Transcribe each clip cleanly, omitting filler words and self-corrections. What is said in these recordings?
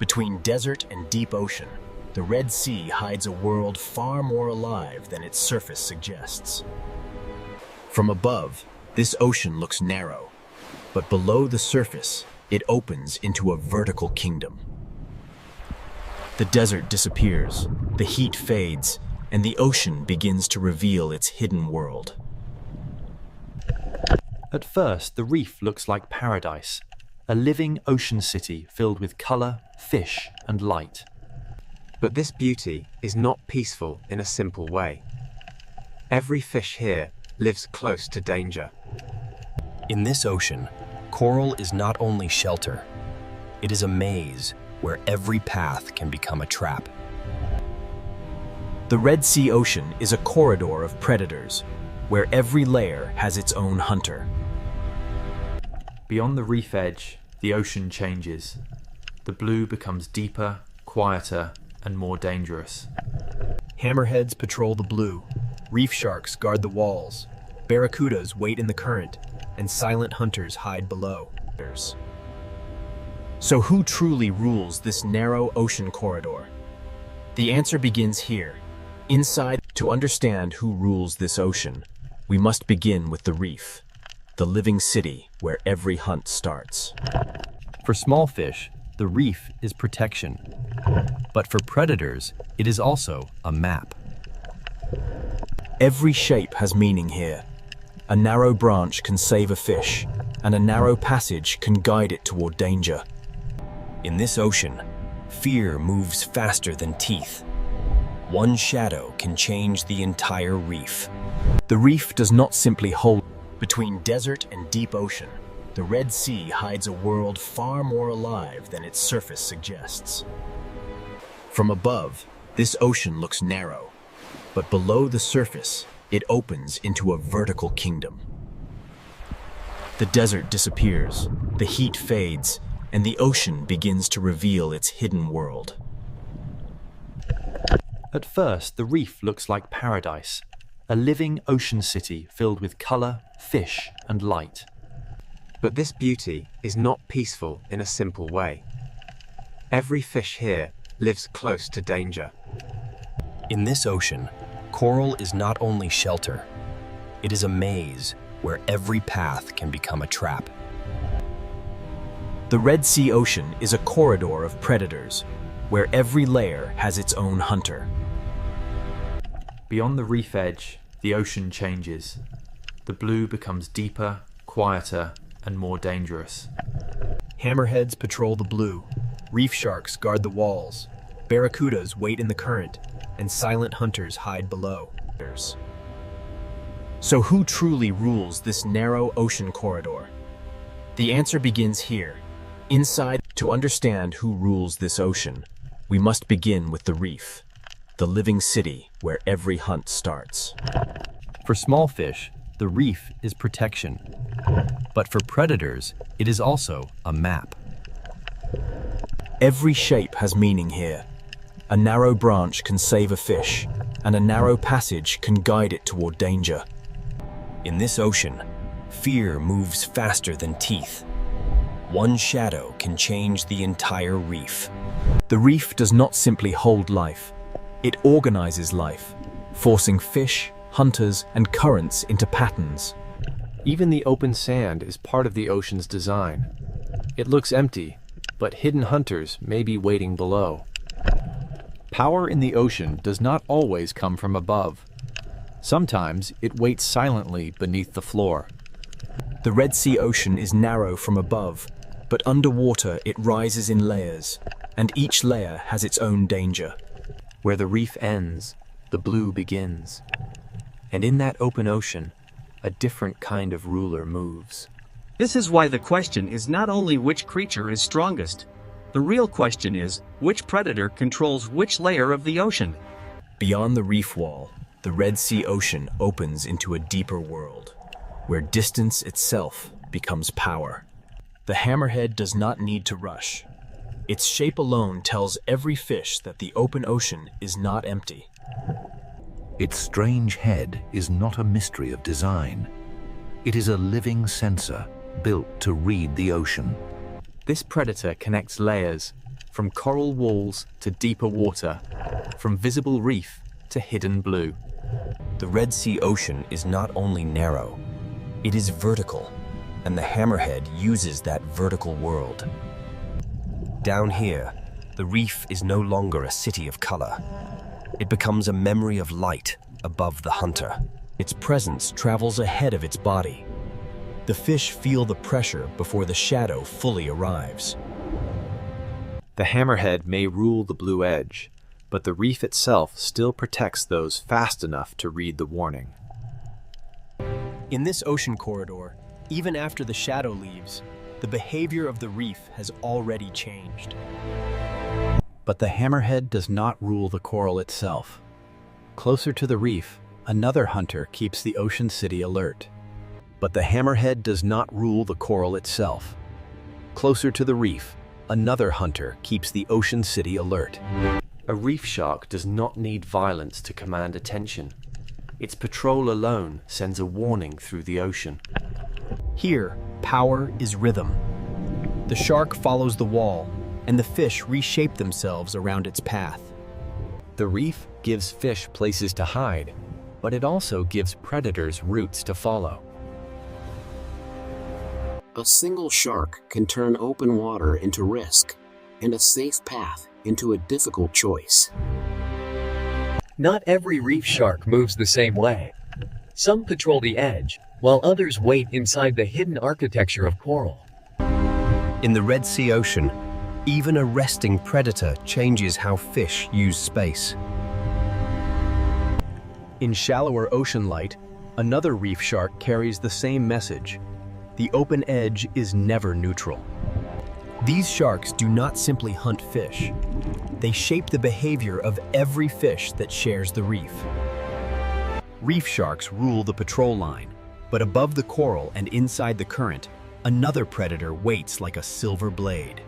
Between desert and deep ocean, the Red Sea hides a world far more alive than its surface suggests. From above, this ocean looks narrow, but below the surface, it opens into a vertical kingdom. The desert disappears, the heat fades, and the ocean begins to reveal its hidden world. At first, the reef looks like paradise, a living ocean city filled with color, fish, and light. But this beauty is not peaceful in a simple way. Every fish here lives close to danger. In this ocean, coral is not only shelter, it is a maze where every path can become a trap. The Red Sea Ocean is a corridor of predators, where every layer has its own hunter. Beyond the reef edge, the ocean changes. The blue becomes deeper, quieter, and more dangerous. Hammerheads patrol the blue, reef sharks guard the walls, barracudas wait in the current, and silent hunters hide below. So who truly rules this narrow ocean corridor? The answer begins here. Inside, to understand who rules this ocean, we must begin with the reef, the living city where every hunt starts. For small fish, the reef is protection. But for predators, it is also a map. Every shape has meaning here. A narrow branch can save a fish, and a narrow passage can guide it toward danger. In this ocean, fear moves faster than teeth. One shadow can change the entire reef. The reef does not simply hold. Between desert and deep ocean, the Red Sea hides a world far more alive than its surface suggests. From above, this ocean looks narrow, but below the surface, it opens into a vertical kingdom. The desert disappears, the heat fades, and the ocean begins to reveal its hidden world. At first, the reef looks like paradise, a living ocean city filled with color, fish, and light. But this beauty is not peaceful in a simple way. Every fish here lives close to danger. In this ocean, coral is not only shelter, it is a maze where every path can become a trap. The Red Sea Ocean is a corridor of predators, where every layer has its own hunter. Beyond the reef edge, the ocean changes. The blue becomes deeper, quieter, and more dangerous. Hammerheads patrol the blue, reef sharks guard the walls, barracudas wait in the current, and silent hunters hide below. So who truly rules this narrow ocean corridor? The answer begins here. Inside, to understand who rules this ocean, we must begin with the reef, the living city where every hunt starts. For small fish, the reef is protection. But for predators, it is also a map. Every shape has meaning here. A narrow branch can save a fish, and a narrow passage can guide it toward danger. In this ocean, fear moves faster than teeth. One shadow can change the entire reef. The reef does not simply hold life, it organizes life, forcing fish, hunters, and currents into patterns. Even the open sand is part of the ocean's design. It looks empty, but hidden hunters may be waiting below. Power in the ocean does not always come from above. Sometimes it waits silently beneath the floor. The Red Sea Ocean is narrow from above, but underwater it rises in layers, and each layer has its own danger. Where the reef ends, the blue begins. And in that open ocean, a different kind of ruler moves. This is why the question is not only which creature is strongest. The real question is, which predator controls which layer of the ocean? Beyond the reef wall, the Red Sea Ocean opens into a deeper world, where distance itself becomes power. The hammerhead does not need to rush. Its shape alone tells every fish that the open ocean is not empty. Its strange head is not a mystery of design. It is a living sensor built to read the ocean. This predator connects layers, from coral walls to deeper water, from visible reef to hidden blue. The Red Sea Ocean is not only narrow, it is vertical, and the hammerhead uses that vertical world. Down here, the reef is no longer a city of color. It becomes a memory of light above the hunter. Its presence travels ahead of its body. The fish feel the pressure before the shadow fully arrives. The hammerhead may rule the blue edge, but the reef itself still protects those fast enough to read the warning. In this ocean corridor, even after the shadow leaves, the behavior of the reef has already changed. But the hammerhead does not rule the coral itself. Closer to the reef, another hunter keeps the ocean city alert. But the hammerhead does not rule the coral itself. Closer to the reef, another hunter keeps the ocean city alert. A reef shark does not need violence to command attention. Its patrol alone sends a warning through the ocean. Here, power is rhythm. The shark follows the wall, and the fish reshape themselves around its path. The reef gives fish places to hide, but it also gives predators routes to follow. A single shark can turn open water into risk, and a safe path into a difficult choice. Not every reef shark moves the same way. Some patrol the edge, while others wait inside the hidden architecture of coral. In the Red Sea Ocean, even a resting predator changes how fish use space. In shallower ocean light, another reef shark carries the same message. The open edge is never neutral. These sharks do not simply hunt fish. They shape the behavior of every fish that shares the reef. Reef sharks rule the patrol line, but above the coral and inside the current, another predator waits like a silver blade.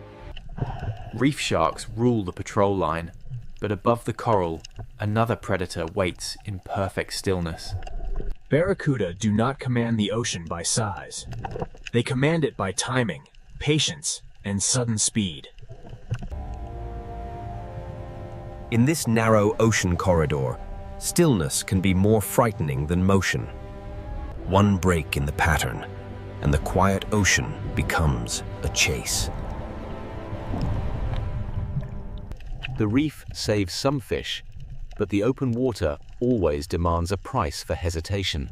Reef sharks rule the patrol line, but above the coral, another predator waits in perfect stillness. Barracuda do not command the ocean by size. They command it by timing, patience, and sudden speed. In this narrow ocean corridor, stillness can be more frightening than motion. One break in the pattern, and the quiet ocean becomes a chase. The reef saves some fish, but the open water always demands a price for hesitation.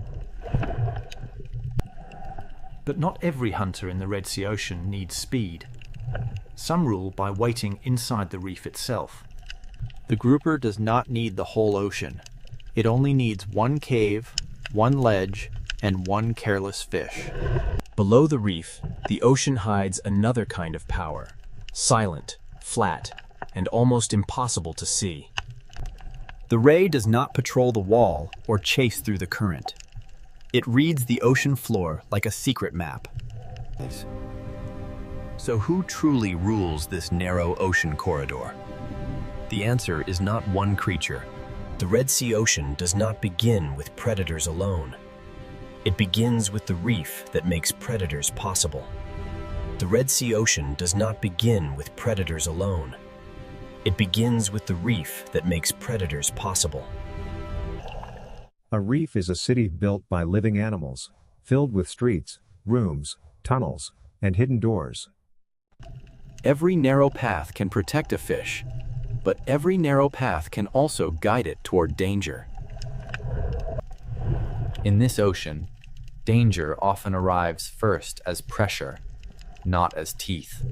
But not every hunter in the Red Sea Ocean needs speed. Some rule by waiting inside the reef itself. The grouper does not need the whole ocean. It only needs one cave, one ledge, and one careless fish. Below the reef, the ocean hides another kind of power, silent, flat, and almost impossible to see. The ray does not patrol the wall or chase through the current. It reads the ocean floor like a secret map. So who truly rules this narrow ocean corridor? The answer is not one creature. The Red Sea Ocean does not begin with predators alone. It begins with the reef that makes predators possible. The Red Sea Ocean does not begin with predators alone. It begins with the reef that makes predators possible. A reef is a city built by living animals, filled with streets, rooms, tunnels, and hidden doors. Every narrow path can protect a fish, but every narrow path can also guide it toward danger. In this ocean, danger often arrives first as pressure, not as teeth.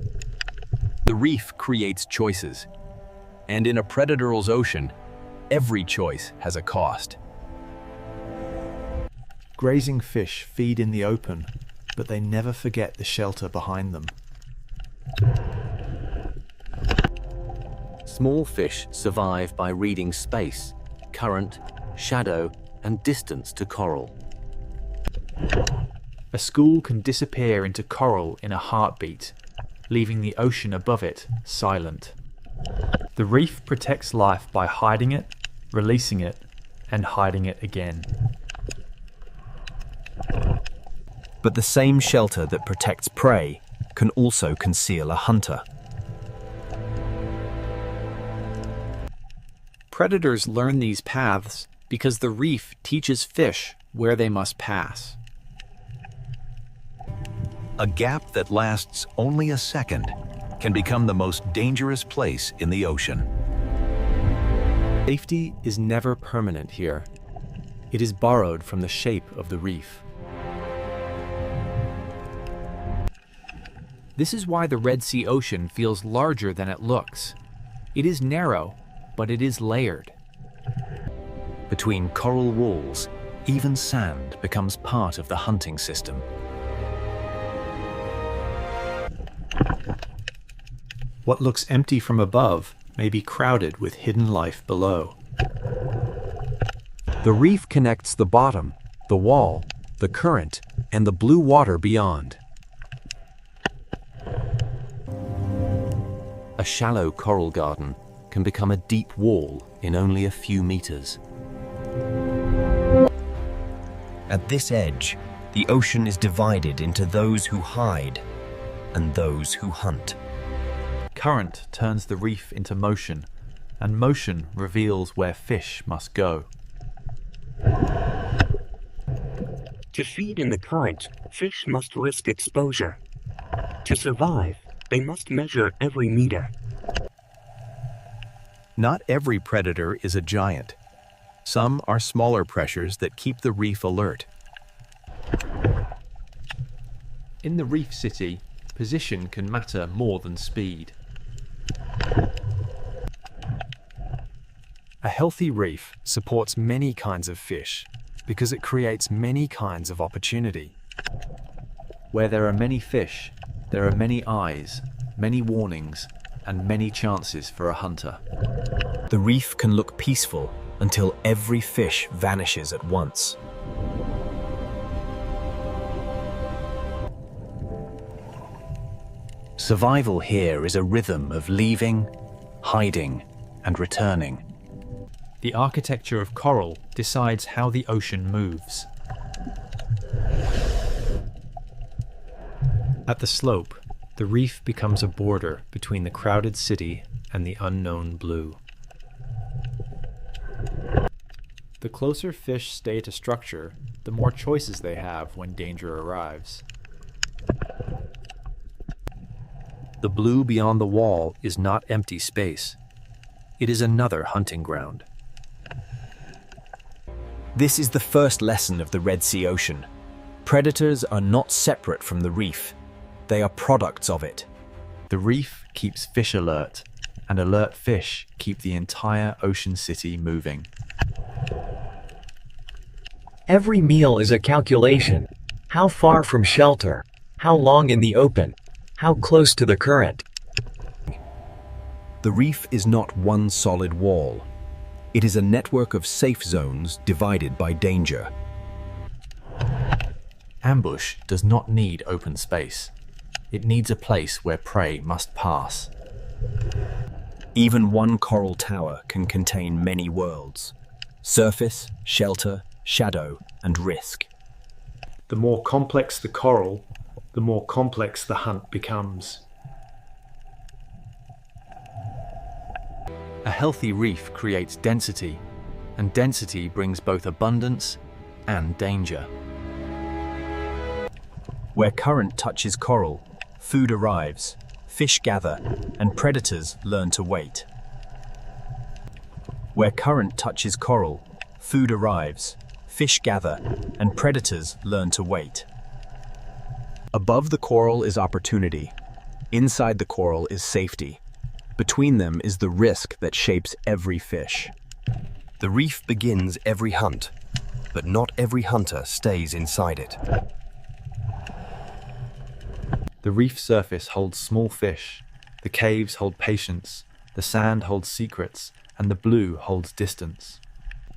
The reef creates choices, and in a predator's ocean, every choice has a cost. Grazing fish feed in the open, but they never forget the shelter behind them. Small fish survive by reading space, current, shadow, and distance to coral. A school can disappear into coral in a heartbeat, leaving the ocean above it silent. The reef protects life by hiding it, releasing it, and hiding it again. But the same shelter that protects prey can also conceal a hunter. Predators learn these paths because the reef teaches fish where they must pass. A gap that lasts only a second can become the most dangerous place in the ocean. Safety is never permanent here. It is borrowed from the shape of the reef. This is why the Red Sea Ocean feels larger than it looks. It is narrow, but it is layered. Between coral walls, even sand becomes part of the hunting system. What looks empty from above may be crowded with hidden life below. The reef connects the bottom, the wall, the current, and the blue water beyond. A shallow coral garden can become a deep wall in only a few meters. At this edge, the ocean is divided into those who hide and those who hunt. Current turns the reef into motion, and motion reveals where fish must go. To feed in the current, fish must risk exposure. To survive, they must measure every meter. Not every predator is a giant. Some are smaller pressures that keep the reef alert. In the reef city, position can matter more than speed. A healthy reef supports many kinds of fish because it creates many kinds of opportunity. Where there are many fish, there are many eyes, many warnings, and many chances for a hunter. The reef can look peaceful until every fish vanishes at once. Survival here is a rhythm of leaving, hiding, and returning. The architecture of coral decides how the ocean moves. At the slope, the reef becomes a border between the crowded city and the unknown blue. The closer fish stay to structure, the more choices they have when danger arrives. The blue beyond the wall is not empty space. It is another hunting ground. This is the first lesson of the Red Sea Ocean. Predators are not separate from the reef. They are products of it. The reef keeps fish alert, and alert fish keep the entire ocean city moving. Every meal is a calculation. How far from shelter? How long in the open? How close to the current? The reef is not one solid wall. It is a network of safe zones divided by danger. Ambush does not need open space. It needs a place where prey must pass. Even one coral tower can contain many worlds: surface, shelter, shadow, and risk. The more complex the coral, the more complex the hunt becomes. A healthy reef creates density, and density brings both abundance and danger. Where current touches coral, food arrives, fish gather, and predators learn to wait. Where current touches coral, food arrives, fish gather, and predators learn to wait. Above the coral is opportunity. Inside the coral is safety. Between them is the risk that shapes every fish. The reef begins every hunt, but not every hunter stays inside it. The reef surface holds small fish, the caves hold patience, the sand holds secrets, and the blue holds distance.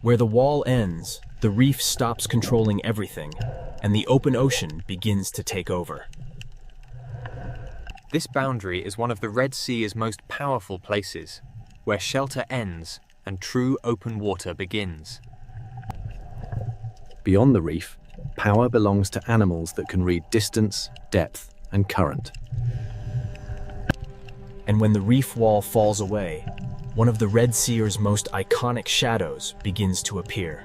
Where the wall ends, the reef stops controlling everything, and the open ocean begins to take over. This boundary is one of the Red Sea's most powerful places, where shelter ends and true open water begins. Beyond the reef, power belongs to animals that can read distance, depth, and current. And when the reef wall falls away, one of the Red Seer's most iconic shadows begins to appear.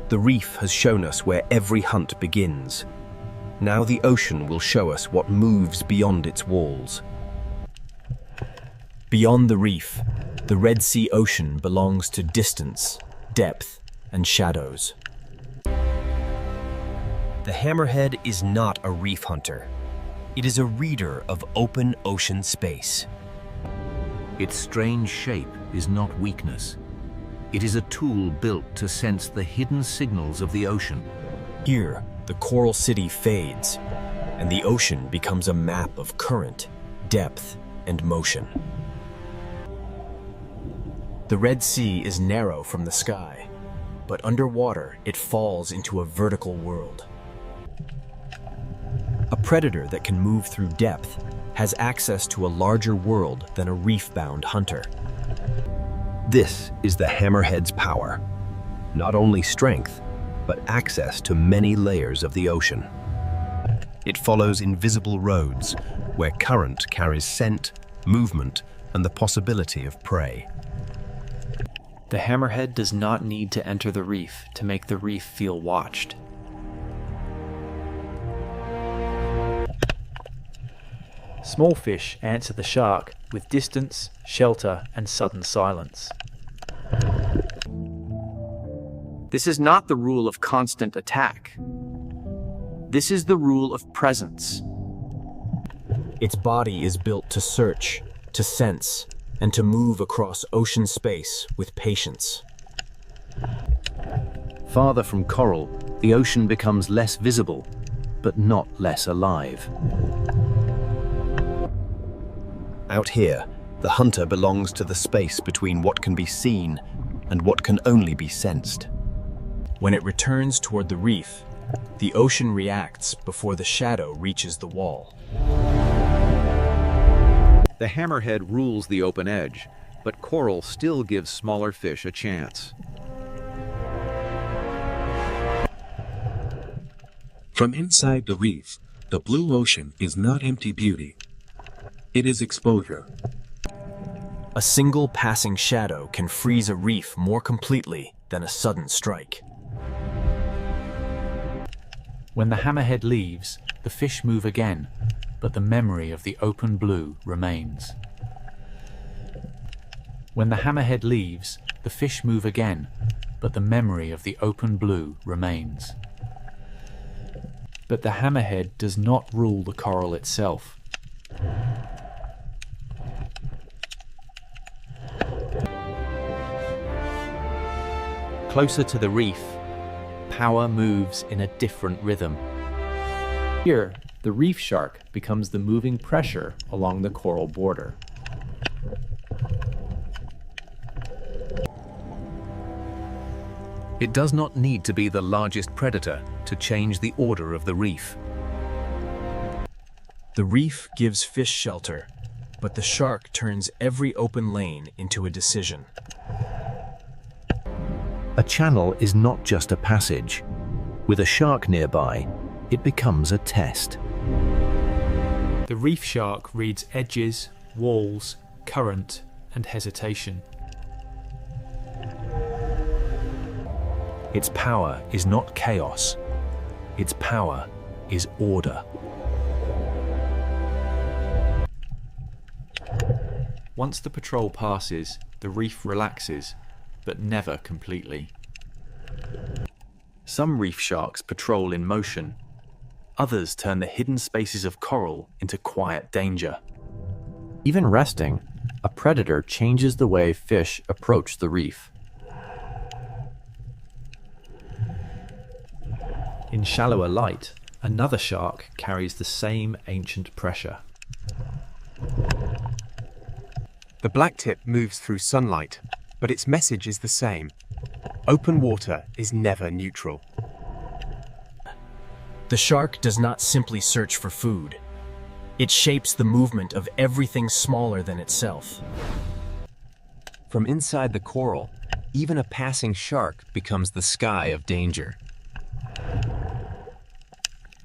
The reef has shown us where every hunt begins. Now the ocean will show us what moves beyond its walls. Beyond the reef, the Red Sea Ocean belongs to distance, depth, and shadows. The hammerhead is not a reef hunter. It is a reader of open ocean space. Its strange shape is not weakness. It is a tool built to sense the hidden signals of the ocean. Here, the coral city fades, and the ocean becomes a map of current, depth, and motion. The Red Sea is narrow from the sky, but underwater it falls into a vertical world. A predator that can move through depth has access to a larger world than a reef-bound hunter. This is the hammerhead's power. Not only strength, but access to many layers of the ocean. It follows invisible roads where current carries scent, movement, and the possibility of prey. The hammerhead does not need to enter the reef to make the reef feel watched. Small fish answer the shark with distance, shelter, and sudden silence. This is not the rule of constant attack. This is the rule of presence. Its body is built to search, to sense, and to move across ocean space with patience. Farther from coral, the ocean becomes less visible, but not less alive. Out here, the hunter belongs to the space between what can be seen and what can only be sensed. When it returns toward the reef, the ocean reacts before the shadow reaches the wall. The hammerhead rules the open edge, but coral still gives smaller fish a chance. From inside the reef, the blue ocean is not empty beauty. It is exposure. A single passing shadow can freeze a reef more completely than a sudden strike. When the hammerhead leaves, the fish move again, but the memory of the open blue remains. When the hammerhead leaves, the fish move again, but the memory of the open blue remains. But the hammerhead does not rule the coral itself. Closer to the reef, power moves in a different rhythm. Here, the reef shark becomes the moving pressure along the coral border. It does not need to be the largest predator to change the order of the reef. The reef gives fish shelter, but the shark turns every open lane into a decision. A channel is not just a passage. With a shark nearby, it becomes a test. The reef shark reads edges, walls, current, and hesitation. Its power is not chaos. Its power is order. Once the patrol passes, the reef relaxes, but never completely. Some reef sharks patrol in motion. Others turn the hidden spaces of coral into quiet danger. Even resting, a predator changes the way fish approach the reef. In shallower light, another shark carries the same ancient pressure. The blacktip moves through sunlight, but its message is the same. Open water is never neutral. The shark does not simply search for food. It shapes the movement of everything smaller than itself. From inside the coral, even a passing shark becomes the sky of danger.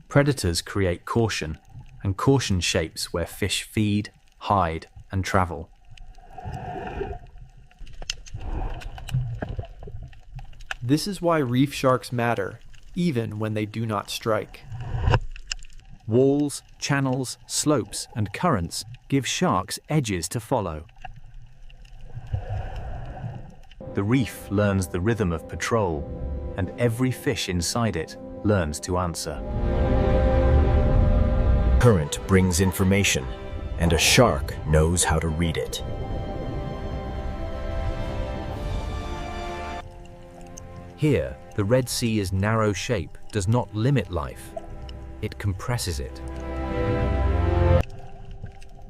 Predators create caution, and caution shapes where fish feed, hide, and travel. This is why reef sharks matter, even when they do not strike. Walls, channels, slopes, and currents give sharks edges to follow. The reef learns the rhythm of patrol, and every fish inside it learns to answer. Current brings information, and a shark knows how to read it. Here, the Red Sea's narrow shape does not limit life, it compresses it.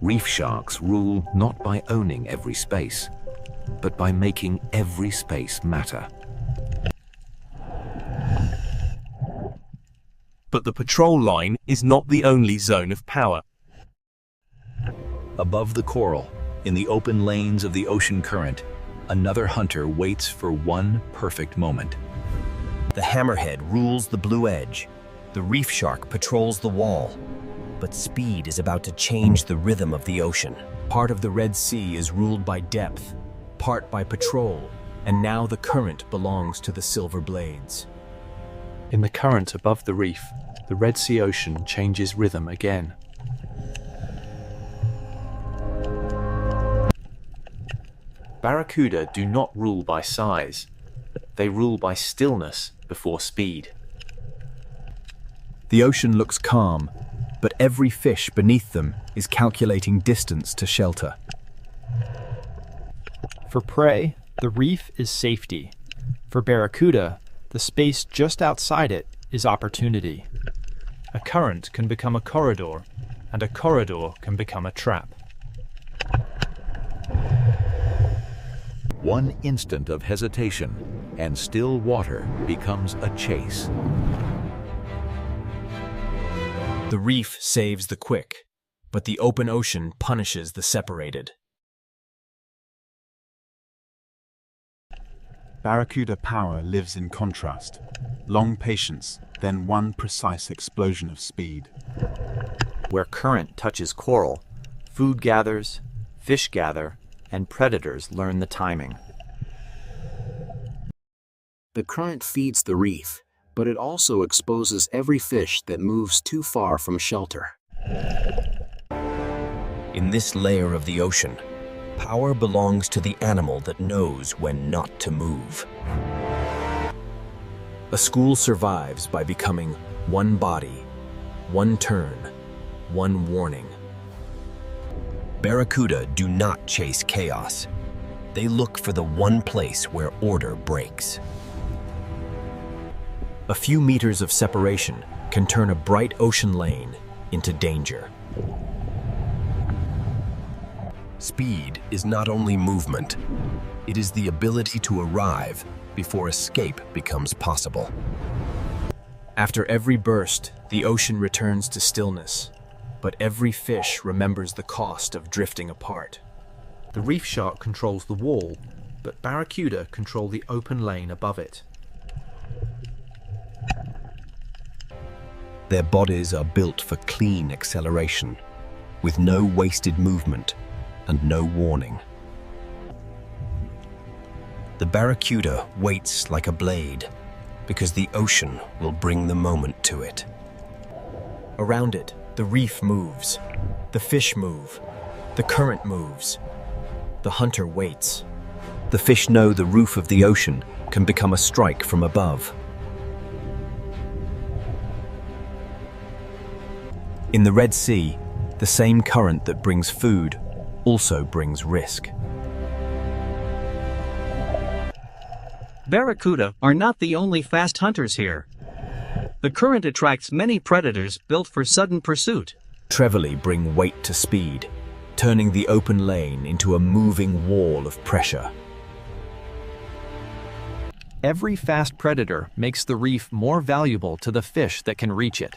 Reef sharks rule not by owning every space, but by making every space matter. But the patrol line is not the only zone of power. Above the coral, in the open lanes of the ocean current, another hunter waits for one perfect moment. The hammerhead rules the blue edge. The reef shark patrols the wall. But speed is about to change the rhythm of the ocean. Part of the Red Sea is ruled by depth, part by patrol, and now the current belongs to the silver blades. In the current above the reef, the Red Sea ocean changes rhythm again. Barracuda do not rule by size. They rule by stillness before speed. The ocean looks calm, but every fish beneath them is calculating distance to shelter. For prey, the reef is safety. For barracuda, the space just outside it is opportunity. A current can become a corridor, and a corridor can become a trap. One instant of hesitation, and still water becomes a chase. The reef saves the quick, but the open ocean punishes the separated. Barracuda power lives in contrast. Long patience, then one precise explosion of speed. Where current touches coral, food gathers, fish gather, and predators learn the timing. The current feeds the reef, but it also exposes every fish that moves too far from shelter. In this layer of the ocean, power belongs to the animal that knows when not to move. A school survives by becoming one body, one turn, one warning. Barracuda do not chase chaos. They look for the one place where order breaks. A few meters of separation can turn a bright ocean lane into danger. Speed is not only movement, it is the ability to arrive before escape becomes possible. After every burst, the ocean returns to stillness, but every fish remembers the cost of drifting apart. The reef shark controls the wall, but barracuda control the open lane above it. Their bodies are built for clean acceleration, with no wasted movement and no warning. The barracuda waits like a blade, because the ocean will bring the moment to it. Around it, the reef moves, the fish move, the current moves. The hunter waits. The fish know the roof of the ocean can become a strike from above. In the Red Sea, the same current that brings food also brings risk. Barracuda are not the only fast hunters here. The current attracts many predators built for sudden pursuit. Trevally bring weight to speed, turning the open lane into a moving wall of pressure. Every fast predator makes the reef more valuable to the fish that can reach it.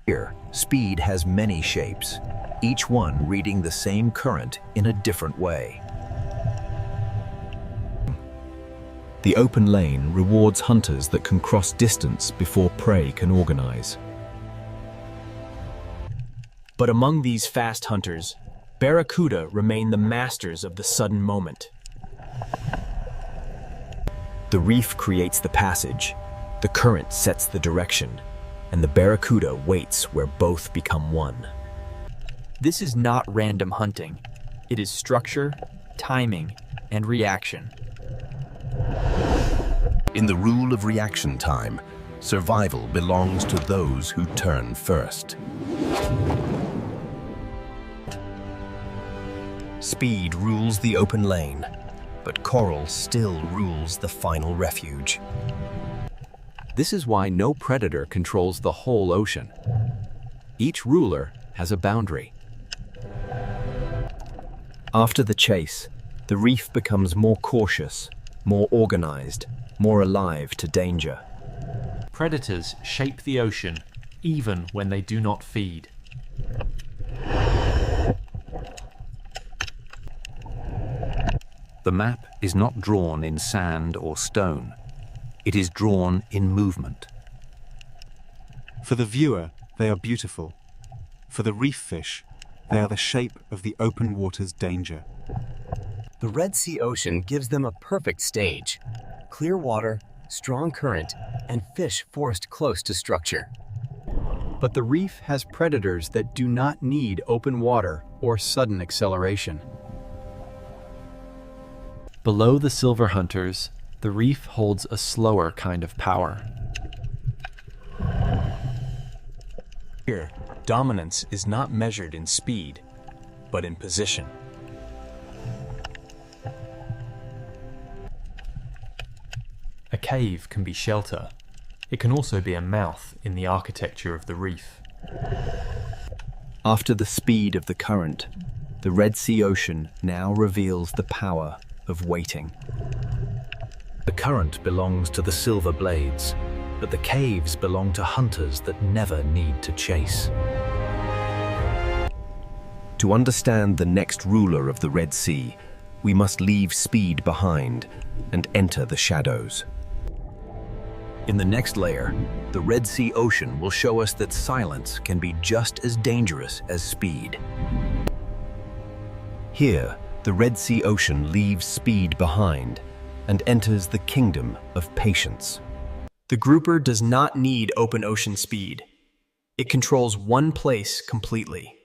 Here, speed has many shapes, each one reading the same current in a different way. The open lane rewards hunters that can cross distance before prey can organize. But among these fast hunters, barracuda remain the masters of the sudden moment. The reef creates the passage, the current sets the direction, and the barracuda waits where both become one. This is not random hunting. It is structure, timing, and reaction. In the rule of reaction time, survival belongs to those who turn first. Speed rules the open lane, but coral still rules the final refuge. This is why no predator controls the whole ocean. Each ruler has a boundary. After the chase, the reef becomes more cautious, more organized, more alive to danger. Predators shape the ocean even when they do not feed. The map is not drawn in sand or stone. It is drawn in movement. For the viewer, they are beautiful. For the reef fish, they are the shape of the open water's danger. The Red Sea Ocean gives them a perfect stage. Clear water, strong current, and fish forced close to structure. But the reef has predators that do not need open water or sudden acceleration. Below the silver hunters, the reef holds a slower kind of power. Here, dominance is not measured in speed, but in position. A cave can be shelter. It can also be a mouth in the architecture of the reef. After the speed of the current, the Red Sea Ocean now reveals the power of waiting. The current belongs to the silver blades, but the caves belong to hunters that never need to chase. To understand the next ruler of the Red Sea, we must leave speed behind and enter the shadows. In the next layer, the Red Sea Ocean will show us that silence can be just as dangerous as speed. Here, the Red Sea Ocean leaves speed behind and enters the kingdom of patience. The grouper does not need open ocean speed. It controls one place completely.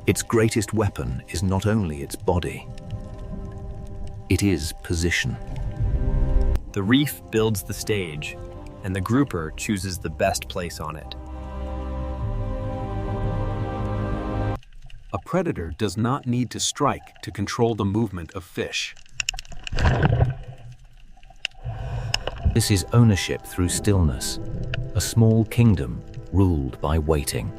Its greatest weapon is not only its body, it is position. The reef builds the stage, and the grouper chooses the best place on it. A predator does not need to strike to control the movement of fish. This is ownership through stillness, a small kingdom ruled by waiting.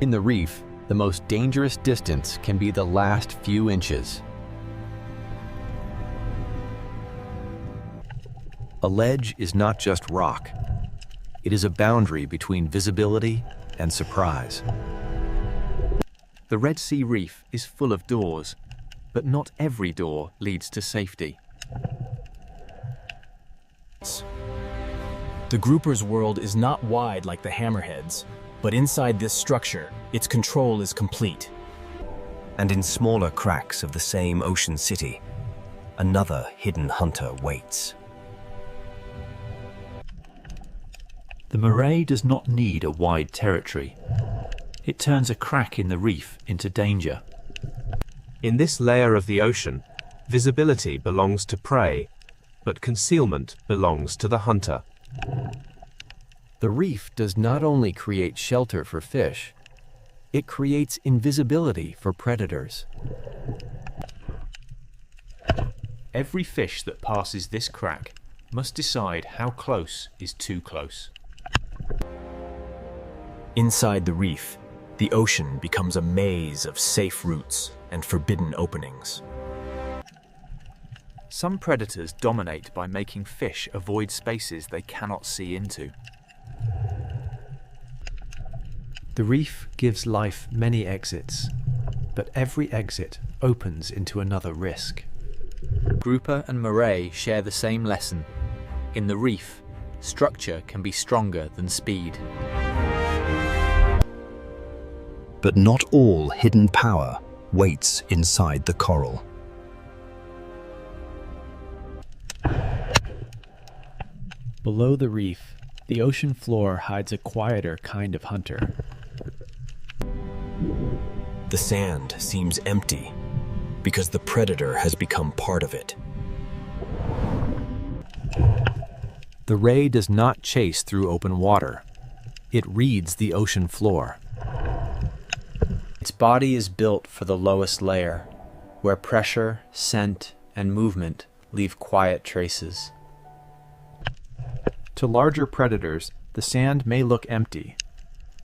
In the reef, the most dangerous distance can be the last few inches. A ledge is not just rock. It is a boundary between visibility and surprise. The Red Sea Reef is full of doors, but not every door leads to safety. The grouper's world is not wide like the hammerheads, but inside this structure, its control is complete. And in smaller cracks of the same ocean city, another hidden hunter waits. The moray does not need a wide territory. It turns a crack in the reef into danger. In this layer of the ocean, visibility belongs to prey, but concealment belongs to the hunter. The reef does not only create shelter for fish, it creates invisibility for predators. Every fish that passes this crack must decide how close is too close. Inside the reef, the ocean becomes a maze of safe routes and forbidden openings. Some predators dominate by making fish avoid spaces they cannot see into. The reef gives life many exits, but every exit opens into another risk. Grouper and moray share the same lesson. In the reef, structure can be stronger than speed. But not all hidden power waits inside the coral. Below the reef, the ocean floor hides a quieter kind of hunter. The sand seems empty because the predator has become part of it. The ray does not chase through open water. It reads the ocean floor. Its body is built for the lowest layer, where pressure, scent, and movement leave quiet traces. To larger predators, the sand may look empty.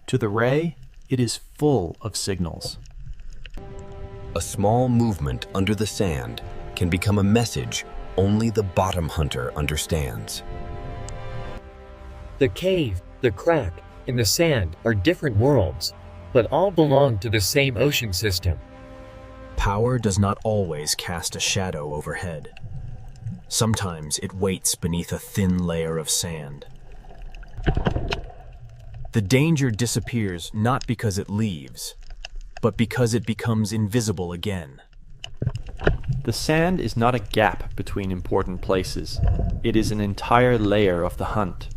To the ray, it is full of signals. A small movement under the sand can become a message only the bottom hunter understands. The cave, the crack, and the sand are different worlds, but all belong to the same ocean system. Power does not always cast a shadow overhead. Sometimes it waits beneath a thin layer of sand. The danger disappears not because it leaves, but because it becomes invisible again. The sand is not a gap between important places. It is an entire layer of the hunt.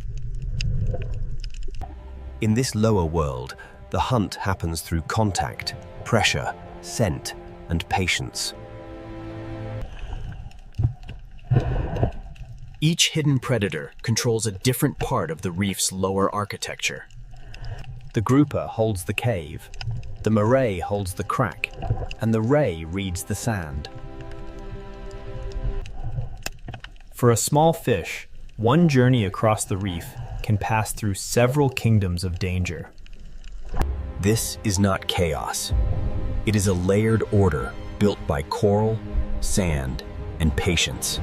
In this lower world, the hunt happens through contact, pressure, scent, and patience. Each hidden predator controls a different part of the reef's lower architecture. The grouper holds the cave, the moray holds the crack, and the ray reads the sand. For a small fish, one journey across the reef can pass through several kingdoms of danger. This is not chaos. It is a layered order built by coral, sand, and patience.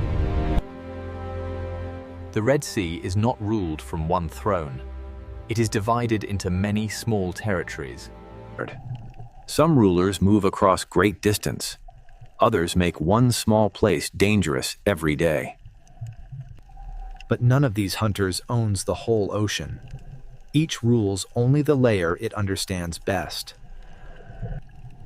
The Red Sea is not ruled from one throne. It is divided into many small territories. Some rulers move across great distance. Others make one small place dangerous every day. But none of these hunters owns the whole ocean. Each rules only the layer it understands best.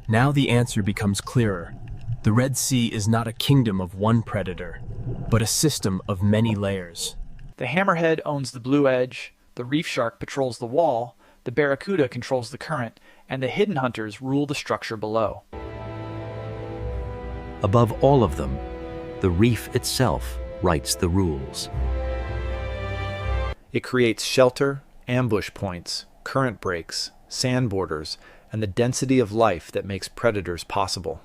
Now the answer becomes clearer. The Red Sea is not a kingdom of one predator, but a system of many layers. The hammerhead owns the blue edge, the reef shark patrols the wall, the barracuda controls the current, and the hidden hunters rule the structure below. Above all of them, the reef itself writes the rules. It creates shelter, ambush points, current breaks, sand borders, and the density of life that makes predators possible.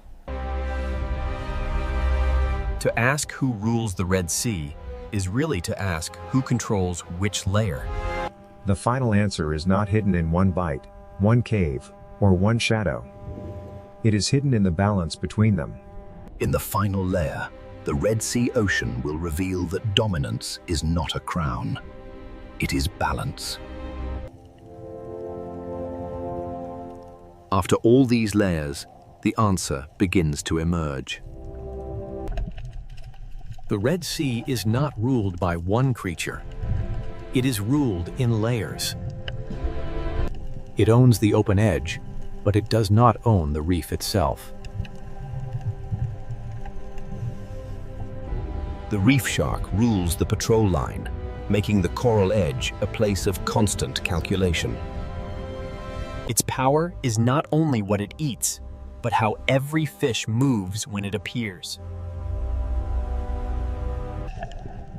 To ask who rules the Red Sea is really to ask who controls which layer. The final answer is not hidden in one bite, one cave, or one shadow. It is hidden in the balance between them. In the final layer, the Red Sea Ocean will reveal that dominance is not a crown. It is balance. After all these layers, the answer begins to emerge. The Red Sea is not ruled by one creature. It is ruled in layers. It owns the open edge, but it does not own the reef itself. The reef shark rules the patrol line, making the coral edge a place of constant calculation. Its power is not only what it eats, but how every fish moves when it appears.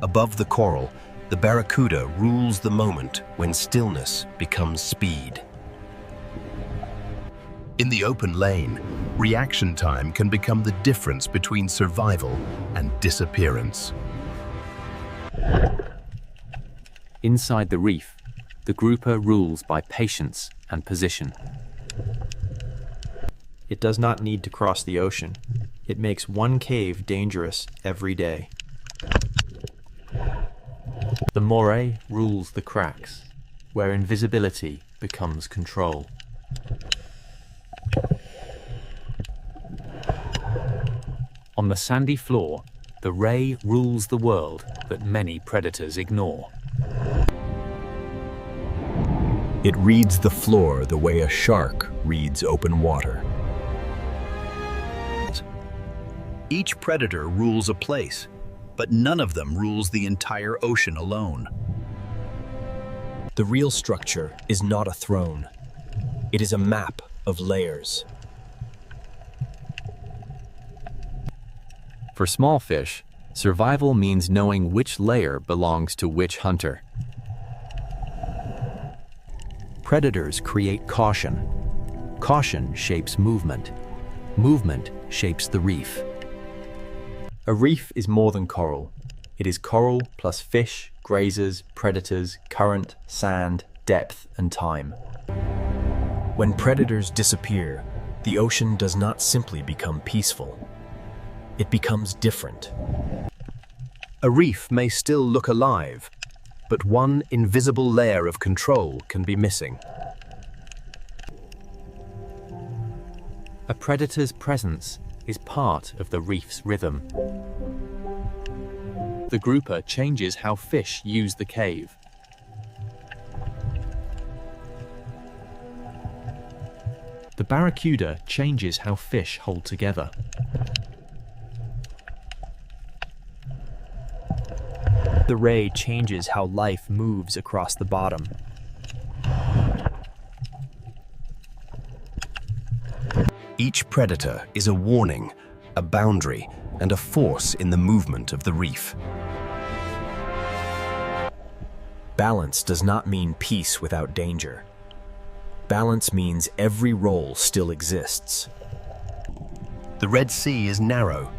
Above the coral, the barracuda rules the moment when stillness becomes speed. In the open lane, reaction time can become the difference between survival and disappearance. Inside the reef, the grouper rules by patience and position. It does not need to cross the ocean. It makes one cave dangerous every day. The moray rules the cracks, where invisibility becomes control. On the sandy floor, the ray rules the world that many predators ignore. It reads the floor the way a shark reads open water. Each predator rules a place, but none of them rules the entire ocean alone. The real structure is not a throne. It is a map of layers. For small fish, survival means knowing which layer belongs to which hunter. Predators create caution. Caution shapes movement. Movement shapes the reef. A reef is more than coral. It is coral plus fish, grazers, predators, current, sand, depth, and time. When predators disappear, the ocean does not simply become peaceful. It becomes different. A reef may still look alive, but one invisible layer of control can be missing. A predator's presence is part of the reef's rhythm. The grouper changes how fish use the cave. The barracuda changes how fish hold together. The ray changes how life moves across the bottom. Each predator is a warning, a boundary, and a force in the movement of the reef. Balance does not mean peace without danger. Balance means every role still exists. The Red Sea is narrow,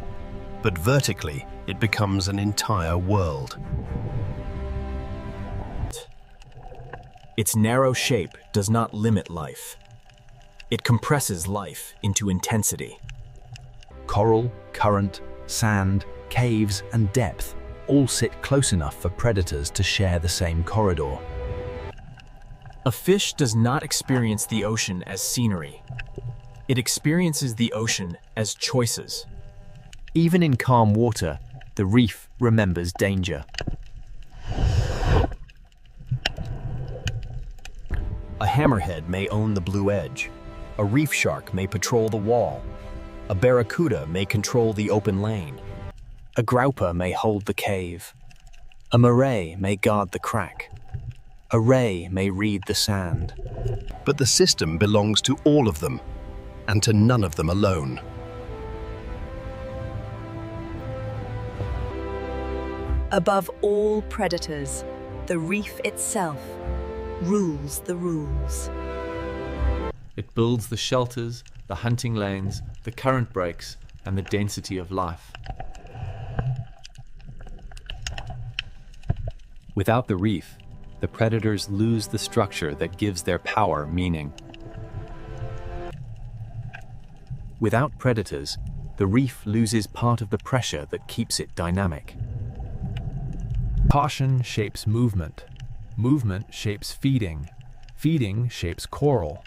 but vertically it becomes an entire world. Its narrow shape does not limit life. It compresses life into intensity. Coral, current, sand, caves, and depth all sit close enough for predators to share the same corridor. A fish does not experience the ocean as scenery. It experiences the ocean as choices. Even in calm water, the reef remembers danger. A hammerhead may own the blue edge. A reef shark may patrol the wall. A barracuda may control the open lane. A grouper may hold the cave. A moray may guard the crack. A ray may read the sand. But the system belongs to all of them, and to none of them alone. Above all predators, the reef itself rules the rules. It builds the shelters, the hunting lanes, the current breaks, and the density of life. Without the reef, the predators lose the structure that gives their power meaning. Without predators, the reef loses part of the pressure that keeps it dynamic. Caution shapes movement. Movement shapes feeding. Feeding shapes coral.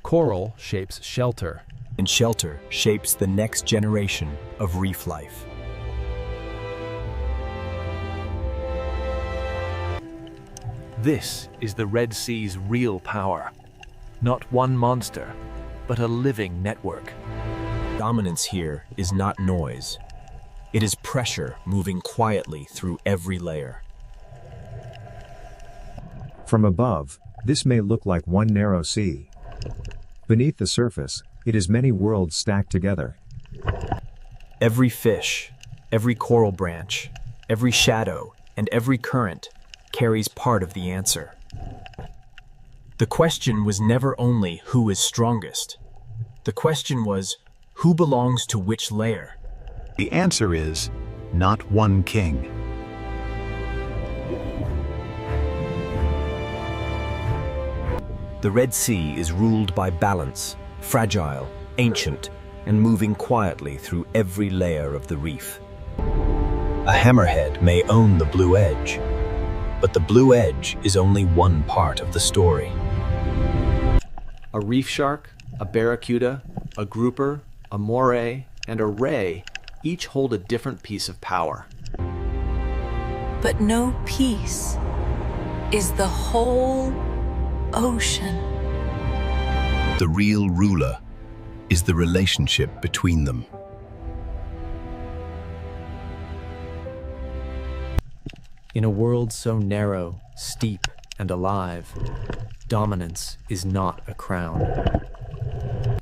Coral shapes shelter. And shelter shapes the next generation of reef life. This is the Red Sea's real power. Not one monster, but a living network. Dominance here is not noise. It is pressure moving quietly through every layer. From above, this may look like one narrow sea. Beneath the surface, it is many worlds stacked together. Every fish, every coral branch, every shadow, and every current carries part of the answer. The question was never only who is strongest. The question was who belongs to which layer. The answer is not one king. The Red Sea is ruled by balance, fragile, ancient, and moving quietly through every layer of the reef. A hammerhead may own the blue edge, but the blue edge is only one part of the story. A reef shark, a barracuda, a grouper, a moray, and a ray each hold a different piece of power. But no piece is the whole ocean. The real ruler is the relationship between them. In a world so narrow, steep, and alive, dominance is not a crown.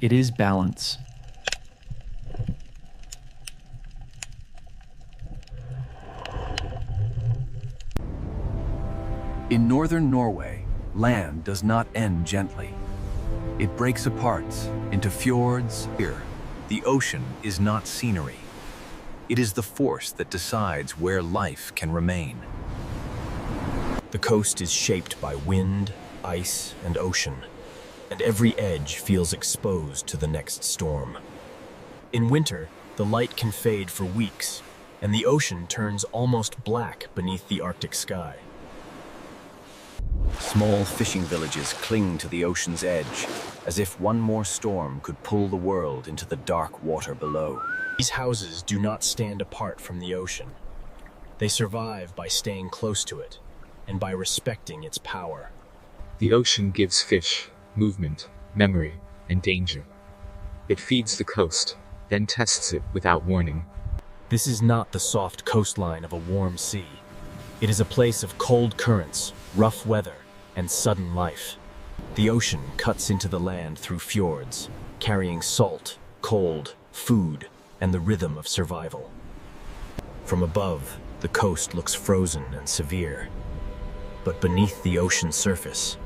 It is balance. In northern Norway, land does not end gently. It breaks apart into fjords. Here, the ocean is not scenery. It is the force that decides where life can remain. The coast is shaped by wind, ice, and ocean, and every edge feels exposed to the next storm. In winter, the light can fade for weeks, and the ocean turns almost black beneath the Arctic sky. Small fishing villages cling to the ocean's edge, as if one more storm could pull the world into the dark water below. These houses do not stand apart from the ocean. They survive by staying close to it, and by respecting its power. The ocean gives fish movement, memory, and danger. It feeds the coast, then tests it without warning. This is not the soft coastline of a warm sea. It is a place of cold currents, rough weather, and sudden life. The ocean cuts into the land through fjords, carrying salt, cold, food, and the rhythm of survival. From above, the coast looks frozen and severe. But beneath the ocean surface,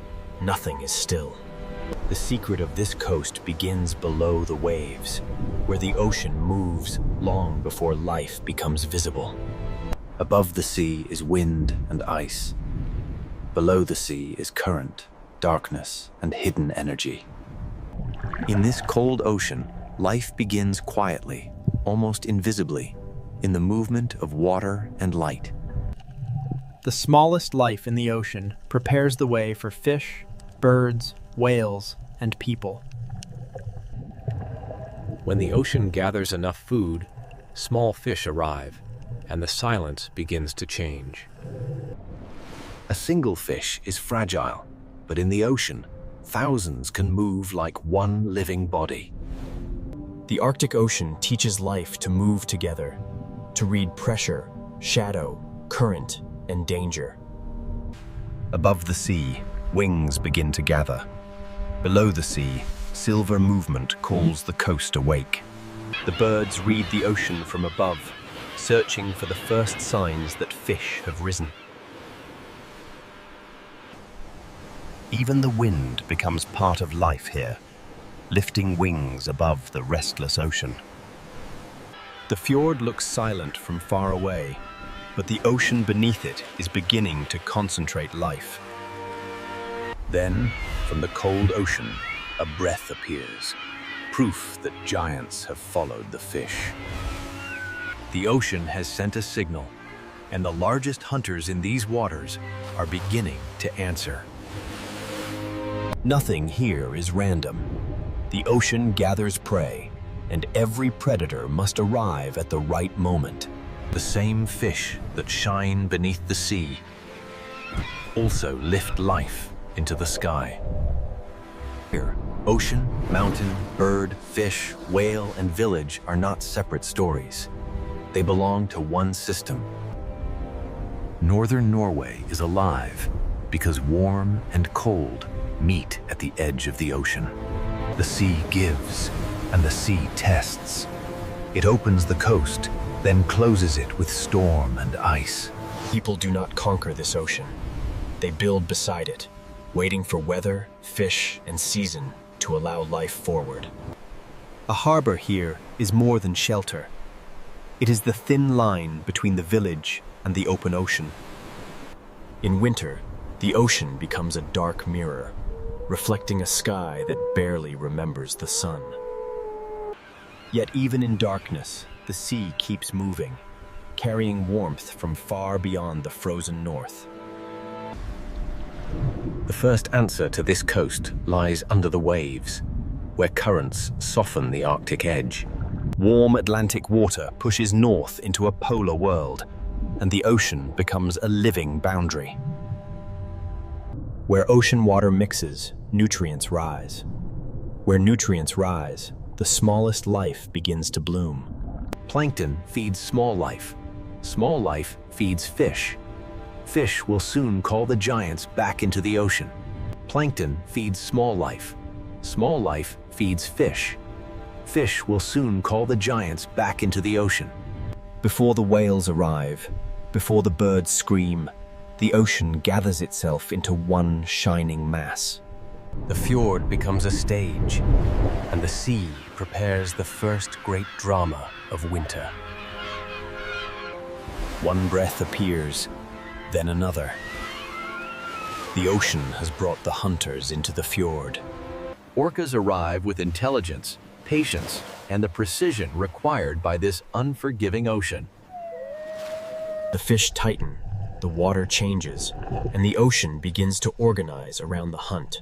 nothing is still. The secret of this coast begins below the waves, where the ocean moves long before life becomes visible. Above the sea is wind and ice. Below the sea is current, darkness, and hidden energy. In this cold ocean, life begins quietly, almost invisibly, in the movement of water and light. The smallest life in the ocean prepares the way for fish, birds, whales, and people. When the ocean gathers enough food, small fish arrive, and the silence begins to change. A single fish is fragile, but in the ocean, thousands can move like one living body. The Arctic Ocean teaches life to move together, to read pressure, shadow, current, and danger. Above the sea, wings begin to gather. Below the sea, silver movement calls the coast awake. The birds read the ocean from above, searching for the first signs that fish have risen. Even the wind becomes part of life here, lifting wings above the restless ocean. The fjord looks silent from far away, but the ocean beneath it is beginning to concentrate life. Then, from the cold ocean, a breath appears, proof that giants have followed the fish. The ocean has sent a signal, and the largest hunters in these waters are beginning to answer. Nothing here is random. The ocean gathers prey, and every predator must arrive at the right moment. The same fish that shine beneath the sea also lift life into the sky. Here, ocean, mountain, bird, fish, whale, and village are not separate stories. They belong to one system. Northern Norway is alive because warm and cold meet at the edge of the ocean. The sea gives, and the sea tests. It opens the coast, then closes it with storm and ice. People do not conquer this ocean. They build beside it, waiting for weather, fish, and season to allow life forward. A harbor here is more than shelter. It is the thin line between the village and the open ocean. In winter, the ocean becomes a dark mirror, reflecting a sky that barely remembers the sun. Yet even in darkness, the sea keeps moving, carrying warmth from far beyond the frozen north. The first answer to this coast lies under the waves, where currents soften the Arctic edge. Warm Atlantic water pushes north into a polar world, and the ocean becomes a living boundary. Where ocean water mixes, nutrients rise. Where nutrients rise, the smallest life begins to bloom. Plankton feeds small life. Small life feeds fish. Fish will soon call the giants back into the ocean. Plankton feeds small life. Small life feeds fish. Fish will soon call the giants back into the ocean. Before the whales arrive, before the birds scream, the ocean gathers itself into one shining mass. The fjord becomes a stage, and the sea prepares the first great drama of winter. One breath appears, then another. The ocean has brought the hunters into the fjord. Orcas arrive with intelligence, patience, and the precision required by this unforgiving ocean. The fish tighten, the water changes, and the ocean begins to organize around the hunt.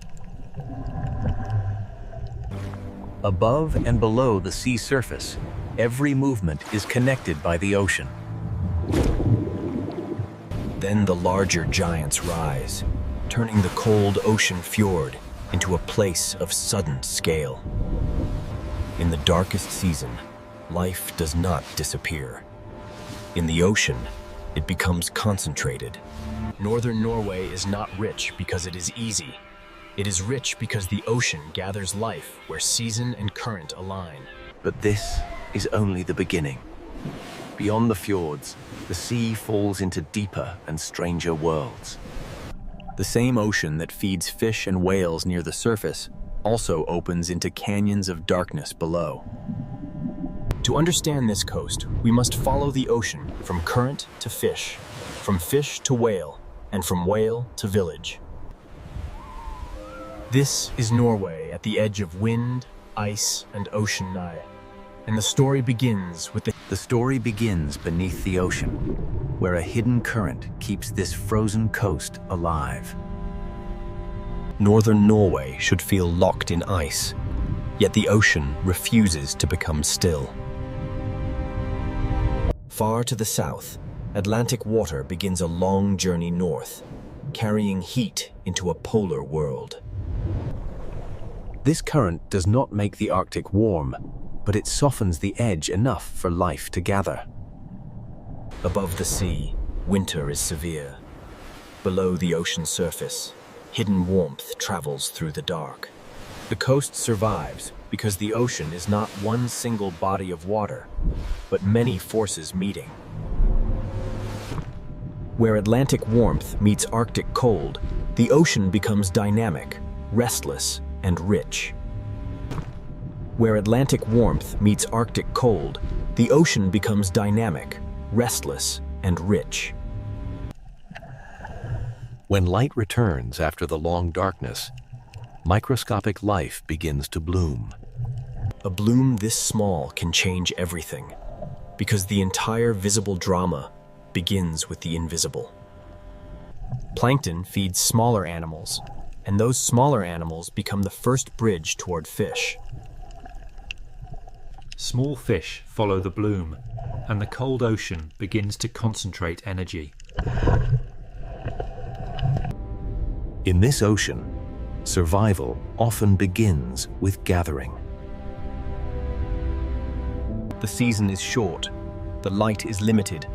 Above and below the sea surface, every movement is connected by the ocean. Then the larger giants rise, turning the cold ocean fjord into a place of sudden scale. In the darkest season, life does not disappear. In the ocean, it becomes concentrated. Northern Norway is not rich because it is easy. It is rich because the ocean gathers life where season and current align. But this is only the beginning. Beyond the fjords, the sea falls into deeper and stranger worlds. The same ocean that feeds fish and whales near the surface also opens into canyons of darkness below. To understand this coast, we must follow the ocean from current to fish, from fish to whale, and from whale to village. This is Norway at the edge of wind, ice, and ocean nigh. And the story begins with The story begins beneath the ocean, where a hidden current keeps this frozen coast alive. Northern Norway should feel locked in ice, yet the ocean refuses to become still. Far to the south, Atlantic water begins a long journey north, carrying heat into a polar world. This current does not make the Arctic warm, but it softens the edge enough for life to gather. Above the sea, winter is severe. Below the ocean surface, hidden warmth travels through the dark. The coast survives because the ocean is not one single body of water, but many forces meeting. Where Atlantic warmth meets Arctic cold, the ocean becomes dynamic, restless, and rich. Where Atlantic warmth meets Arctic cold, the ocean becomes dynamic, restless, and rich. When light returns after the long darkness, microscopic life begins to bloom. A bloom this small can change everything, because the entire visible drama begins with the invisible. Plankton feeds smaller animals, and those smaller animals become the first bridge toward fish. Small fish follow the bloom, and the cold ocean begins to concentrate energy. In this ocean, survival often begins with gathering. The season is short, the light is limited,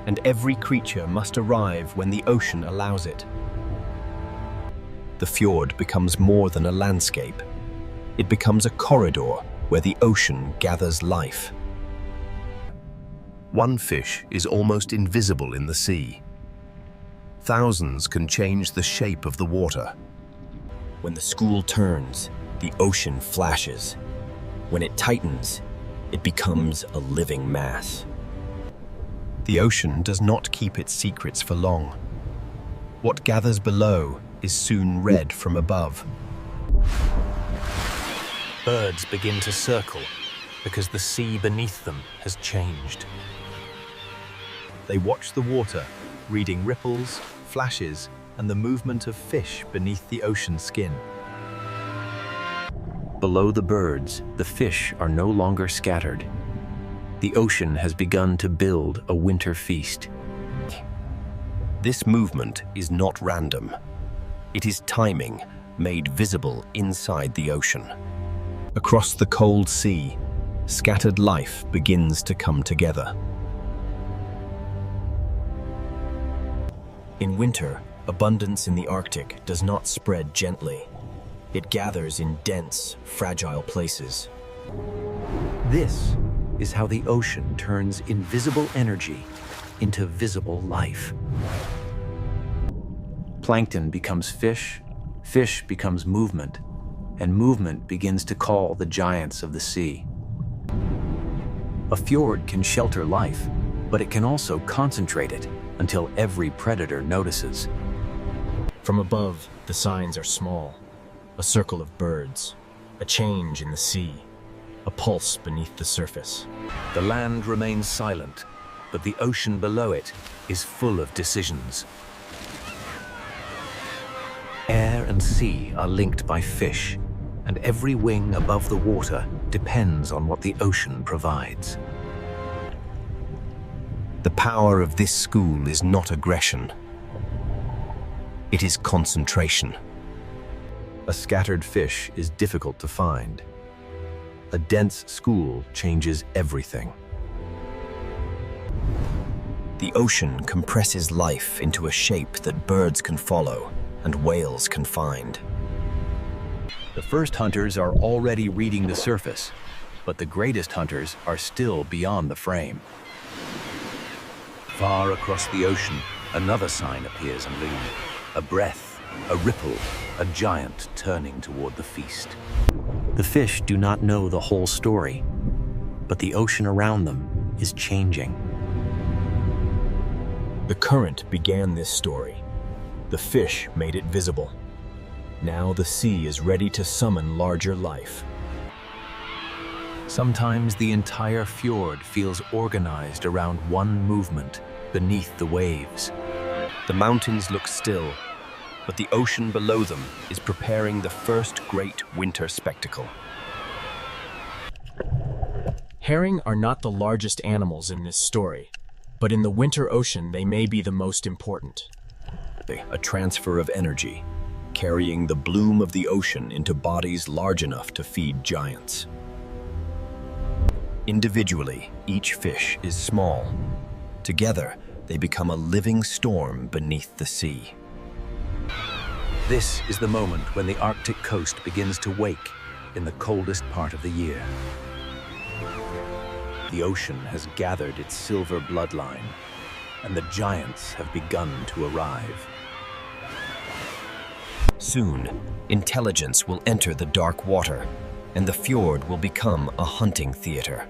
and every creature must arrive when the ocean allows it. The fjord becomes more than a landscape. It becomes a corridor where the ocean gathers life. One fish is almost invisible in the sea. Thousands can change the shape of the water. When the school turns, the ocean flashes. When it tightens, it becomes a living mass. The ocean does not keep its secrets for long. What gathers below is soon read from above. Birds begin to circle because the sea beneath them has changed. They watch the water, reading ripples, flashes, and the movement of fish beneath the ocean skin. Below the birds, the fish are no longer scattered. The ocean has begun to build a winter feast. This movement is not random. It is timing made visible inside the ocean. Across the cold sea, scattered life begins to come together. In winter, abundance in the Arctic does not spread gently. It gathers in dense, fragile places. This is how the ocean turns invisible energy into visible life. Plankton becomes fish, fish becomes movement, and movement begins to call the giants of the sea. A fjord can shelter life, but it can also concentrate it until every predator notices. From above, the signs are small. A circle of birds, a change in the sea, a pulse beneath the surface. The land remains silent, but the ocean below it is full of decisions. Air and sea are linked by fish, and every wing above the water depends on what the ocean provides. The power of this school is not aggression. It is concentration. A scattered fish is difficult to find. A dense school changes everything. The ocean compresses life into a shape that birds can follow and whales can find. The first hunters are already reading the surface, but the greatest hunters are still beyond the frame. Far across the ocean, another sign appears and looms. A breath, a ripple, a giant turning toward the feast. The fish do not know the whole story, but the ocean around them is changing. The current began this story. The fish made it visible. Now the sea is ready to summon larger life. Sometimes the entire fjord feels organized around one movement beneath the waves. The mountains look still, but the ocean below them is preparing the first great winter spectacle. Herring are not the largest animals in this story, but in the winter ocean they may be the most important. A transfer of energy, carrying the bloom of the ocean into bodies large enough to feed giants. Individually, each fish is small. Together, they become a living storm beneath the sea. This is the moment when the Arctic coast begins to wake in the coldest part of the year. The ocean has gathered its silver bloodline, and the giants have begun to arrive. Soon, intelligence will enter the dark water, and the fjord will become a hunting theater.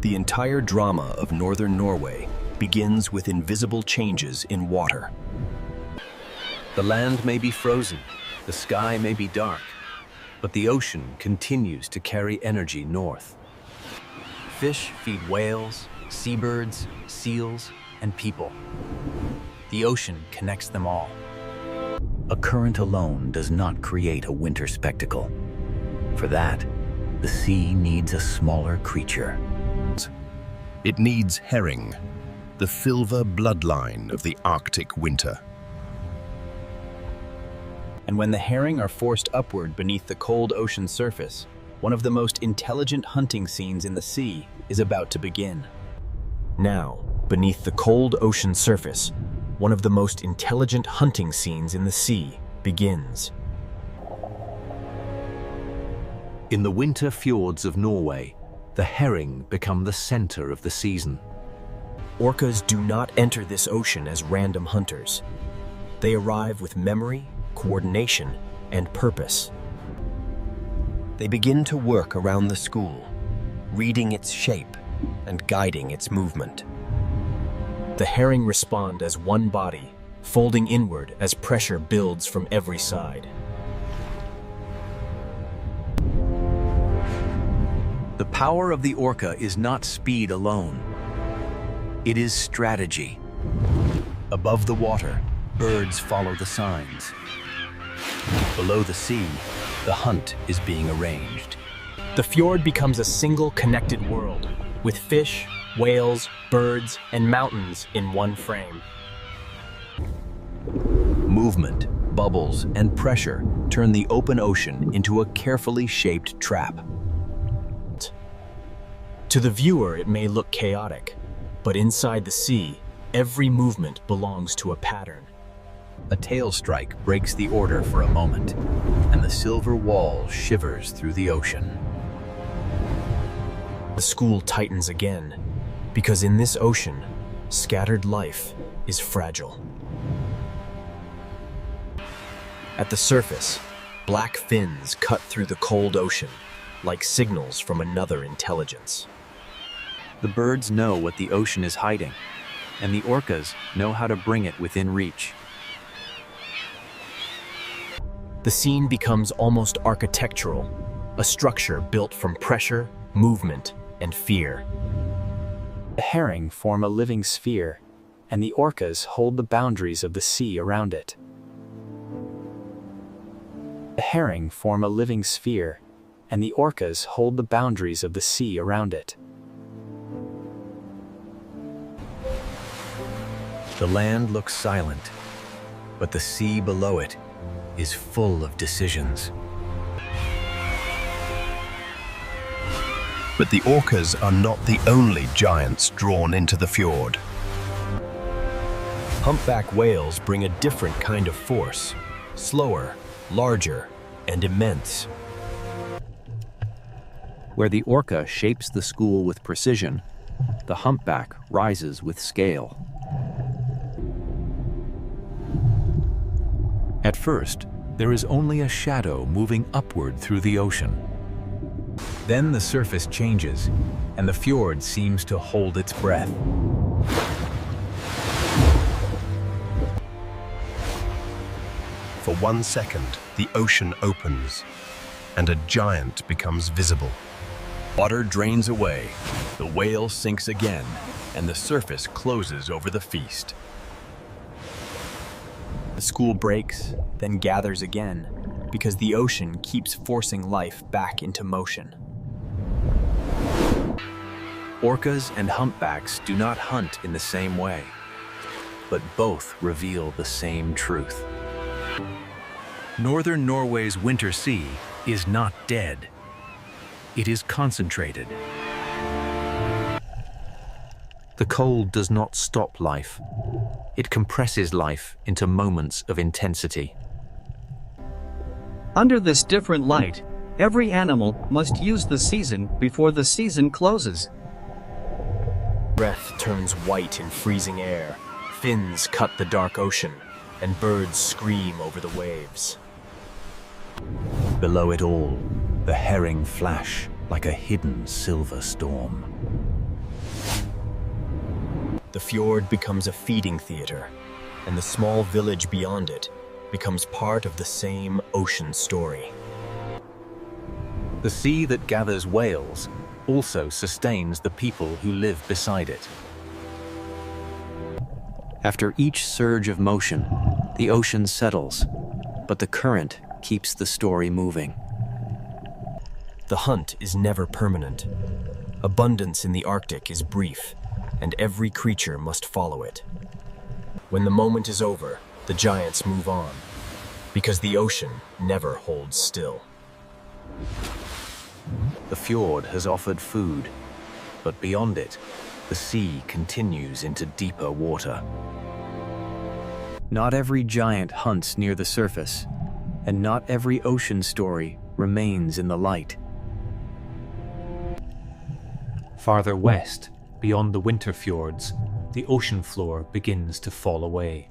The entire drama of northern Norway begins with invisible changes in water. The land may be frozen, the sky may be dark, but the ocean continues to carry energy north. Fish feed whales, seabirds, seals, and people. The ocean connects them all. A current alone does not create a winter spectacle. For that, the sea needs a smaller creature. It needs herring, the silver bloodline of the Arctic winter. And when the herring are forced upward beneath the cold ocean surface, one of the most intelligent hunting scenes in the sea is about to begin. Now, beneath the cold ocean surface, one of the most intelligent hunting scenes in the sea begins. In the winter fjords of Norway, the herring become the center of the season. Orcas do not enter this ocean as random hunters. They arrive with memory, coordination, and purpose. They begin to work around the school, reading its shape and guiding its movement. The herring respond as one body, folding inward as pressure builds from every side. The power of the orca is not speed alone. It is strategy. Above the water, birds follow the signs. Below the sea, the hunt is being arranged. The fjord becomes a single connected world, with fish, whales, birds, and mountains in one frame. Movement, bubbles, and pressure turn the open ocean into a carefully shaped trap. To the viewer, it may look chaotic, But inside the sea, every movement belongs to a pattern. A tail strike breaks the order for a moment, and the silver wall shivers through the ocean. The school tightens again, because in this ocean, scattered life is fragile. At the surface, black fins cut through the cold ocean, like signals from another intelligence. The birds know what the ocean is hiding, and the orcas know how to bring it within reach. The scene becomes almost architectural, a structure built from pressure, movement, and fear. The herring form a living sphere, and the orcas hold the boundaries of the sea around it. The herring form a living sphere, and the orcas hold the boundaries of the sea around it. The land looks silent, but the sea below it is full of decisions. But the orcas are not the only giants drawn into the fjord. Humpback whales bring a different kind of force, slower, larger, and immense. Where the orca shapes the school with precision, the humpback rises with scale. At first, there is only a shadow moving upward through the ocean. Then the surface changes, and the fjord seems to hold its breath. For 1 second, the ocean opens, and a giant becomes visible. Water drains away, the whale sinks again, and the surface closes over the feast. The school breaks, then gathers again, because the ocean keeps forcing life back into motion. Orcas and humpbacks do not hunt in the same way, but both reveal the same truth. Northern Norway's winter sea is not dead. It is concentrated. The cold does not stop life. It compresses life into moments of intensity. Under this different light, every animal must use the season before the season closes. Breath turns white in freezing air, fins cut the dark ocean, and birds scream over the waves. Below it all, the herring flash like a hidden silver storm. The fjord becomes a feeding theater, and the small village beyond it becomes part of the same ocean story. The sea that gathers whales also sustains the people who live beside it. After each surge of motion, the ocean settles, but the current keeps the story moving. The hunt is never permanent. Abundance in the Arctic is brief, and every creature must follow it. When the moment is over, the giants move on, because the ocean never holds still. The fjord has offered food, but beyond it, the sea continues into deeper water. Not every giant hunts near the surface, and not every ocean story remains in the light. Farther west, beyond the winter fjords, the ocean floor begins to fall away.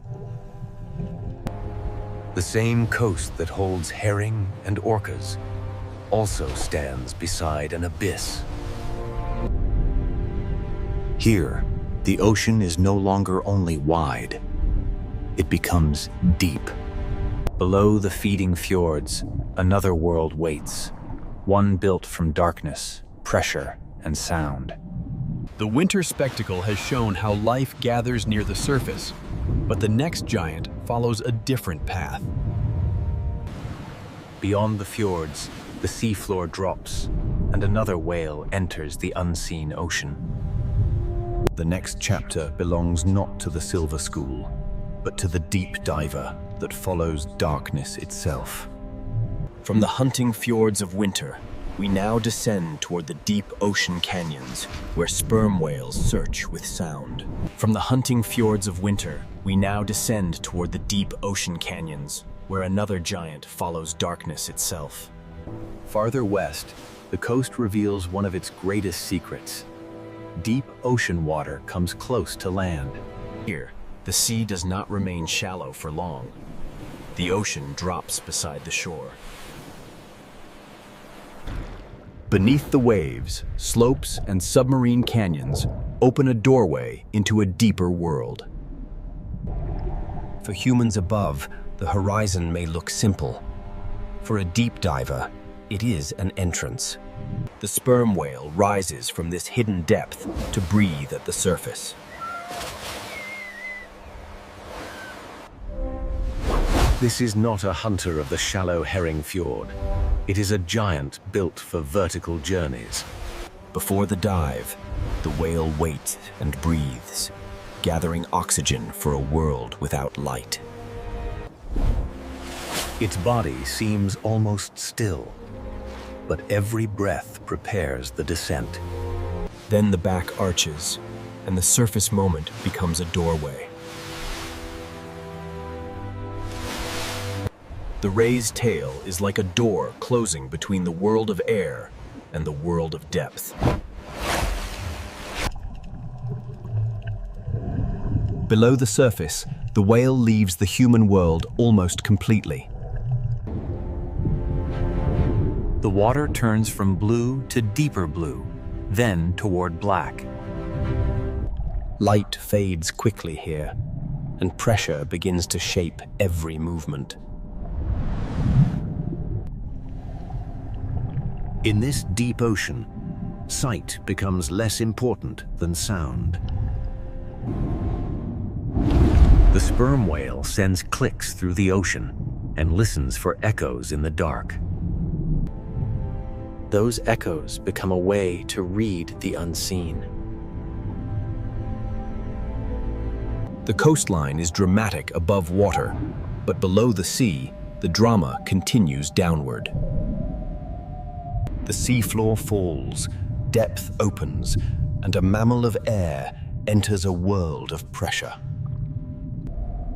The same coast that holds herring and orcas also stands beside an abyss. Here, the ocean is no longer only wide, it becomes deep. Below the feeding fjords, another world waits, one built from darkness, pressure, and sound. The winter spectacle has shown how life gathers near the surface, but the next giant follows a different path. Beyond the fjords, the seafloor drops, and another whale enters the unseen ocean. The next chapter belongs not to the Silver School, but to the deep diver that follows darkness itself. From the hunting fjords of winter, We now descend toward the deep ocean canyons, where sperm whales search with sound. From the hunting fjords of winter, we now descend toward the deep ocean canyons, where another giant follows darkness itself. Farther west, the coast reveals one of its greatest secrets. Deep ocean water comes close to land. Here, the sea does not remain shallow for long. The ocean drops beside the shore. Beneath the waves, slopes and submarine canyons open a doorway into a deeper world. For humans above, the horizon may look simple. For a deep diver, it is an entrance. The sperm whale rises from this hidden depth to breathe at the surface. This is not a hunter of the shallow herring fjord. It is a giant built for vertical journeys. Before the dive, the whale waits and breathes, gathering oxygen for a world without light. Its body seems almost still, but every breath prepares the descent. Then the back arches, and the surface moment becomes a doorway. The ray's tail is like a door closing between the world of air and the world of depth. Below the surface, the whale leaves the human world almost completely. The water turns from blue to deeper blue, then toward black. Light fades quickly here, and pressure begins to shape every movement. In this deep ocean, sight becomes less important than sound. The sperm whale sends clicks through the ocean and listens for echoes in the dark. Those echoes become a way to read the unseen. The coastline is dramatic above water, but below the sea, the drama continues downward. The seafloor falls, depth opens, and a mammal of air enters a world of pressure.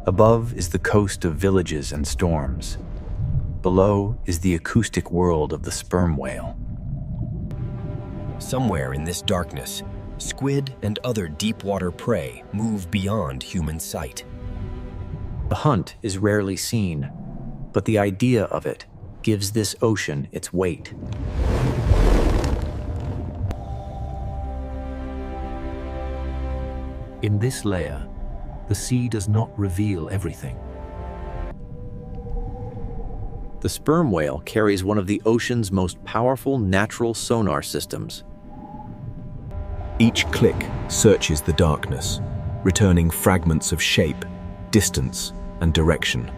Above is the coast of villages and storms. Below is the acoustic world of the sperm whale. Somewhere in this darkness, squid and other deep-water prey move beyond human sight. The hunt is rarely seen, but the idea of it gives this ocean its weight. In this layer, the sea does not reveal everything. The sperm whale carries one of the ocean's most powerful natural sonar systems. Each click searches the darkness, returning fragments of shape, distance, and direction.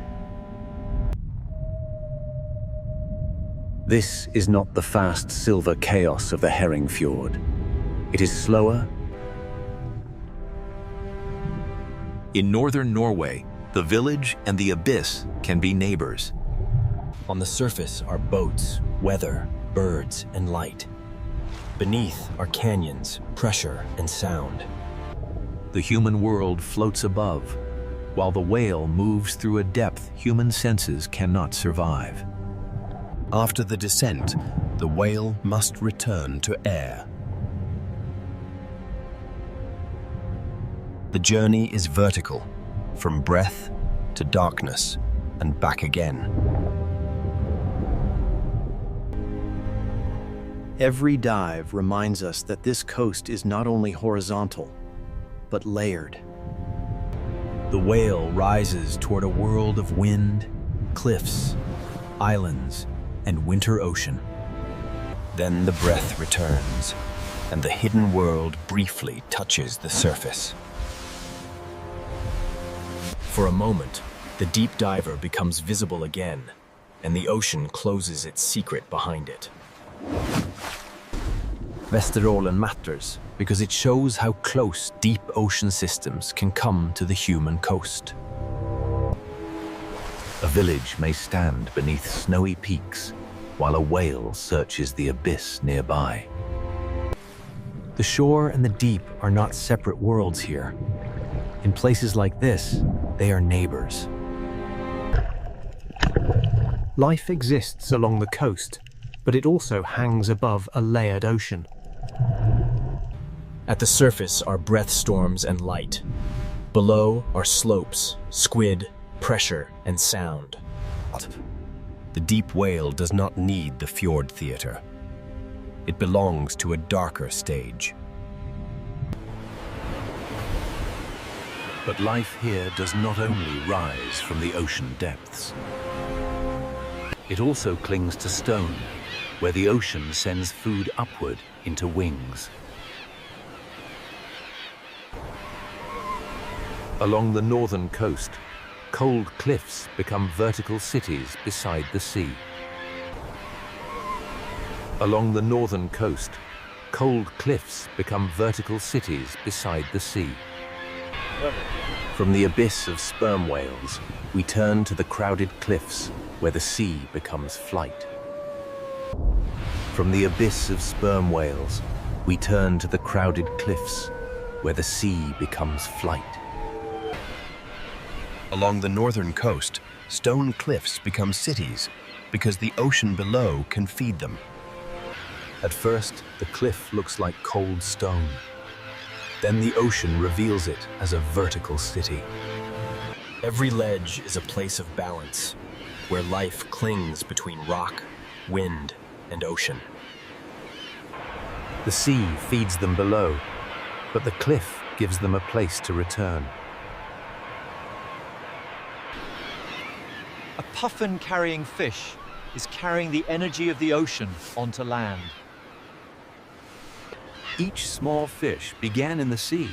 This is not the fast silver chaos of the herring fjord. It is slower. In northern Norway, the village and the abyss can be neighbors. On the surface are boats, weather, birds, and light. Beneath are canyons, pressure, and sound. The human world floats above, while the whale moves through a depth human senses cannot survive. After the descent, the whale must return to air. The journey is vertical, from breath to darkness and back again. Every dive reminds us that this coast is not only horizontal, but layered. The whale rises toward a world of wind, cliffs, islands, and winter ocean. Then the breath returns, and the hidden world briefly touches the surface. For a moment, the deep diver becomes visible again, and the ocean closes its secret behind it. Vesterålen matters because it shows how close deep ocean systems can come to the human coast. A village may stand beneath snowy peaks, while a whale searches the abyss nearby. The shore and the deep are not separate worlds here. In places like this, they are neighbors. Life exists along the coast, but it also hangs above a layered ocean. At the surface are breath storms and light. Below are slopes, squid, pressure, and sound. The deep whale does not need the fjord theater. It belongs to a darker stage. But life here does not only rise from the ocean depths. It also clings to stone, where the ocean sends food upward into wings. Along the northern coast, cold cliffs become vertical cities beside the sea. Along the northern coast, cold cliffs become vertical cities beside the sea. From the abyss of sperm whales, we turn to the crowded cliffs where the sea becomes flight. From the abyss of sperm whales, we turn to the crowded cliffs where the sea becomes flight. Along the northern coast, stone cliffs become cities because the ocean below can feed them. At first, the cliff looks like cold stone. Then the ocean reveals it as a vertical city. Every ledge is a place of balance, where life clings between rock, wind, and ocean. The sea feeds them below, but the cliff gives them a place to return. A puffin-carrying fish is carrying the energy of the ocean onto land. Each small fish began in the sea,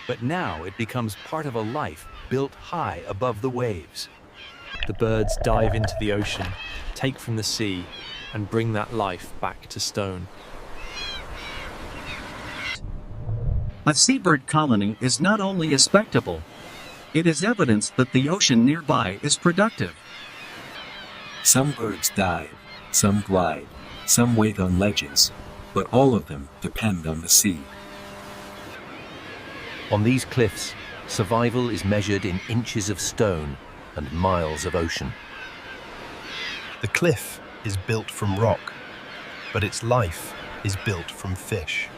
but now it becomes part of a life built high above the waves. The birds dive into the ocean, take from the sea, and bring that life back to stone. A seabird colony is not only a spectacle, it is evidence that the ocean nearby is productive. Some birds dive, some glide, some wait on ledges, but all of them depend on the sea. On these cliffs, survival is measured in inches of stone and miles of ocean. The cliff is built from rock, but its life is built from fish.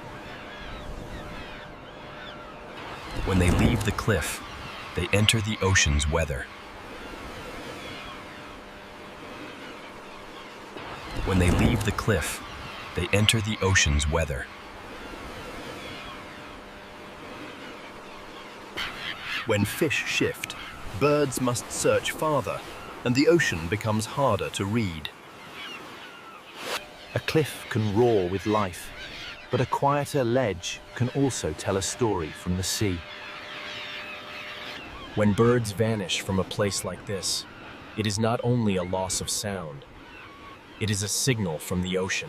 When they leave the cliff, they enter the ocean's weather. When they leave the cliff, they enter the ocean's weather. When fish shift, birds must search farther, and the ocean becomes harder to read. A cliff can roar with life, but a quieter ledge can also tell a story from the sea. When birds vanish from a place like this, it is not only a loss of sound, it is a signal from the ocean.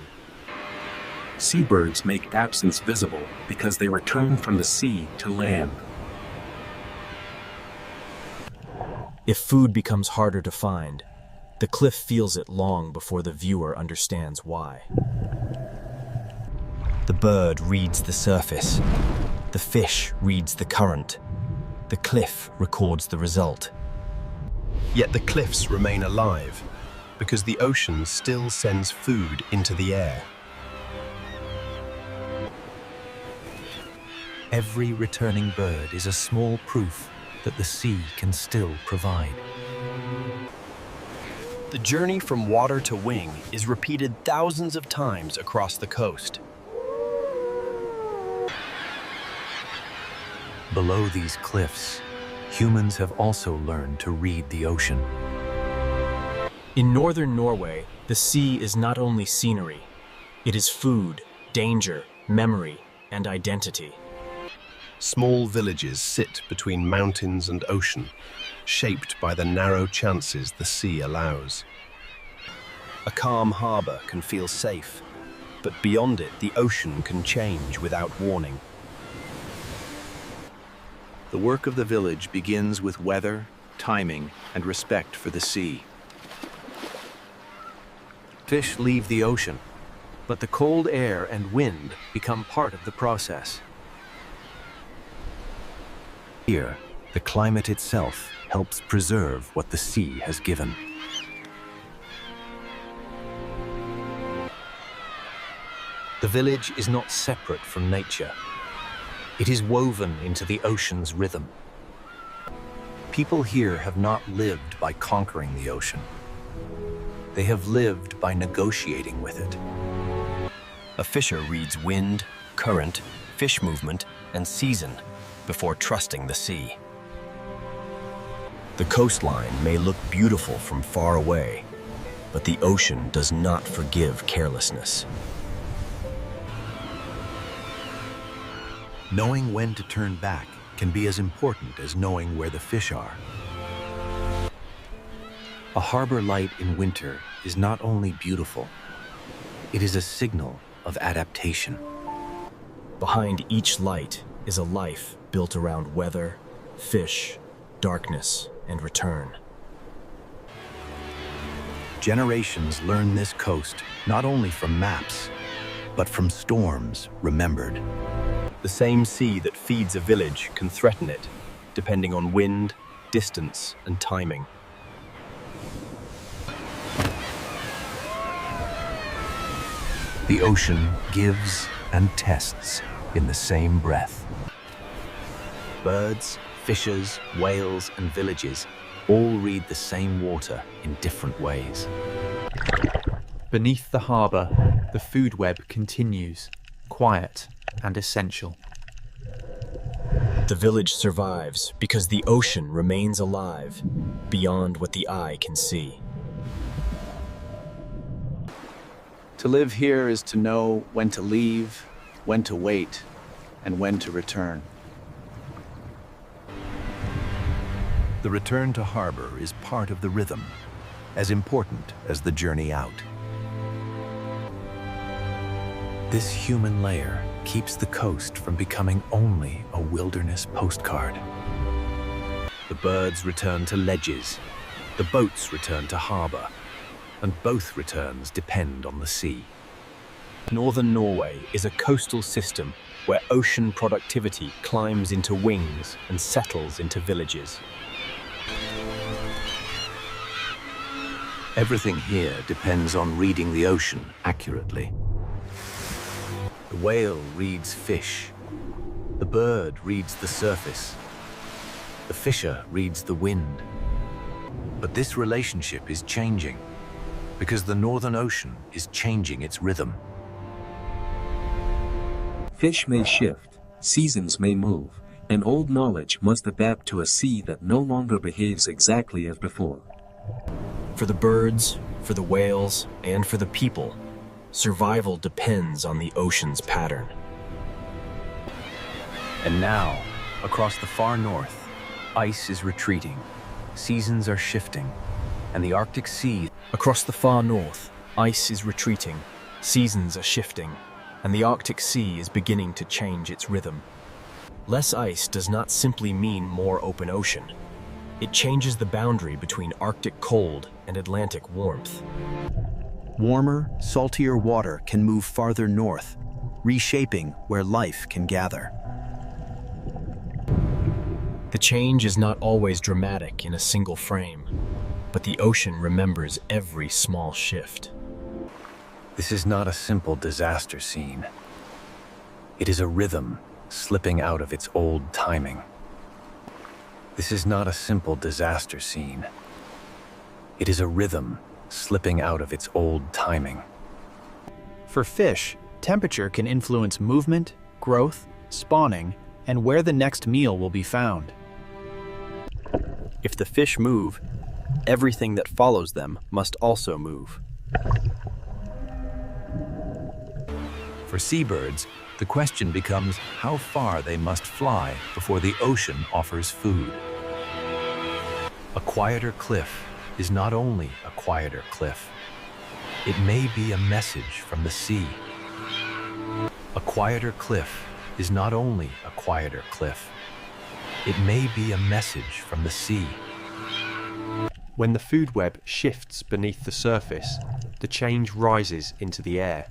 Seabirds make absence visible because they return from the sea to land. If food becomes harder to find, the cliff feels it long before the viewer understands why. The bird reads the surface. The fish reads the current. The cliff records the result. Yet the cliffs remain alive because the ocean still sends food into the air. Every returning bird is a small proof that the sea can still provide. The journey from water to wing is repeated thousands of times across the coast. Below these cliffs, humans have also learned to read the ocean. In northern Norway, the sea is not only scenery, it is food, danger, memory, and identity. Small villages sit between mountains and ocean, shaped by the narrow chances the sea allows. A calm harbor can feel safe, but beyond it, the ocean can change without warning. The work of the village begins with weather, timing, and respect for the sea. Fish leave the ocean, but the cold air and wind become part of the process. Here, the climate itself helps preserve what the sea has given. The village is not separate from nature. It is woven into the ocean's rhythm. People here have not lived by conquering the ocean. They have lived by negotiating with it. A fisher reads wind, current, fish movement, and season before trusting the sea. The coastline may look beautiful from far away, but the ocean does not forgive carelessness. Knowing when to turn back can be as important as knowing where the fish are. A harbor light in winter is not only beautiful, it is a signal of adaptation. Behind each light is a life built around weather, fish, darkness, and return. Generations learn this coast not only from maps, but from storms remembered. The same sea that feeds a village can threaten it, depending on wind, distance, and timing. The ocean gives and tests in the same breath. Birds, fishes, whales, and villages all read the same water in different ways. Beneath the harbour, the food web continues, quiet and essential. The village survives because the ocean remains alive, beyond what the eye can see. To live here is to know when to leave, when to wait, and when to return. The return to harbor is part of the rhythm, as important as the journey out. This human layer keeps the coast from becoming only a wilderness postcard. The birds return to ledges, the boats return to harbor, and both returns depend on the sea. Northern Norway is a coastal system where ocean productivity climbs into wings and settles into villages. Everything here depends on reading the ocean accurately. The whale reads fish. The bird reads the surface. The fisher reads the wind. But this relationship is changing because the Northern Ocean is changing its rhythm. Fish may shift, seasons may move, and old knowledge must adapt to a sea that no longer behaves exactly as before. For the birds, for the whales, and for the people, survival depends on the ocean's pattern. And now, across the far north, ice is retreating, seasons are shifting, and the Arctic Sea... Across the far north, ice is retreating, seasons are shifting, and the Arctic Sea is beginning to change its rhythm. Less ice does not simply mean more open ocean. It changes the boundary between Arctic cold and Atlantic warmth. Warmer, saltier water can move farther north, reshaping where life can gather. The change is not always dramatic in a single frame, but the ocean remembers every small shift. This is not a simple disaster scene. It is a rhythm slipping out of its old timing. This is not a simple disaster scene. It is a rhythm slipping out of its old timing. For fish, temperature can influence movement, growth, spawning, and where the next meal will be found. If the fish move, everything that follows them must also move. For seabirds, the question becomes how far they must fly before the ocean offers food. A quieter cliff is not only a quieter cliff. It may be a message from the sea. A quieter cliff is not only a quieter cliff. It may be a message from the sea. When the food web shifts beneath the surface, the change rises into the air.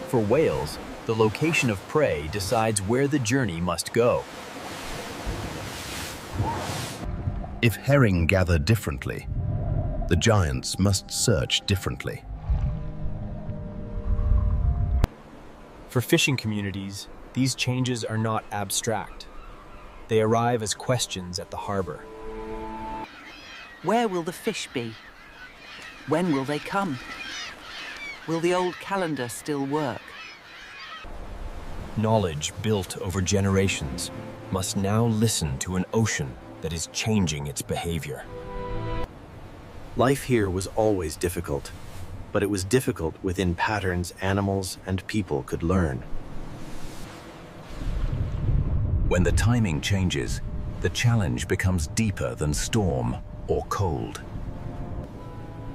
For whales, the location of prey decides where the journey must go. If herring gather differently, the giants must search differently. For fishing communities, these changes are not abstract. They arrive as questions at the harbor. Where will the fish be? When will they come? Will the old calendar still work? Knowledge built over generations must now listen to an ocean that is changing its behavior. Life here was always difficult, but it was difficult within patterns animals and people could learn. When the timing changes, the challenge becomes deeper than storm or cold.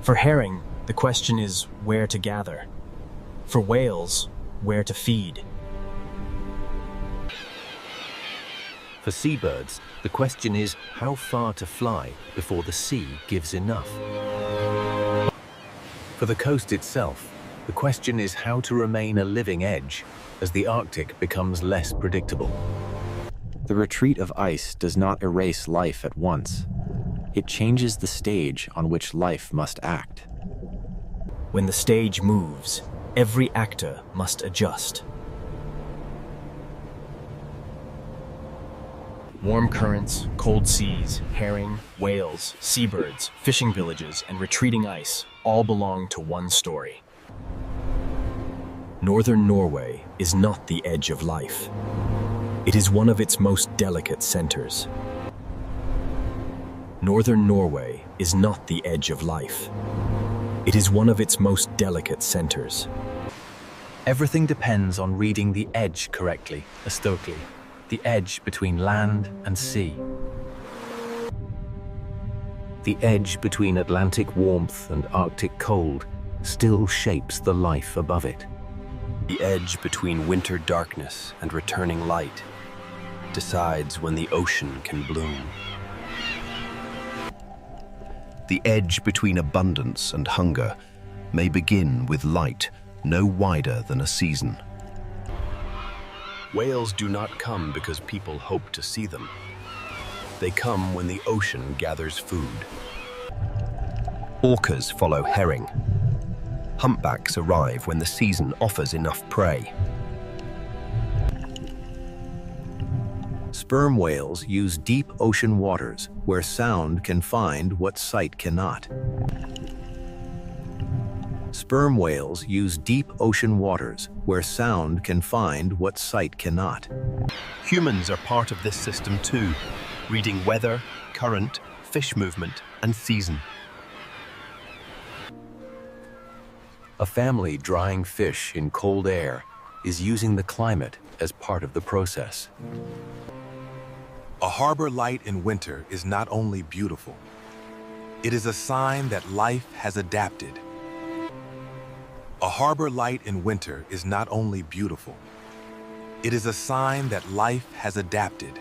For herring, the question is where to gather. For whales, where to feed. For seabirds, the question is how far to fly before the sea gives enough. For the coast itself, the question is how to remain a living edge as the Arctic becomes less predictable. The retreat of ice does not erase life at once. It changes the stage on which life must act. When the stage moves, every actor must adjust. Warm currents, cold seas, herring, whales, seabirds, fishing villages, and retreating ice all belong to one story. Northern Norway is not the edge of life. It is one of its most delicate centers. Northern Norway is not the edge of life. It is one of its most delicate centers. Everything depends on reading the edge correctly, aesthetically, the edge between land and sea. The edge between Atlantic warmth and Arctic cold still shapes the life above it. The edge between winter darkness and returning light decides when the ocean can bloom. The edge between abundance and hunger may begin with light no wider than a season. Whales do not come because people hope to see them. They come when the ocean gathers food. Orcas follow herring. Humpbacks arrive when the season offers enough prey. Sperm whales use deep ocean waters where sound can find what sight cannot. Sperm whales use deep ocean waters where sound can find what sight cannot. Humans are part of this system too, reading weather, current, fish movement, and season. A family drying fish in cold air is using the climate as part of the process. A harbor light in winter is not only beautiful, it is a sign that life has adapted. A harbor light in winter is not only beautiful, it is a sign that life has adapted.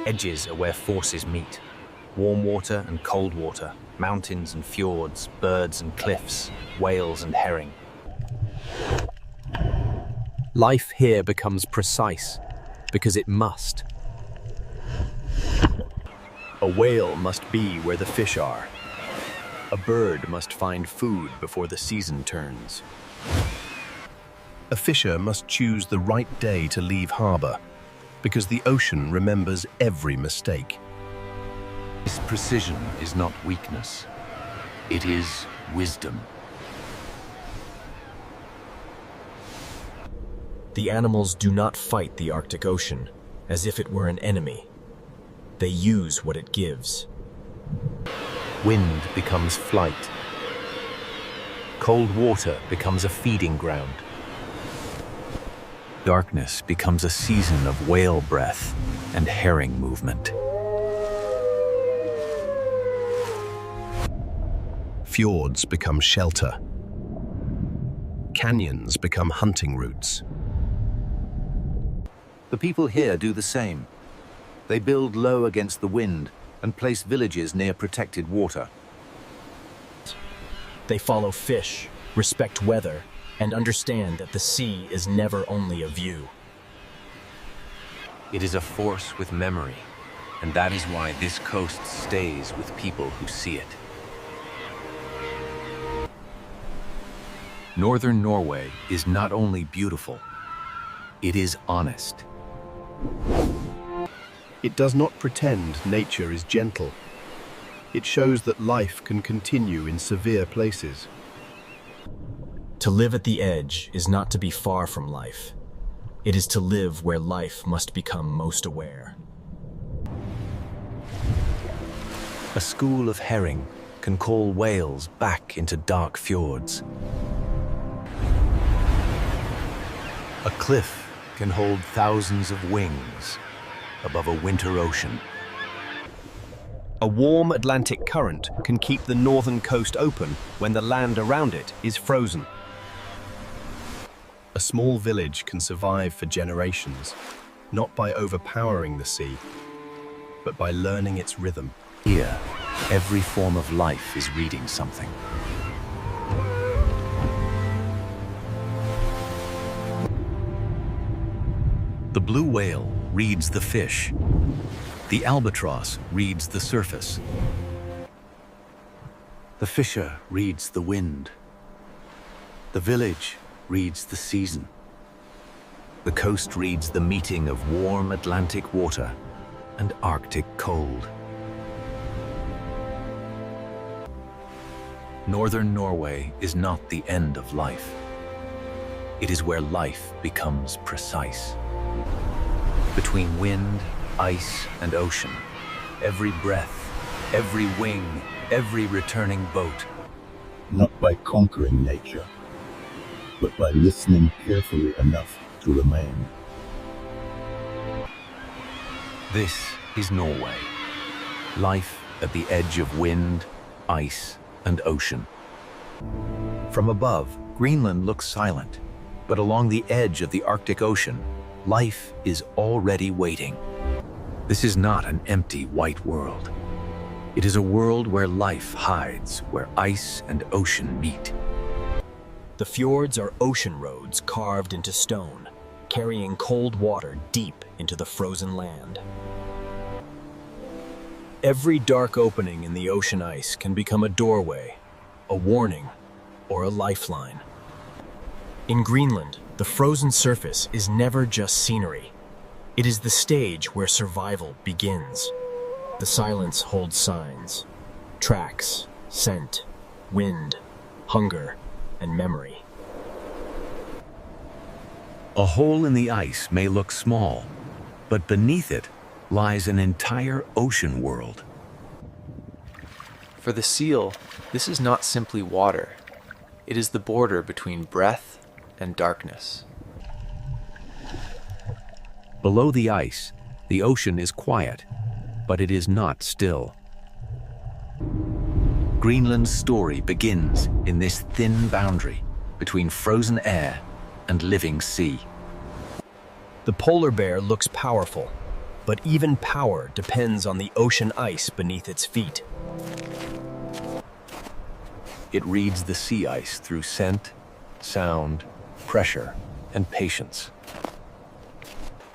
Edges are where forces meet. Warm water and cold water, mountains and fjords, birds and cliffs, whales and herring. Life here becomes precise because it must. A whale must be where the fish are. A bird must find food before the season turns. A fisher must choose the right day to leave harbor because the ocean remembers every mistake. This precision is not weakness. It is wisdom. The animals do not fight the Arctic Ocean as if it were an enemy. They use what it gives. Wind becomes flight. Cold water becomes a feeding ground. Darkness becomes a season of whale breath and herring movement. Fjords become shelter. Canyons become hunting routes. The people here do the same. They build low against the wind and place villages near protected water. They follow fish, respect weather, and understand that the sea is never only a view. It is a force with memory, and that is why this coast stays with people who see it. Northern Norway is not only beautiful, it is honest. It does not pretend nature is gentle. It shows that life can continue in severe places. To live at the edge is not to be far from life. It is to live where life must become most aware. A school of herring can call whales back into dark fjords. A cliff can hold thousands of wings above a winter ocean. A warm Atlantic current can keep the northern coast open when the land around it is frozen. A small village can survive for generations, not by overpowering the sea, but by learning its rhythm. Here, every form of life is reading something. The blue whale reads the fish. The albatross reads the surface. The fisher reads the wind. The village reads the season. The coast reads the meeting of warm Atlantic water and Arctic cold. Northern Norway is not the end of life. It is where life becomes precise. Between wind, ice, and ocean, every breath, every wing, every returning boat. Not by conquering nature, but by listening carefully enough to remain. This is Norway. Life at the edge of wind, ice, and ocean. From above, Greenland looks silent, but along the edge of the Arctic Ocean, life is already waiting. This is not an empty white world. It is a world where life hides, where ice and ocean meet. The fjords are ocean roads carved into stone, carrying cold water deep into the frozen land. Every dark opening in the ocean ice can become a doorway, a warning, or a lifeline. In Greenland, the frozen surface is never just scenery. It is the stage where survival begins. The silence holds signs, tracks, scent, wind, hunger, and memory. A hole in the ice may look small, but beneath it lies an entire ocean world. For the seal, this is not simply water. It is the border between breath and darkness. Below the ice, the ocean is quiet, but it is not still. Greenland's story begins in this thin boundary between frozen air and living sea. The polar bear looks powerful, but even power depends on the ocean ice beneath its feet. It reads the sea ice through scent, sound, pressure, and patience.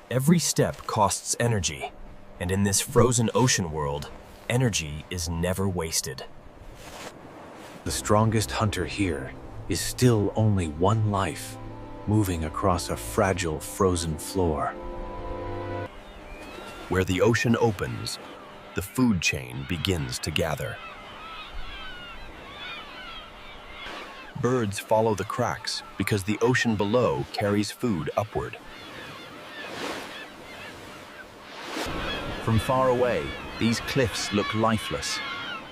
Every step costs energy, and in this frozen ocean world, energy is never wasted. The strongest hunter here is still only one life, moving across a fragile frozen floor. Where the ocean opens, the food chain begins to gather. Birds follow the cracks because the ocean below carries food upward. From far away, these cliffs look lifeless,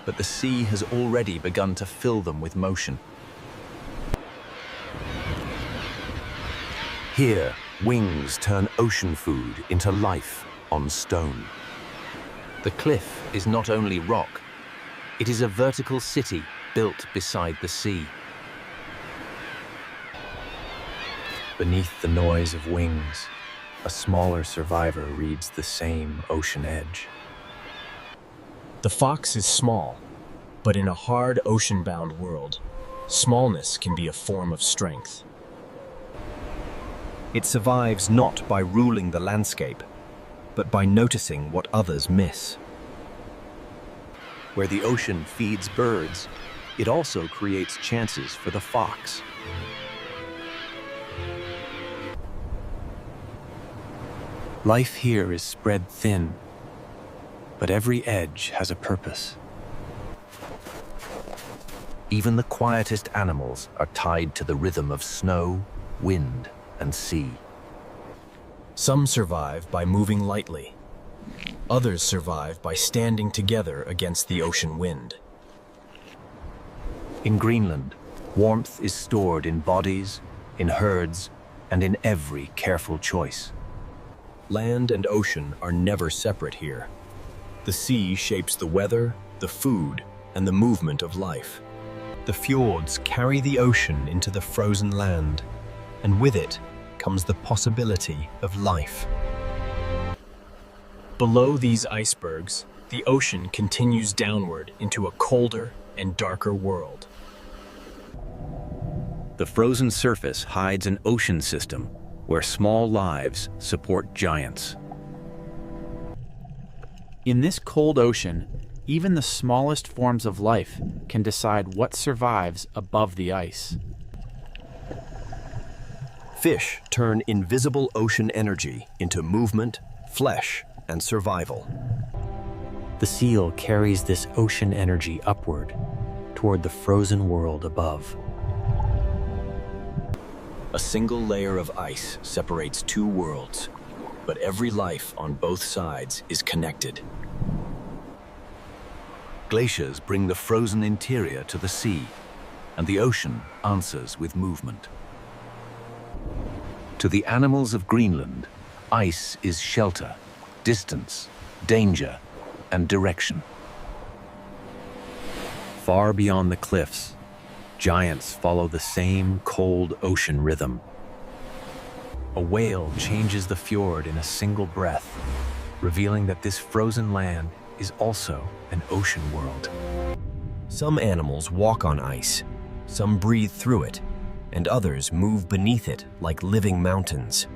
but the sea has already begun to fill them with motion. Here, wings turn ocean food into life on stone. The cliff is not only rock, it is a vertical city built beside the sea. Beneath the noise of wings, a smaller survivor reads the same ocean edge. The fox is small, but in a hard ocean-bound world, smallness can be a form of strength. It survives not by ruling the landscape, but by noticing what others miss. Where the ocean feeds birds, it also creates chances for the fox. Life here is spread thin, but every edge has a purpose. Even the quietest animals are tied to the rhythm of snow, wind, and sea. Some survive by moving lightly. Others survive by standing together against the ocean wind. In Greenland, warmth is stored in bodies, in herds, and in every careful choice. Land and ocean are never separate here. The sea shapes the weather, the food, and the movement of life. The fjords carry the ocean into the frozen land, and with it comes the possibility of life. Below these icebergs, the ocean continues downward into a colder and darker world. The frozen surface hides an ocean system where small lives support giants. In this cold ocean, even the smallest forms of life can decide what survives above the ice. Fish turn invisible ocean energy into movement, flesh, and survival. The seal carries this ocean energy upward toward the frozen world above. A single layer of ice separates two worlds, but every life on both sides is connected. Glaciers bring the frozen interior to the sea, and the ocean answers with movement. To the animals of Greenland, ice is shelter, distance, danger, and direction. Far beyond the cliffs, giants follow the same cold ocean rhythm. A whale changes the fjord in a single breath, revealing that this frozen land is also an ocean world. Some animals walk on ice, some breathe through it, and others move beneath it like living mountains.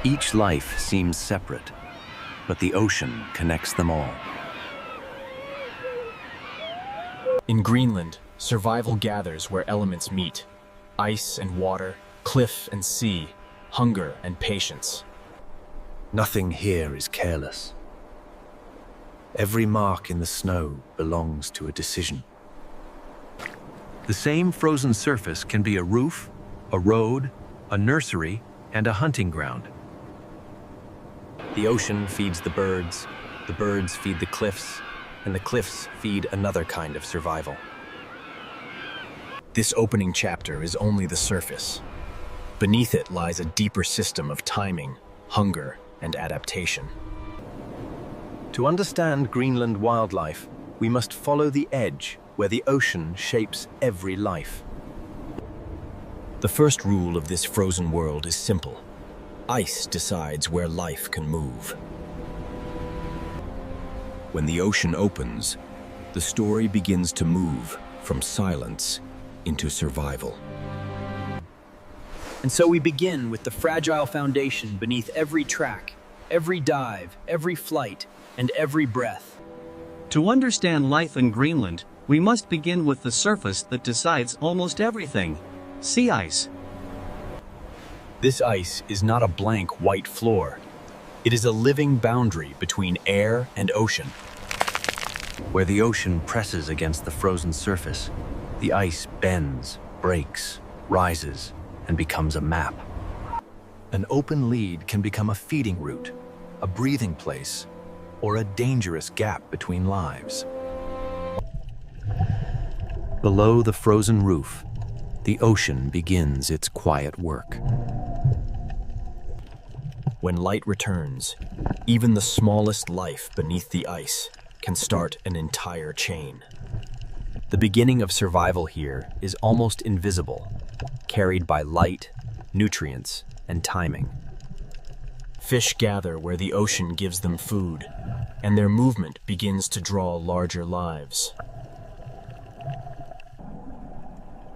Each life seems separate, but the ocean connects them all. In Greenland, survival gathers where elements meet: ice and water, cliff and sea, hunger and patience. Nothing here is careless. Every mark in the snow belongs to a decision. The same frozen surface can be a roof, a road, a nursery, and a hunting ground. The ocean feeds the birds feed the cliffs, and the cliffs feed another kind of survival. This opening chapter is only the surface. Beneath it lies a deeper system of timing, hunger, and adaptation. To understand Greenland wildlife, we must follow the edge where the ocean shapes every life. The first rule of this frozen world is simple. Ice decides where life can move. When the ocean opens, the story begins to move from silence into survival. And so we begin with the fragile foundation beneath every track, every dive, every flight, and every breath. To understand life in Greenland, we must begin with the surface that decides almost everything: sea ice. This ice is not a blank white floor. It is a living boundary between air and ocean. Where the ocean presses against the frozen surface, the ice bends, breaks, rises, and becomes a map. An open lead can become a feeding route, a breathing place, or a dangerous gap between lives. Below the frozen roof, the ocean begins its quiet work. When light returns, even the smallest life beneath the ice can start an entire chain. The beginning of survival here is almost invisible, carried by light, nutrients, and timing. Fish gather where the ocean gives them food, and their movement begins to draw larger lives.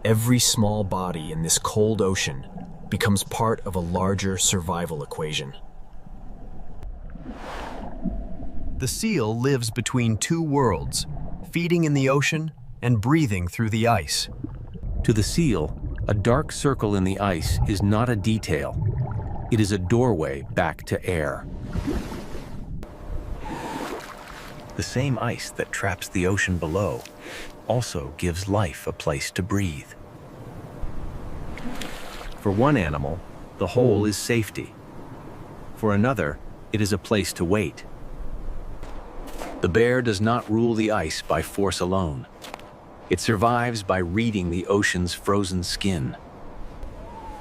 Every small body in this cold ocean becomes part of a larger survival equation. The seal lives between two worlds, feeding in the ocean and breathing through the ice. To the seal, a dark circle in the ice is not a detail. It is a doorway back to air. The same ice that traps the ocean below also gives life a place to breathe. For one animal, the hole is safety. For another, it is a place to wait. The bear does not rule the ice by force alone. It survives by reading the ocean's frozen skin.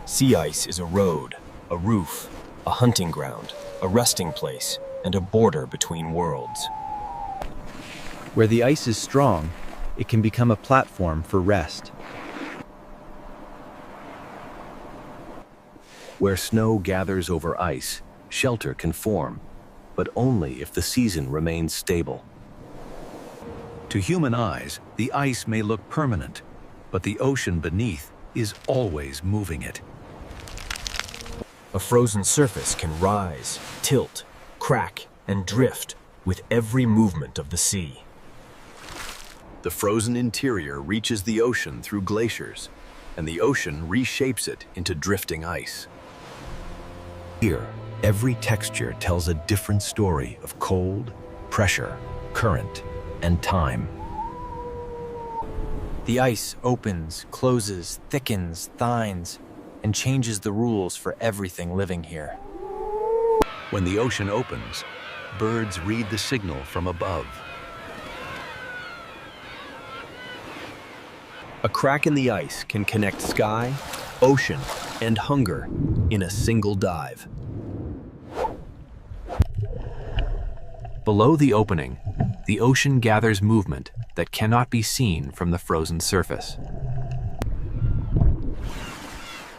Sea ice is a road, a roof, a hunting ground, a resting place, and a border between worlds. Where the ice is strong, it can become a platform for rest. Where snow gathers over ice, shelter can form, but only if the season remains stable. To human eyes, the ice may look permanent, but the ocean beneath is always moving it. A frozen surface can rise, tilt, crack, and drift with every movement of the sea. The frozen interior reaches the ocean through glaciers, and the ocean reshapes it into drifting ice. Here, every texture tells a different story of cold, pressure, current, and time. The ice opens, closes, thickens, thins, and changes the rules for everything living here. When the ocean opens, birds read the signal from above. A crack in the ice can connect sky, ocean, and hunger in a single dive. Below the opening, the ocean gathers movement that cannot be seen from the frozen surface.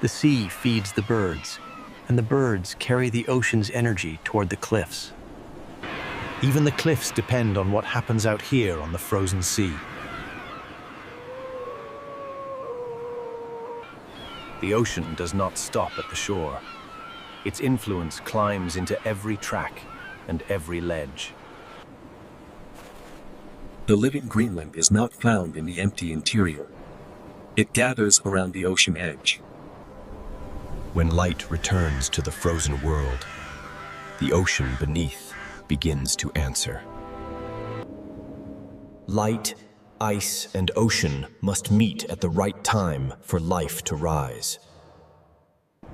The sea feeds the birds, and the birds carry the ocean's energy toward the cliffs. Even the cliffs depend on what happens out here on the frozen sea. The ocean does not stop at the shore. Its influence climbs into every track and every ledge. The living Greenland is not found in the empty interior. It gathers around the ocean edge. When light returns to the frozen world, the ocean beneath begins to answer. Light, ice, and ocean must meet at the right time for life to rise.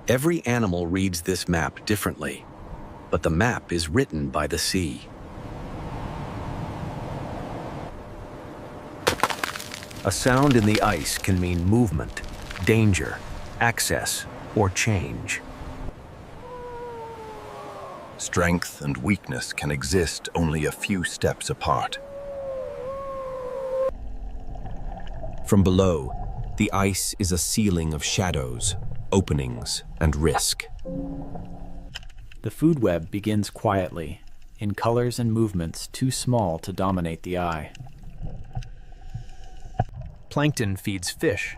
Every animal reads this map differently, but the map is written by the sea. A sound in the ice can mean movement, danger, access, or change. Strength and weakness can exist only a few steps apart. From below, the ice is a ceiling of shadows, openings, and risk. The food web begins quietly, in colors and movements too small to dominate the eye. Plankton feeds fish.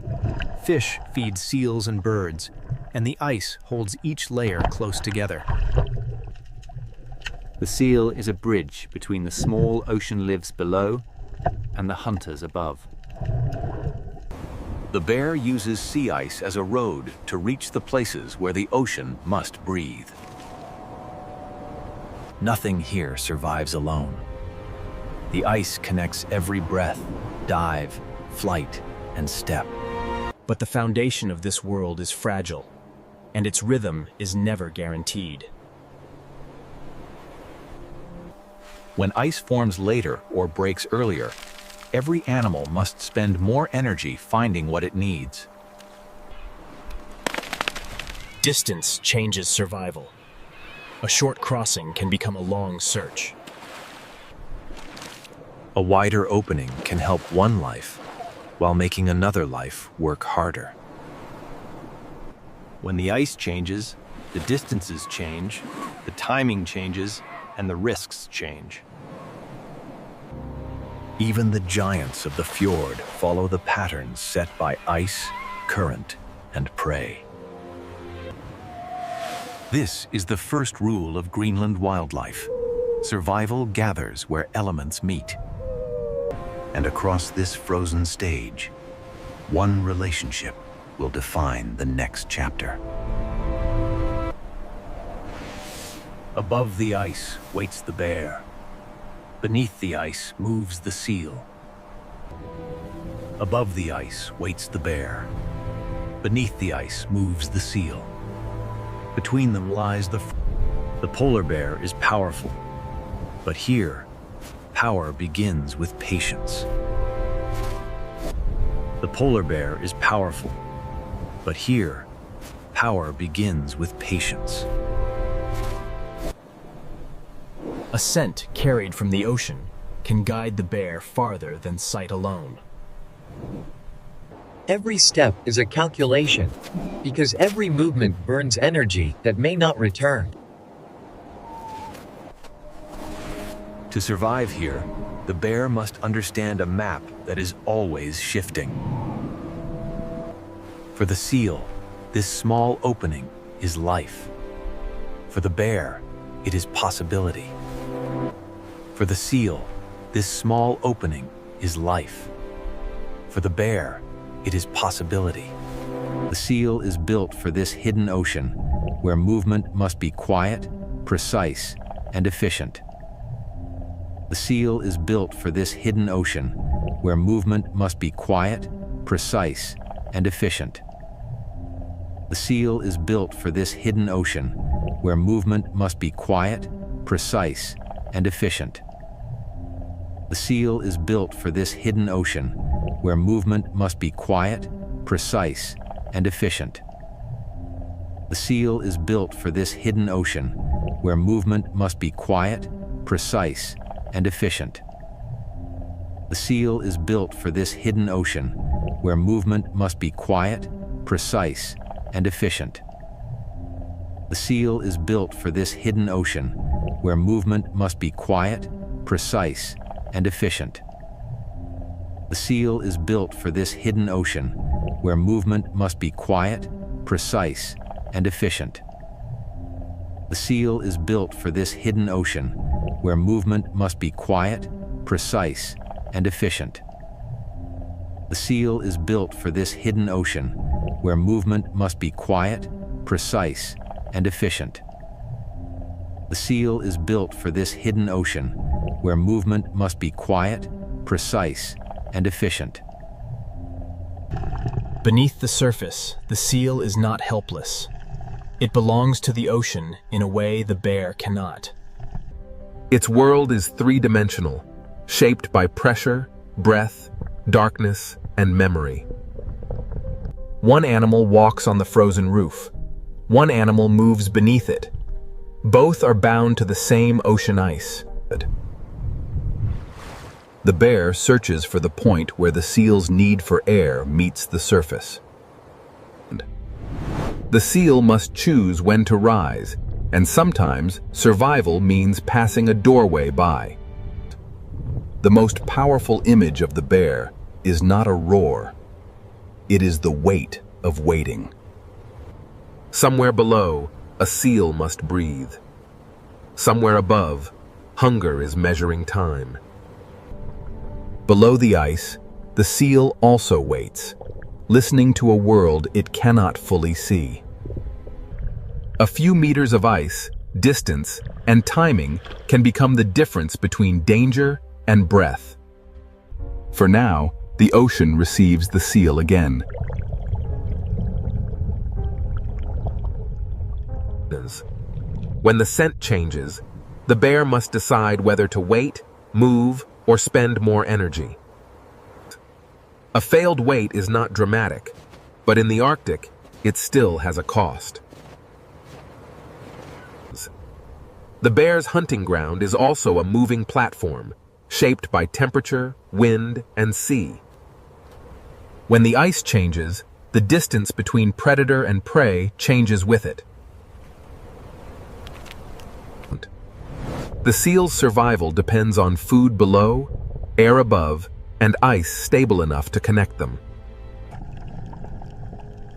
Fish feeds seals and birds, and the ice holds each layer close together. The seal is a bridge between the small ocean lives below and the hunters above. The bear uses sea ice as a road to reach the places where the ocean must breathe. Nothing here survives alone. The ice connects every breath, dive, flight, and step. But the foundation of this world is fragile, and its rhythm is never guaranteed. When ice forms later or breaks earlier, every animal must spend more energy finding what it needs. Distance changes survival. A short crossing can become a long search. A wider opening can help one life, while making another life work harder. When the ice changes, the distances change, the timing changes, and the risks change. Even the giants of the fjord follow the patterns set by ice, current, and prey. This is the first rule of Greenland wildlife. Survival gathers where elements meet. And across this frozen stage, one relationship will define the next chapter. Above the ice waits the bear. Beneath the ice moves the seal. Above the ice waits the bear. Beneath the ice moves the seal. Between them lies the polar bear is powerful. But here, power begins with patience. The polar bear is powerful. But here, power begins with patience. A scent carried from the ocean can guide the bear farther than sight alone. Every step is a calculation, because every movement burns energy that may not return. To survive here, the bear must understand a map that is always shifting. For the seal, this small opening is life. For the bear, it is possibility. For the seal, this small opening is life. For the bear, it is possibility. The seal is built for this hidden ocean, where movement must be quiet, precise, and efficient. The seal is built for this hidden ocean, where movement must be quiet, precise, and efficient. The seal is built for this hidden ocean, where movement must be quiet, precise, and efficient. The seal is built for this hidden ocean, where movement must be quiet, precise, and efficient. The seal is built for this hidden ocean, where movement must be quiet, precise, and efficient. The seal is built for this hidden ocean, where movement must be quiet, precise, and efficient. The seal is built for this hidden ocean, where movement must be quiet, precise, and efficient. The seal is built for this hidden ocean, where movement must be quiet, precise, and efficient. The seal is built for this hidden ocean, where movement must be quiet, precise, and efficient. The seal is built for this hidden ocean, where movement must be quiet, precise, and efficient. The seal is built for this hidden ocean, where movement must be quiet, precise, and efficient. Beneath the surface, the seal is not helpless. It belongs to the ocean in a way the bear cannot. Its world is three-dimensional, shaped by pressure, breath, darkness, and memory. One animal walks on the frozen roof. One animal moves beneath it. Both are bound to the same ocean ice. The bear searches for the point where the seal's need for air meets the surface. The seal must choose when to rise, and sometimes survival means passing a doorway by. The most powerful image of the bear is not a roar. It is the weight of waiting. Somewhere below, a seal must breathe. Somewhere above, hunger is measuring time. Below the ice, the seal also waits, listening to a world it cannot fully see. A few meters of ice, distance, and timing can become the difference between danger and breath. For now, the ocean receives the seal again. When the scent changes, the bear must decide whether to wait, move, or spend more energy. A failed wait is not dramatic, but in the Arctic, it still has a cost. The bear's hunting ground is also a moving platform, shaped by temperature, wind, and sea. When the ice changes, the distance between predator and prey changes with it. The seal's survival depends on food below, air above, and ice stable enough to connect them.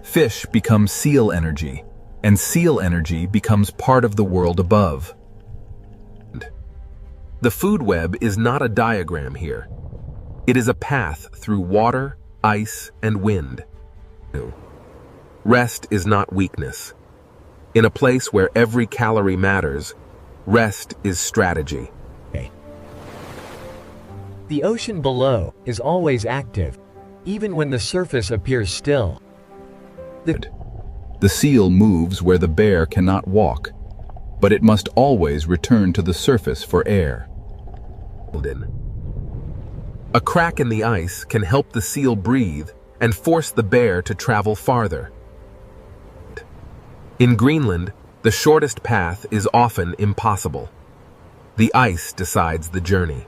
Fish becomes seal energy, and seal energy becomes part of the world above. The food web is not a diagram here. It is a path through water, ice, and wind. Rest is not weakness. In a place where every calorie matters, rest is strategy. The ocean below is always active, even when the surface appears still. The seal moves where the bear cannot walk, but it must always return to the surface for air. A crack in the ice can help the seal breathe and force the bear to travel farther. In Greenland, the shortest path is often impossible. The ice decides the journey.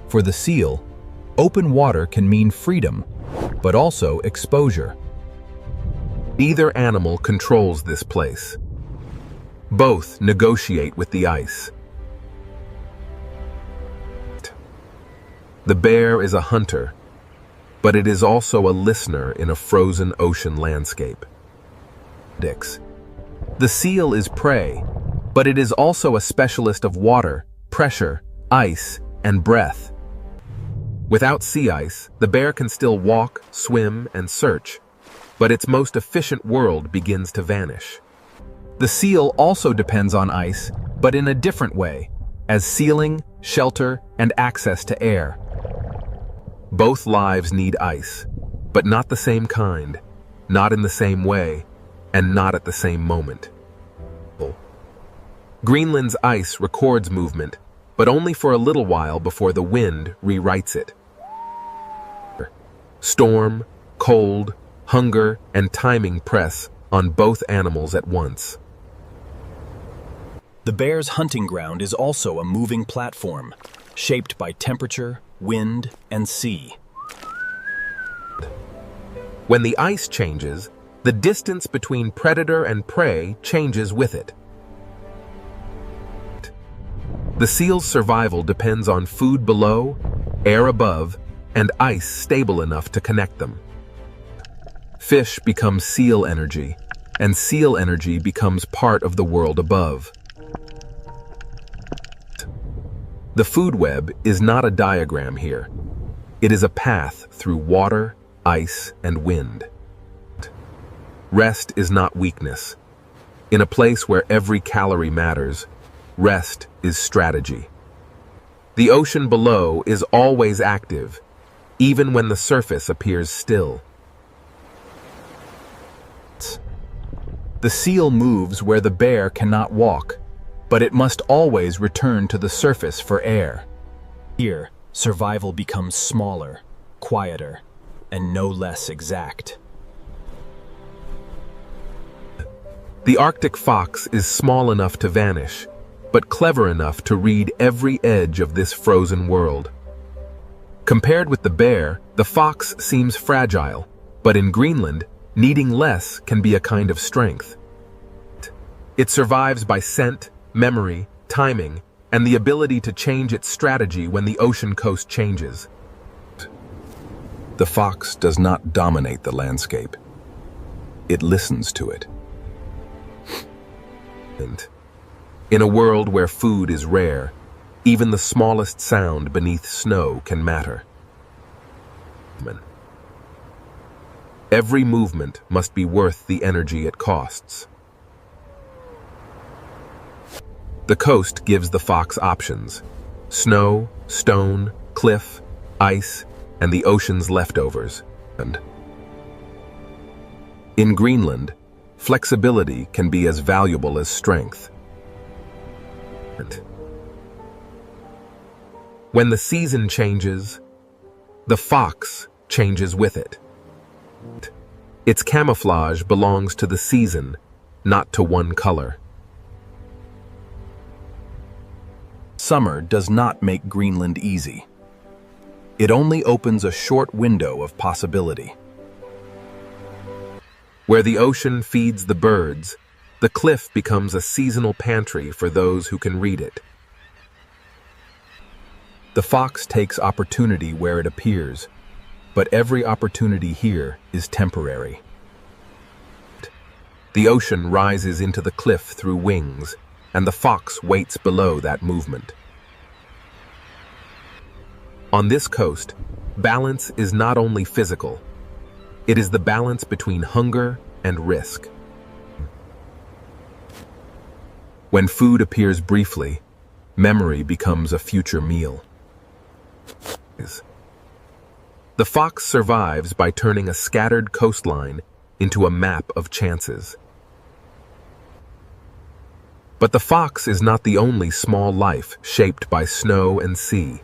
For the seal, open water can mean freedom, but also exposure. Neither animal controls this place. Both negotiate with the ice. The bear is a hunter, but it is also a listener in a frozen ocean landscape. The seal is prey, but it is also a specialist of water, pressure, ice, and breath. Without sea ice, the bear can still walk, swim, and search, but its most efficient world begins to vanish. The seal also depends on ice, but in a different way, as sealing, shelter, and access to air. Both lives need ice, but not the same kind, not in the same way, and not at the same moment. Greenland's ice records movement, but only for a little while before the wind rewrites it. Storm, cold, hunger, and timing press on both animals at once. The bear's hunting ground is also a moving platform, shaped by temperature, wind, and sea. When the ice changes, the distance between predator and prey changes with it. The seal's survival depends on food below, air above, and ice stable enough to connect them. Fish becomes seal energy, and seal energy becomes part of the world above. The food web is not a diagram here. It is a path through water, ice, and wind. Rest is not weakness. In a place where every calorie matters, rest is strategy. The ocean below is always active, even when the surface appears still. The seal moves where the bear cannot walk, but it must always return to the surface for air. Here, survival becomes smaller, quieter, and no less exact. The Arctic fox is small enough to vanish, but clever enough to read every edge of this frozen world. Compared with the bear, the fox seems fragile, but in Greenland, needing less can be a kind of strength. It survives by scent, memory, timing, and the ability to change its strategy when the ocean coast changes. The fox does not dominate the landscape. It listens to it. And in a world where food is rare, even the smallest sound beneath snow can matter. Every movement must be worth the energy it costs. The coast gives the fox options: snow, stone, cliff, ice, and the ocean's leftovers. And in Greenland, flexibility can be as valuable as strength. And when the season changes, the fox changes with it. Its camouflage belongs to the season, not to one color. Summer does not make Greenland easy. It only opens a short window of possibility. Where the ocean feeds the birds, the cliff becomes a seasonal pantry for those who can read it. The fox takes opportunity where it appears, but every opportunity here is temporary. The ocean rises into the cliff through wings, and the fox waits below that movement. On this coast, balance is not only physical, it is the balance between hunger and risk. When food appears briefly, memory becomes a future meal. The fox survives by turning a scattered coastline into a map of chances. But the fox is not the only small life shaped by snow and sea.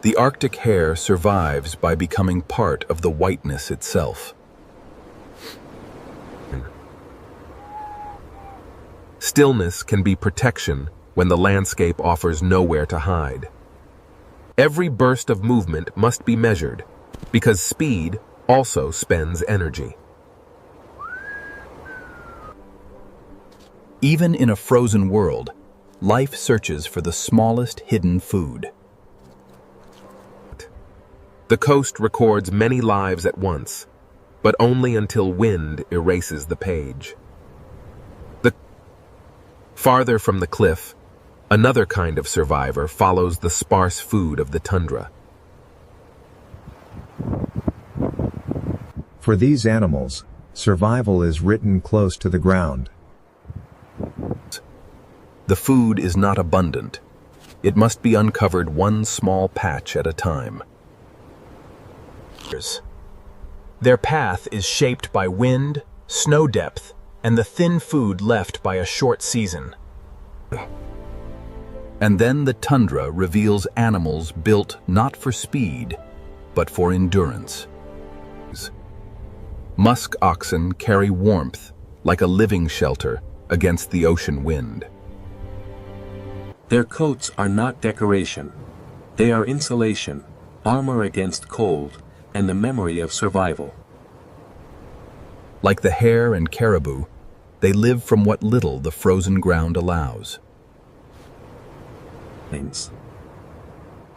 The Arctic hare survives by becoming part of the whiteness itself. Stillness can be protection when the landscape offers nowhere to hide. Every burst of movement must be measured, because speed also spends energy. Even in a frozen world, life searches for the smallest hidden food. The coast records many lives at once, but only until wind erases the page. Farther from the cliff, another kind of survivor follows the sparse food of the tundra. For these animals, survival is written close to the ground. The food is not abundant. It must be uncovered one small patch at a time. Their path is shaped by wind, snow depth, and the thin food left by a short season. And then the tundra reveals animals built not for speed, but for endurance. Musk oxen carry warmth like a living shelter against the ocean wind. Their coats are not decoration. They are insulation, armor against cold, and the memory of survival. Like the hare and caribou, they live from what little the frozen ground allows.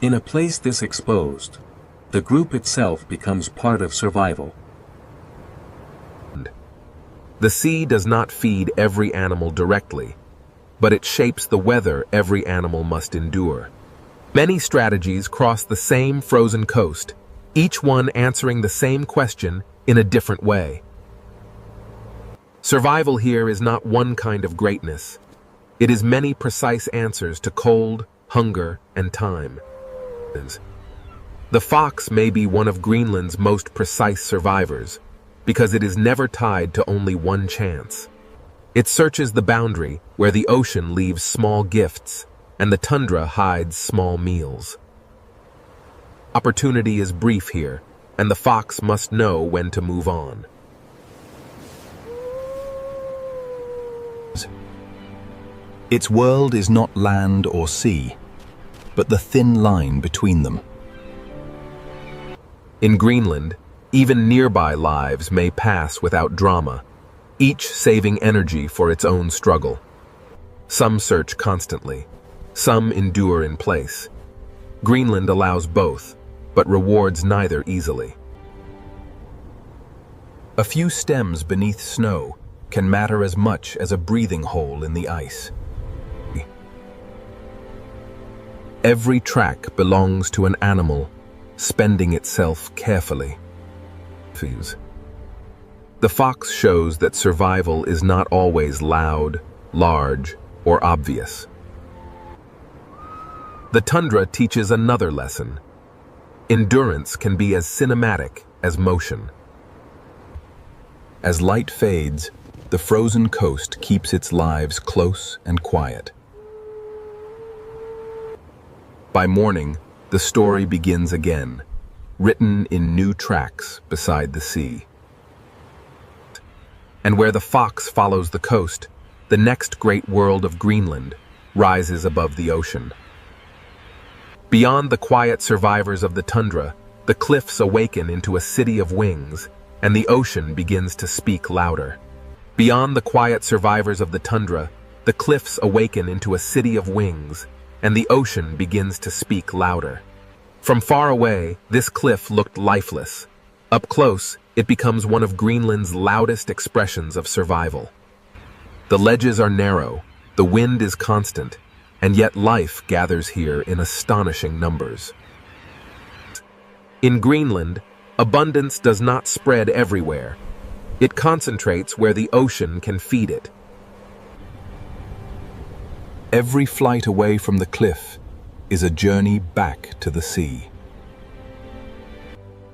In a place this exposed, the group itself becomes part of survival. The sea does not feed every animal directly, but it shapes the weather every animal must endure. Many strategies cross the same frozen coast, each one answering the same question in a different way. Survival here is not one kind of greatness. It is many precise answers to cold, hunger, and time. The fox may be one of Greenland's most precise survivors, because it is never tied to only one chance. It searches the boundary where the ocean leaves small gifts and the tundra hides small meals. Opportunity is brief here, and the fox must know when to move on. Its world is not land or sea, but the thin line between them. In Greenland, even nearby lives may pass without drama, each saving energy for its own struggle. Some search constantly, some endure in place. Greenland allows both, but rewards neither easily. A few stems beneath snow can matter as much as a breathing hole in the ice. Every track belongs to an animal, spending itself carefully. The fox shows that survival is not always loud, large, or obvious. The tundra teaches another lesson. Endurance can be as cinematic as motion. As light fades, the frozen coast keeps its lives close and quiet. By morning, the story begins again, written in new tracks beside the sea. And where the fox follows the coast, the next great world of Greenland rises above the ocean. Beyond the quiet survivors of the tundra, the cliffs awaken into a city of wings, and the ocean begins to speak louder. Beyond the quiet survivors of the tundra, the cliffs awaken into a city of wings, and the ocean begins to speak louder. From far away, this cliff looked lifeless. Up close, it becomes one of Greenland's loudest expressions of survival. The ledges are narrow, the wind is constant, and yet life gathers here in astonishing numbers. In Greenland, abundance does not spread everywhere. It concentrates where the ocean can feed it. Every flight away from the cliff is a journey back to the sea.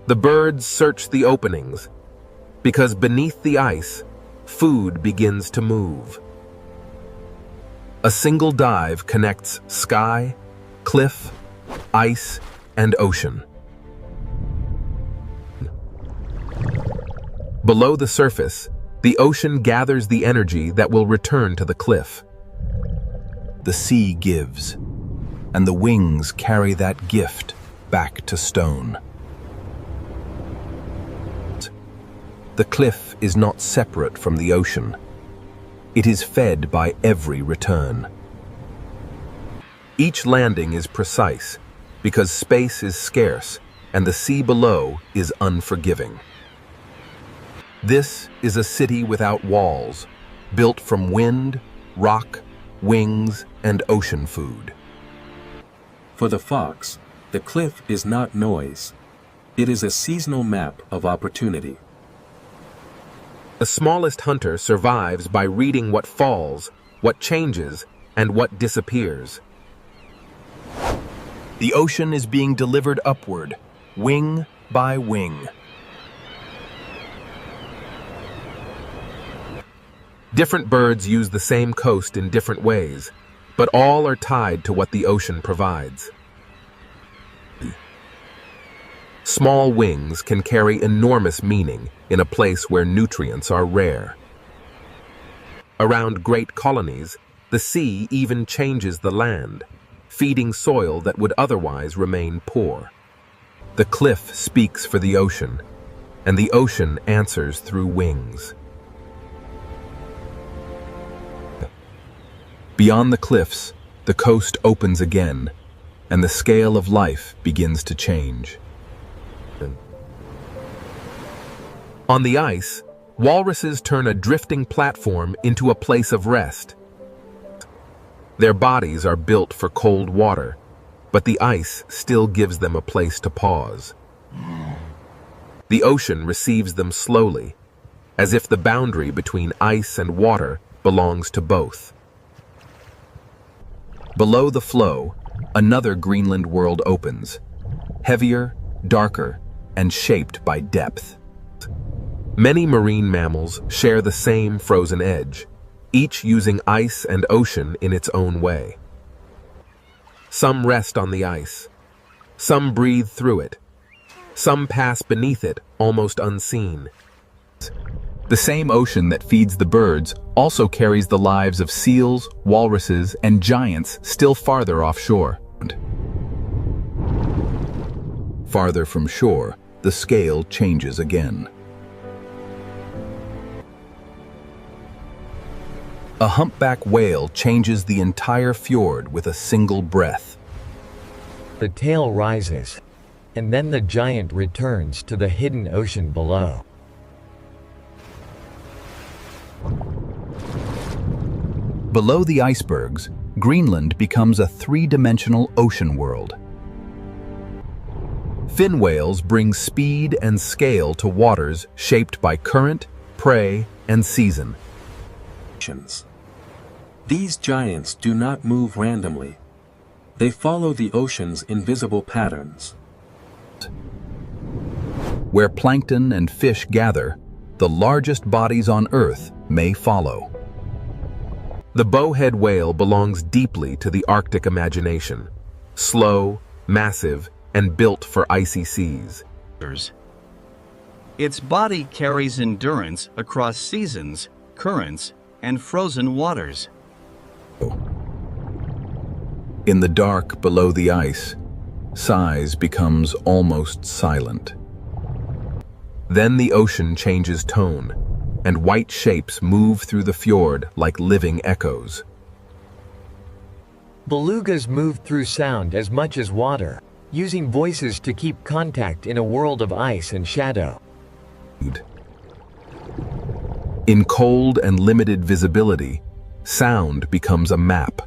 The birds search the openings, because beneath the ice, food begins to move. A single dive connects sky, cliff, ice, and ocean. Below the surface, the ocean gathers the energy that will return to the cliff. The sea gives, and the wings carry that gift back to stone. The cliff is not separate from the ocean. It is fed by every return. Each landing is precise, because space is scarce and the sea below is unforgiving. This is a city without walls, built from wind, rock, wings, and ocean food. For the fox, the cliff is not noise. It is a seasonal map of opportunity. The smallest hunter survives by reading what falls, what changes, and what disappears. The ocean is being delivered upward, wing by wing. Different birds use the same coast in different ways, but all are tied to what the ocean provides. Small wings can carry enormous meaning in a place where nutrients are rare. Around great colonies, the sea even changes the land, feeding soil that would otherwise remain poor. The cliff speaks for the ocean, and the ocean answers through wings. Beyond the cliffs, the coast opens again, and the scale of life begins to change. On the ice, walruses turn a drifting platform into a place of rest. Their bodies are built for cold water, but the ice still gives them a place to pause. The ocean receives them slowly, as if the boundary between ice and water belongs to both. Below the flow, another Greenland world opens, heavier, darker, and shaped by depth. Many marine mammals share the same frozen edge, each using ice and ocean in its own way. Some rest on the ice, some breathe through it, some pass beneath it almost unseen. The same ocean that feeds the birds also carries the lives of seals, walruses, and giants still farther offshore. Farther from shore, the scale changes again. A humpback whale changes the entire fjord with a single breath. The tail rises, and then the giant returns to the hidden ocean below. Below the icebergs, Greenland becomes a three-dimensional ocean world. Fin whales bring speed and scale to waters shaped by current, prey, and season. These giants do not move randomly. They follow the ocean's invisible patterns. Where plankton and fish gather, the largest bodies on Earth may follow. The bowhead whale belongs deeply to the Arctic imagination, slow, massive, and built for icy seas. Its body carries endurance across seasons, currents, and frozen waters. In the dark below the ice, size becomes almost silent. Then the ocean changes tone, and white shapes move through the fjord like living echoes. Belugas move through sound as much as water, using voices to keep contact in a world of ice and shadow. In cold and limited visibility, sound becomes a map.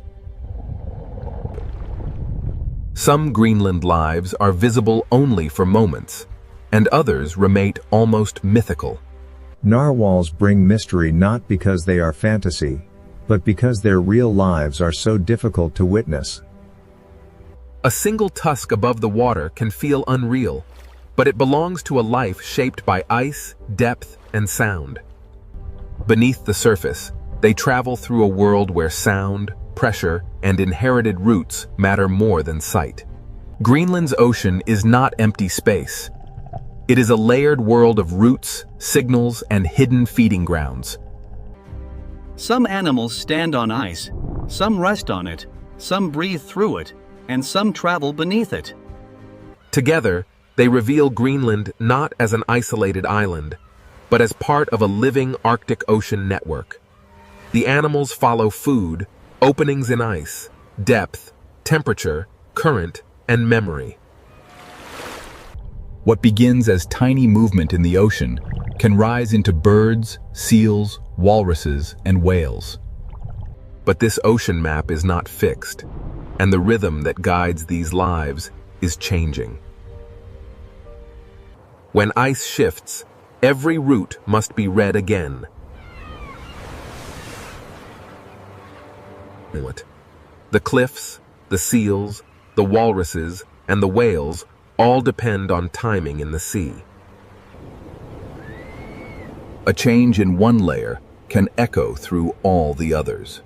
Some Greenland lives are visible only for moments, and others remain almost mythical. Narwhals bring mystery not because they are fantasy, but because their real lives are so difficult to witness. A single tusk above the water can feel unreal, but it belongs to a life shaped by ice, depth, and sound. Beneath the surface, they travel through a world where sound, pressure, and inherited roots matter more than sight. Greenland's ocean is not empty space. It is a layered world of roots, signals, and hidden feeding grounds. Some animals stand on ice, some rest on it, some breathe through it, and some travel beneath it. Together, they reveal Greenland not as an isolated island, but as part of a living Arctic Ocean network. The animals follow food, openings in ice, depth, temperature, current, and memory. What begins as tiny movement in the ocean can rise into birds, seals, walruses, and whales. But this ocean map is not fixed, and the rhythm that guides these lives is changing. When ice shifts, every route must be read again. The cliffs, the seals, the walruses, and the whales all depend on timing in the sea. A change in one layer can echo through all the others.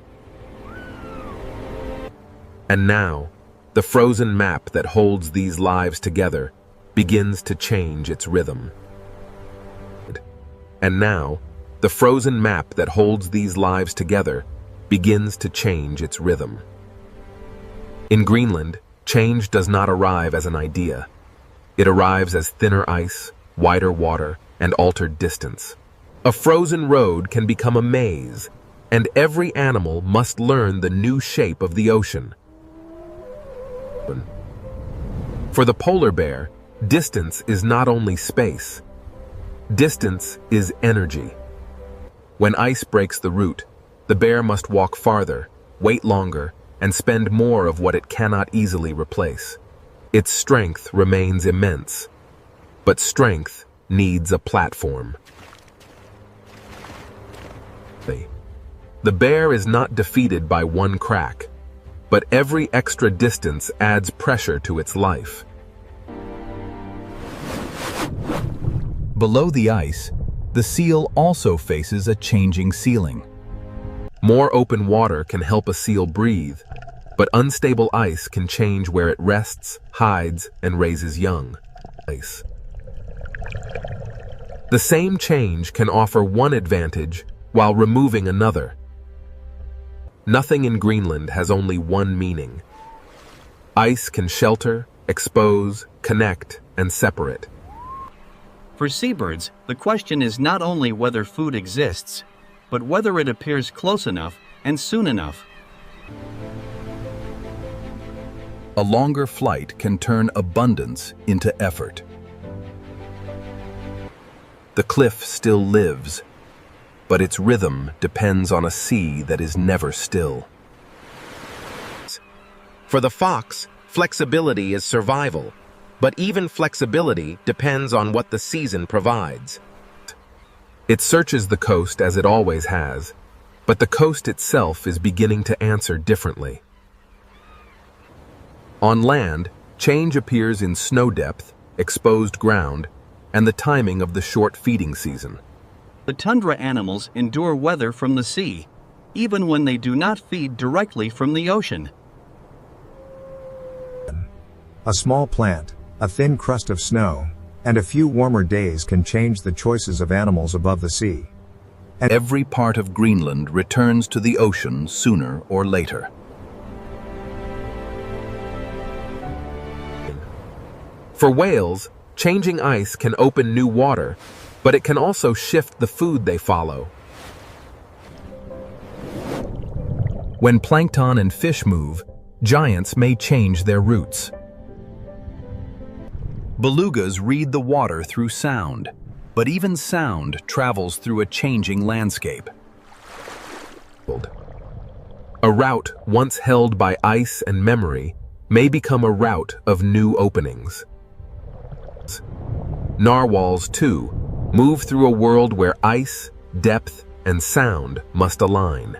And now, the frozen map that holds these lives together begins to change its rhythm. And now, the frozen map that holds these lives together begins to change its rhythm. In Greenland, change does not arrive as an idea. It arrives as thinner ice, wider water, and altered distance. A frozen road can become a maze, and every animal must learn the new shape of the ocean. For the polar bear, distance is not only space. Distance is energy. When ice breaks the route, the bear must walk farther, wait longer, and spend more of what it cannot easily replace. Its strength remains immense, but strength needs a platform. The bear is not defeated by one crack, but every extra distance adds pressure to its life. Below the ice, the seal also faces a changing ceiling. More open water can help a seal breathe, but unstable ice can change where it rests, hides, and raises young. The same change can offer one advantage while removing another. Nothing in Greenland has only one meaning. Ice can shelter, expose, connect, and separate. For seabirds, the question is not only whether food exists, but whether it appears close enough and soon enough. A longer flight can turn abundance into effort. The cliff still lives, but its rhythm depends on a sea that is never still. For the fox, flexibility is survival, but even flexibility depends on what the season provides. It searches the coast as it always has, but the coast itself is beginning to answer differently. On land, change appears in snow depth, exposed ground, and the timing of the short feeding season. The tundra animals endure weather from the sea, even when they do not feed directly from the ocean. A small plant, a thin crust of snow, and a few warmer days can change the choices of animals above the sea. And every part of Greenland returns to the ocean sooner or later. For whales, changing ice can open new water, but it can also shift the food they follow. When plankton and fish move, giants may change their routes. Belugas read the water through sound, but even sound travels through a changing landscape. A route once held by ice and memory may become a route of new openings. Narwhals, too, move through a world where ice, depth, and sound must align.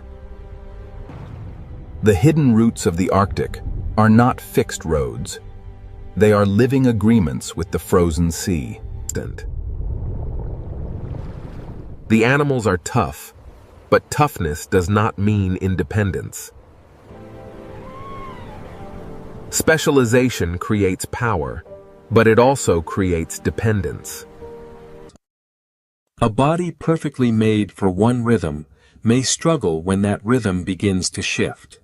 The hidden routes of the Arctic are not fixed roads. They are living agreements with the frozen sea. The animals are tough, but toughness does not mean independence. Specialization creates power, but it also creates dependence. A body perfectly made for one rhythm may struggle when that rhythm begins to shift.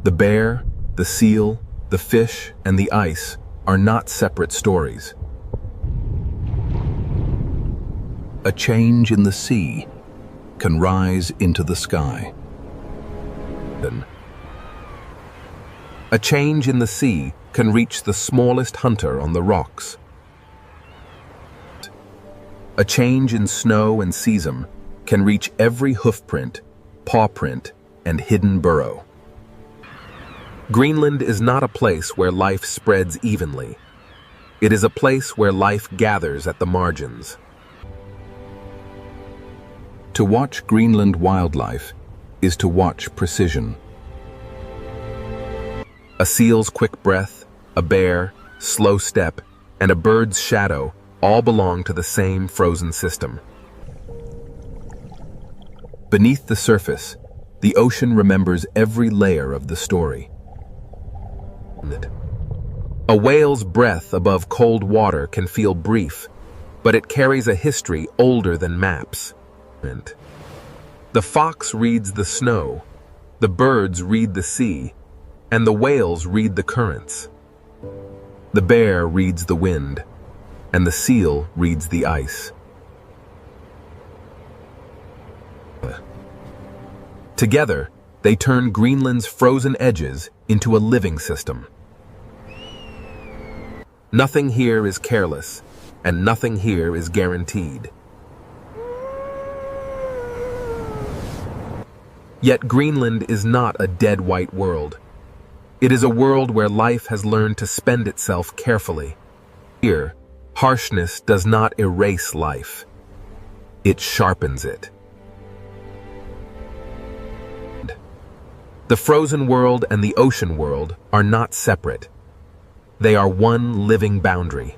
The bear, the seal, the fish, and the ice are not separate stories. A change in the sea can rise into the sky. A change in the sea can reach the smallest hunter on the rocks. A change in snow and sesame can reach every hoofprint, pawprint, and hidden burrow. Greenland is not a place where life spreads evenly. It is a place where life gathers at the margins. To watch Greenland wildlife is to watch precision. A seal's quick breath, a bear, slow step, and a bird's shadow all belong to the same frozen system. Beneath the surface, the ocean remembers every layer of the story. A whale's breath above cold water can feel brief, but it carries a history older than maps. The fox reads the snow, the birds read the sea, and the whales read the currents. The bear reads the wind, and the seal reads the ice. Together, they turn Greenland's frozen edges into a living system. Nothing here is careless, and nothing here is guaranteed. Yet Greenland is not a dead white world. It is a world where life has learned to spend itself carefully. Here, harshness does not erase life. It sharpens it. The frozen world and the ocean world are not separate. They are one living boundary.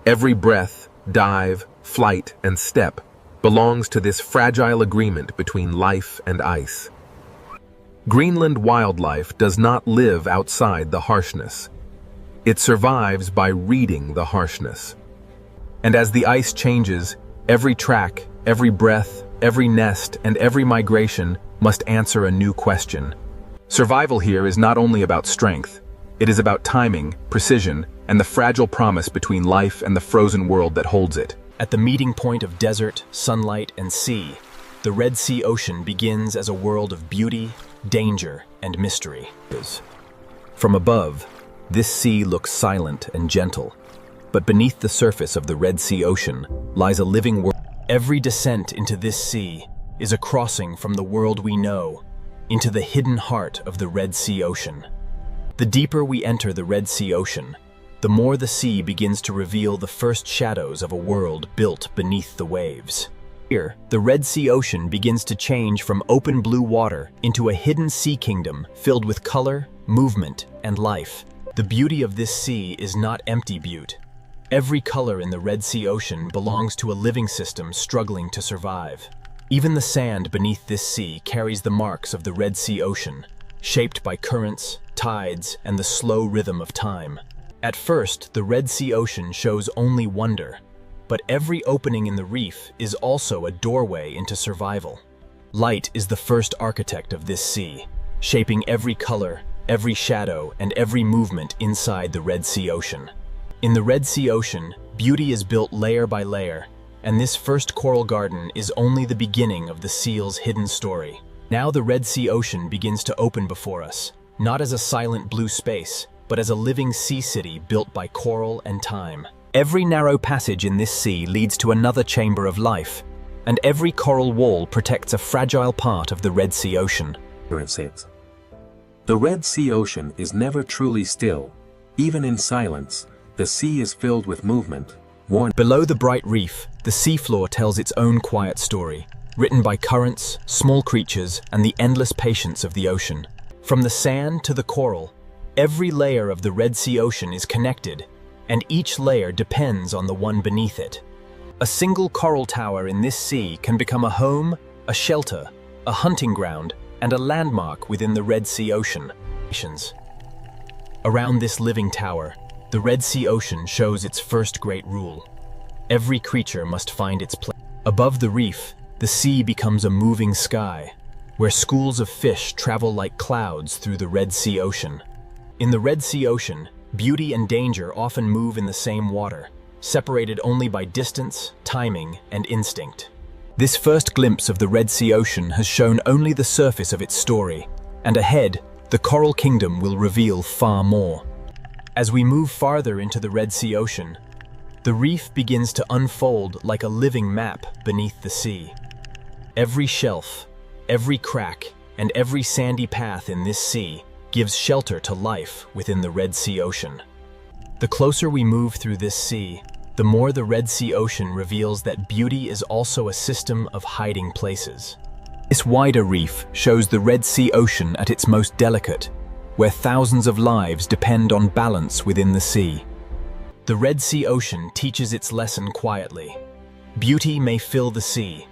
Every breath, dive, flight, and step belongs to this fragile agreement between life and ice. Greenland wildlife does not live outside the harshness. It survives by reading the harshness. And as the ice changes, every track, every breath, every nest, and every migration must answer a new question. Survival here is not only about strength, it is about timing, precision, and the fragile promise between life and the frozen world that holds it. At the meeting point of desert, sunlight, and sea, the Red Sea Ocean begins as a world of beauty, danger, and mystery. From above, this sea looks silent and gentle, but beneath the surface of the Red Sea Ocean lies a living world. Every descent into this sea is a crossing from the world we know into the hidden heart of the Red Sea Ocean. The deeper we enter the Red Sea Ocean, the more the sea begins to reveal the first shadows of a world built beneath the waves. Here, the Red Sea Ocean begins to change from open blue water into a hidden sea kingdom filled with color, movement, and life. The beauty of this sea is not empty beauty. Every color in the Red Sea Ocean belongs to a living system struggling to survive. Even the sand beneath this sea carries the marks of the Red Sea Ocean, shaped by currents, tides, and the slow rhythm of time. At first, the Red Sea Ocean shows only wonder, but every opening in the reef is also a doorway into survival. Light is the first architect of this sea, shaping every color, every shadow, and every movement inside the Red Sea Ocean. In the Red Sea Ocean, beauty is built layer by layer, and this first coral garden is only the beginning of the seal's hidden story. Now the Red Sea Ocean begins to open before us, not as a silent blue space, but as a living sea city built by coral and time. Every narrow passage in this sea leads to another chamber of life, and every coral wall protects a fragile part of the Red Sea Ocean. The Red Sea Ocean is never truly still. Even in silence, the sea is filled with movement. Below the bright reef, the seafloor tells its own quiet story, written by currents, small creatures, and the endless patience of the ocean. From the sand to the coral, every layer of the Red Sea Ocean is connected, and each layer depends on the one beneath it. A single coral tower in this sea can become a home, a shelter, a hunting ground, and a landmark within the Red Sea Ocean. Around this living tower, the Red Sea Ocean shows its first great rule. Every creature must find its place. Above the reef, the sea becomes a moving sky, where schools of fish travel like clouds through the Red Sea Ocean. In the Red Sea Ocean, beauty and danger often move in the same water, separated only by distance, timing, and instinct. This first glimpse of the Red Sea Ocean has shown only the surface of its story, and ahead, the Coral Kingdom will reveal far more. As we move farther into the Red Sea Ocean, the reef begins to unfold like a living map beneath the sea. Every shelf, every crack, and every sandy path in this sea gives shelter to life within the Red Sea Ocean. The closer we move through this sea, the more the Red Sea Ocean reveals that beauty is also a system of hiding places. This wider reef shows the Red Sea Ocean at its most delicate, where thousands of lives depend on balance within the sea. The Red Sea Ocean teaches its lesson quietly. Beauty may fill the sea,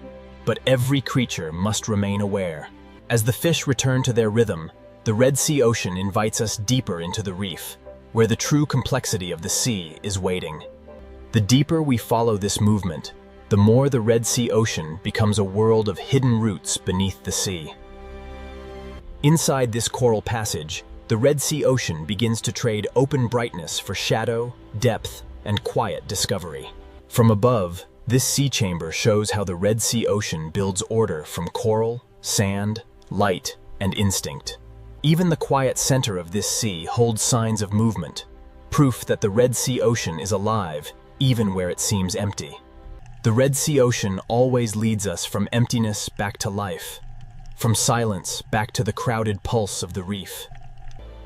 but every creature must remain aware. As the fish return to their rhythm, the Red Sea Ocean invites us deeper into the reef, where the true complexity of the sea is waiting. The deeper we follow this movement, the more the Red Sea Ocean becomes a world of hidden roots beneath the sea. Inside this coral passage, the Red Sea Ocean begins to trade open brightness for shadow, depth, and quiet discovery. From above, this sea chamber shows how the Red Sea Ocean builds order from coral, sand, light, and instinct. Even the quiet center of this sea holds signs of movement, proof that the Red Sea Ocean is alive, even where it seems empty. The Red Sea Ocean always leads us from emptiness back to life, from silence back to the crowded pulse of the reef.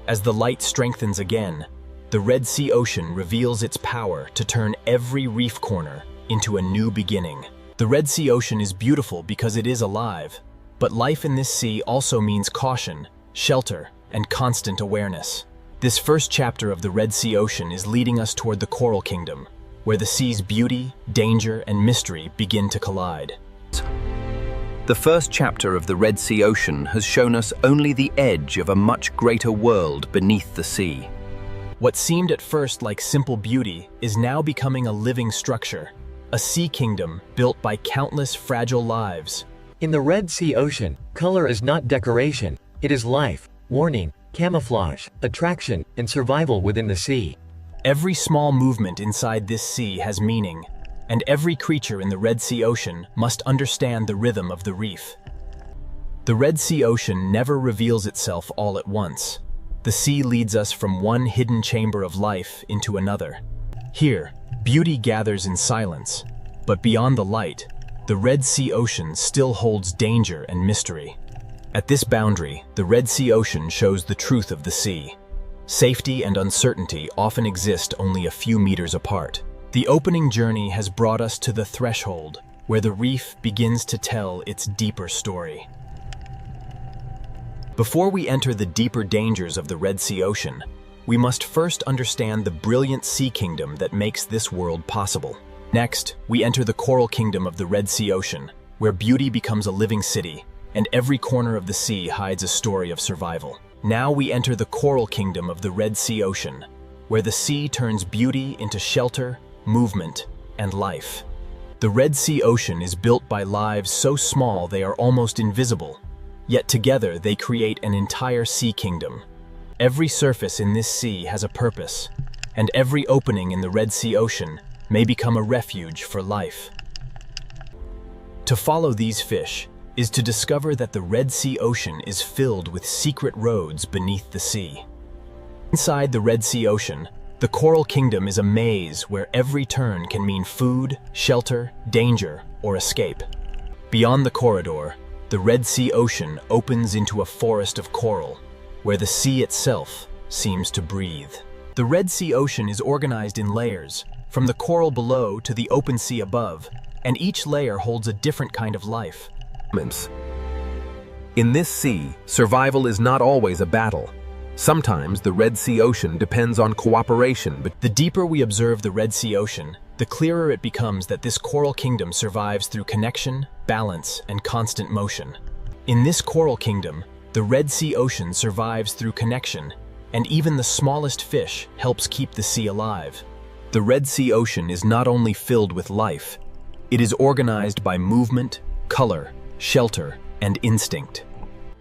As the light strengthens again, the Red Sea Ocean reveals its power to turn every reef corner into a new beginning. The Red Sea Ocean is beautiful because it is alive, but life in this sea also means caution, shelter, and constant awareness. This first chapter of the Red Sea Ocean is leading us toward the Coral Kingdom, where the sea's beauty, danger, and mystery begin to collide. The first chapter of the Red Sea Ocean has shown us only the edge of a much greater world beneath the sea. What seemed at first like simple beauty is now becoming a living structure, a sea kingdom built by countless fragile lives. In the Red Sea Ocean, color is not decoration, it is life, warning, camouflage, attraction, and survival within the sea. Every small movement inside this sea has meaning, and every creature in the Red Sea Ocean must understand the rhythm of the reef. The Red Sea Ocean never reveals itself all at once. The sea leads us from one hidden chamber of life into another. Here, beauty gathers in silence, but beyond the light, the Red Sea Ocean still holds danger and mystery. At this boundary, the Red Sea Ocean shows the truth of the sea. Safety and uncertainty often exist only a few meters apart. The opening journey has brought us to the threshold, where the reef begins to tell its deeper story. Before we enter the deeper dangers of the Red Sea Ocean, we must first understand the brilliant sea kingdom that makes this world possible. Next, we enter the Coral Kingdom of the Red Sea Ocean, where beauty becomes a living city, and every corner of the sea hides a story of survival. Now we enter the Coral Kingdom of the Red Sea Ocean, where the sea turns beauty into shelter, movement, and life. The Red Sea Ocean is built by lives so small they are almost invisible, yet together they create an entire sea kingdom. Every surface in this sea has a purpose, and every opening in the Red Sea Ocean may become a refuge for life. To follow these fish, is to discover that the Red Sea Ocean is filled with secret roads beneath the sea. Inside the Red Sea Ocean, the Coral Kingdom is a maze where every turn can mean food, shelter, danger, or escape. Beyond the corridor, the Red Sea Ocean opens into a forest of coral, where the sea itself seems to breathe. The Red Sea Ocean is organized in layers, from the coral below to the open sea above, and each layer holds a different kind of life. In this sea, survival is not always a battle. Sometimes the Red Sea Ocean depends on cooperation, but the deeper we observe the Red Sea Ocean, the clearer it becomes that this coral kingdom survives through connection, balance, and constant motion. In this coral kingdom, the Red Sea Ocean survives through connection, and even the smallest fish helps keep the sea alive. The Red Sea Ocean is not only filled with life, it is organized by movement, color, shelter, and instinct.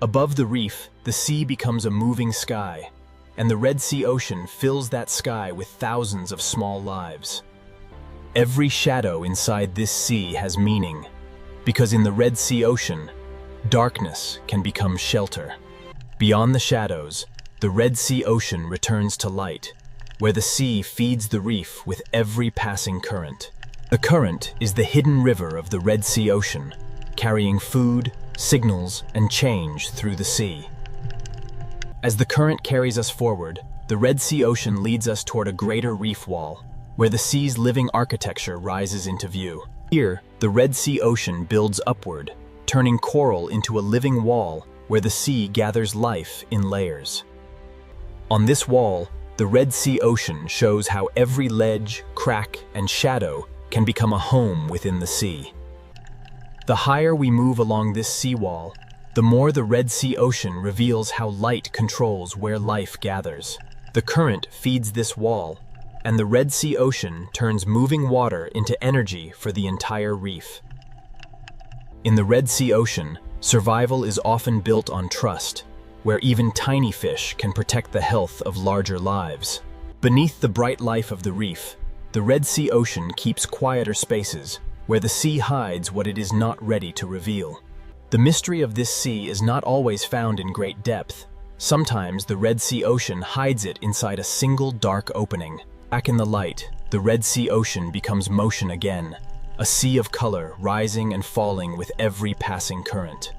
Above the reef, the sea becomes a moving sky, and the Red Sea Ocean fills that sky with thousands of small lives. Every shadow inside this sea has meaning, because in the Red Sea Ocean, darkness can become shelter. Beyond the shadows, the Red Sea Ocean returns to light, where the sea feeds the reef with every passing current. The current is the hidden river of the Red Sea Ocean, carrying food, signals, and change through the sea. As the current carries us forward, the Red Sea Ocean leads us toward a greater reef wall, where the sea's living architecture rises into view. Here, the Red Sea Ocean builds upward, turning coral into a living wall where the sea gathers life in layers. On this wall, the Red Sea Ocean shows how every ledge, crack, and shadow can become a home within the sea. The higher we move along this seawall, the more the Red Sea Ocean reveals how light controls where life gathers. The current feeds this wall, and the Red Sea Ocean turns moving water into energy for the entire reef. In the Red Sea Ocean, survival is often built on trust, where even tiny fish can protect the health of larger lives. Beneath the bright life of the reef, the Red Sea Ocean keeps quieter spaces, where the sea hides what it is not ready to reveal. The mystery of this sea is not always found in great depth. Sometimes the Red Sea Ocean hides it inside a single dark opening. Back in the light, the Red Sea Ocean becomes motion again, a sea of color rising and falling with every passing current.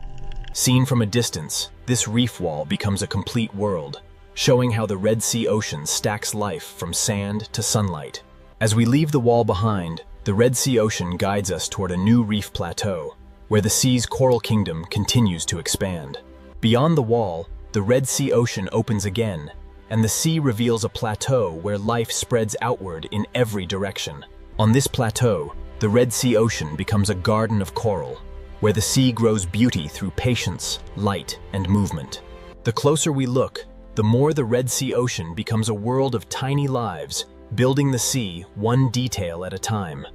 Seen from a distance, this reef wall becomes a complete world, showing how the Red Sea Ocean stacks life from sand to sunlight. As we leave the wall behind, the Red Sea Ocean guides us toward a new reef plateau, where the sea's coral kingdom continues to expand. Beyond the wall, the Red Sea Ocean opens again, and the sea reveals a plateau where life spreads outward in every direction. On this plateau, the Red Sea Ocean becomes a garden of coral, where the sea grows beauty through patience, light, and movement. The closer we look, the more the Red Sea Ocean becomes a world of tiny lives, building the sea one detail at a time.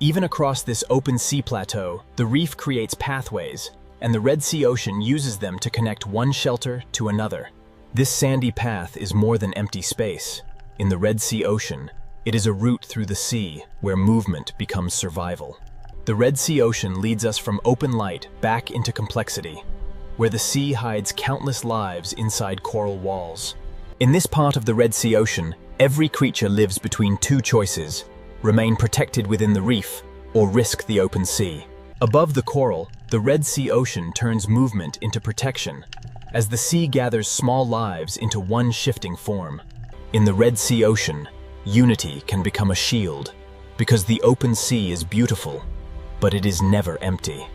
Even across this open sea plateau, the reef creates pathways, and the Red Sea Ocean uses them to connect one shelter to another. This sandy path is more than empty space. In the Red Sea Ocean, it is a route through the sea where movement becomes survival. The Red Sea Ocean leads us from open light back into complexity, where the sea hides countless lives inside coral walls. In this part of the Red Sea Ocean, every creature lives between two choices: remain protected within the reef, or risk the open sea. Above the coral, the Red Sea Ocean turns movement into protection, as the sea gathers small lives into one shifting form. In the Red Sea Ocean, unity can become a shield, because the open sea is beautiful, but it is never empty.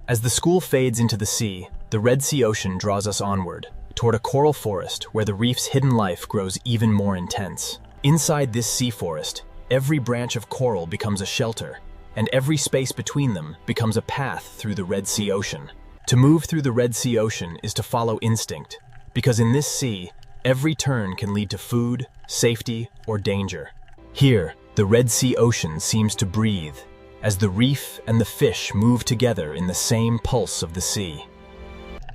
As the school fades into the sea, the Red Sea Ocean draws us onward, toward a coral forest where the reef's hidden life grows even more intense. Inside this sea forest, every branch of coral becomes a shelter, and every space between them becomes a path through the Red Sea Ocean. To move through the Red Sea Ocean is to follow instinct, because in this sea, every turn can lead to food, safety, or danger. Here, the Red Sea Ocean seems to breathe, as the reef and the fish move together in the same pulse of the sea.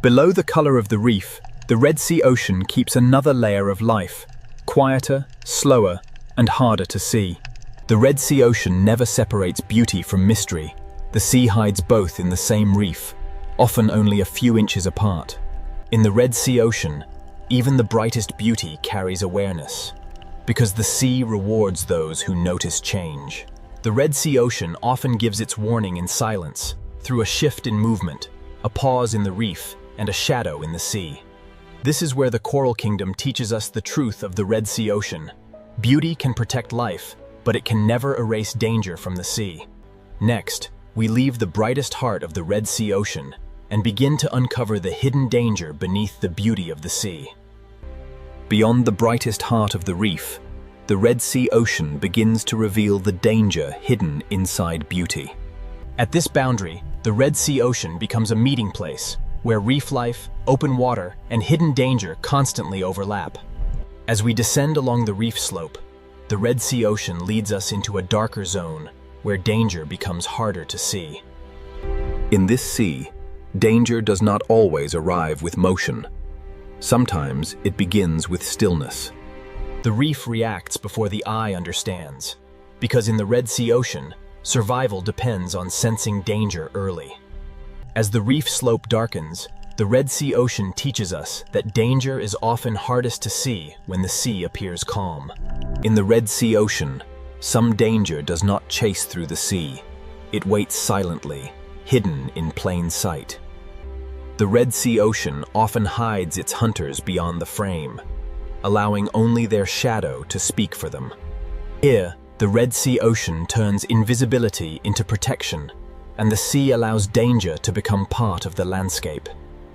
Below the color of the reef, the Red Sea Ocean keeps another layer of life, quieter, slower, and harder to see. The Red Sea Ocean never separates beauty from mystery. The sea hides both in the same reef, often only a few inches apart. In the Red Sea Ocean, even the brightest beauty carries awareness, because the sea rewards those who notice change. The Red Sea Ocean often gives its warning in silence, through a shift in movement, a pause in the reef, and a shadow in the sea. This is where the Coral Kingdom teaches us the truth of the Red Sea Ocean. Beauty can protect life, but it can never erase danger from the sea. Next, we leave the brightest heart of the Red Sea Ocean and begin to uncover the hidden danger beneath the beauty of the sea. Beyond the brightest heart of the reef, the Red Sea Ocean begins to reveal the danger hidden inside beauty. At this boundary, the Red Sea Ocean becomes a meeting place where reef life, open water, and hidden danger constantly overlap. As we descend along the reef slope, the Red Sea Ocean leads us into a darker zone where danger becomes harder to see. In this sea, danger does not always arrive with motion. Sometimes it begins with stillness. The reef reacts before the eye understands, because in the Red Sea Ocean, survival depends on sensing danger early. As the reef slope darkens, the Red Sea Ocean teaches us that danger is often hardest to see when the sea appears calm. In the Red Sea Ocean, some danger does not chase through the sea. It waits silently, hidden in plain sight. The Red Sea Ocean often hides its hunters beyond the frame, allowing only their shadow to speak for them. Here, the Red Sea Ocean turns invisibility into protection, and the sea allows danger to become part of the landscape.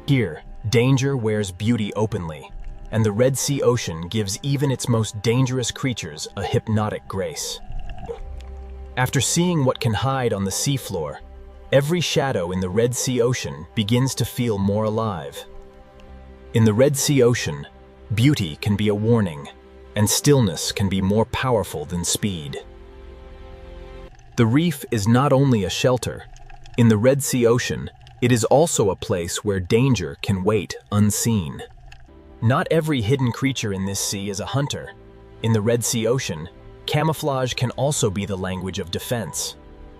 Here, danger wears beauty openly, and the Red Sea Ocean gives even its most dangerous creatures a hypnotic grace. After seeing what can hide on the seafloor, every shadow in the Red Sea Ocean begins to feel more alive. In the Red Sea Ocean, beauty can be a warning, and stillness can be more powerful than speed. The reef is not only a shelter. In the Red Sea Ocean, it is also a place where danger can wait unseen. Not every hidden creature in this sea is a hunter. In the Red Sea Ocean, camouflage can also be the language of defense.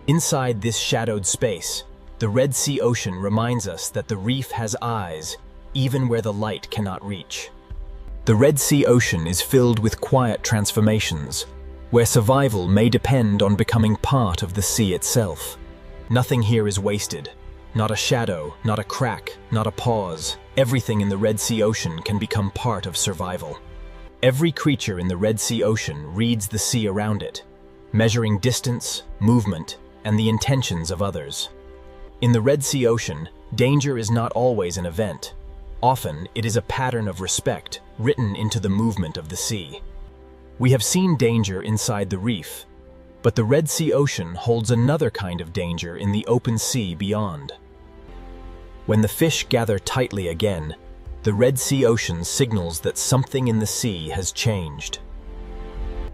Inside this shadowed space, the Red Sea Ocean reminds us that the reef has eyes, even where the light cannot reach. The Red Sea Ocean is filled with quiet transformations, where survival may depend on becoming part of the sea itself. Nothing here is wasted. Not a shadow, not a crack, not a pause. Everything in the Red Sea Ocean can become part of survival. Every creature in the Red Sea Ocean reads the sea around it, measuring distance, movement, and the intentions of others. In the Red Sea Ocean, danger is not always an event. Often, it is a pattern of respect written into the movement of the sea. We have seen danger inside the reef, but the Red Sea Ocean holds another kind of danger in the open sea beyond. When the fish gather tightly again, the Red Sea Ocean signals that something in the sea has changed.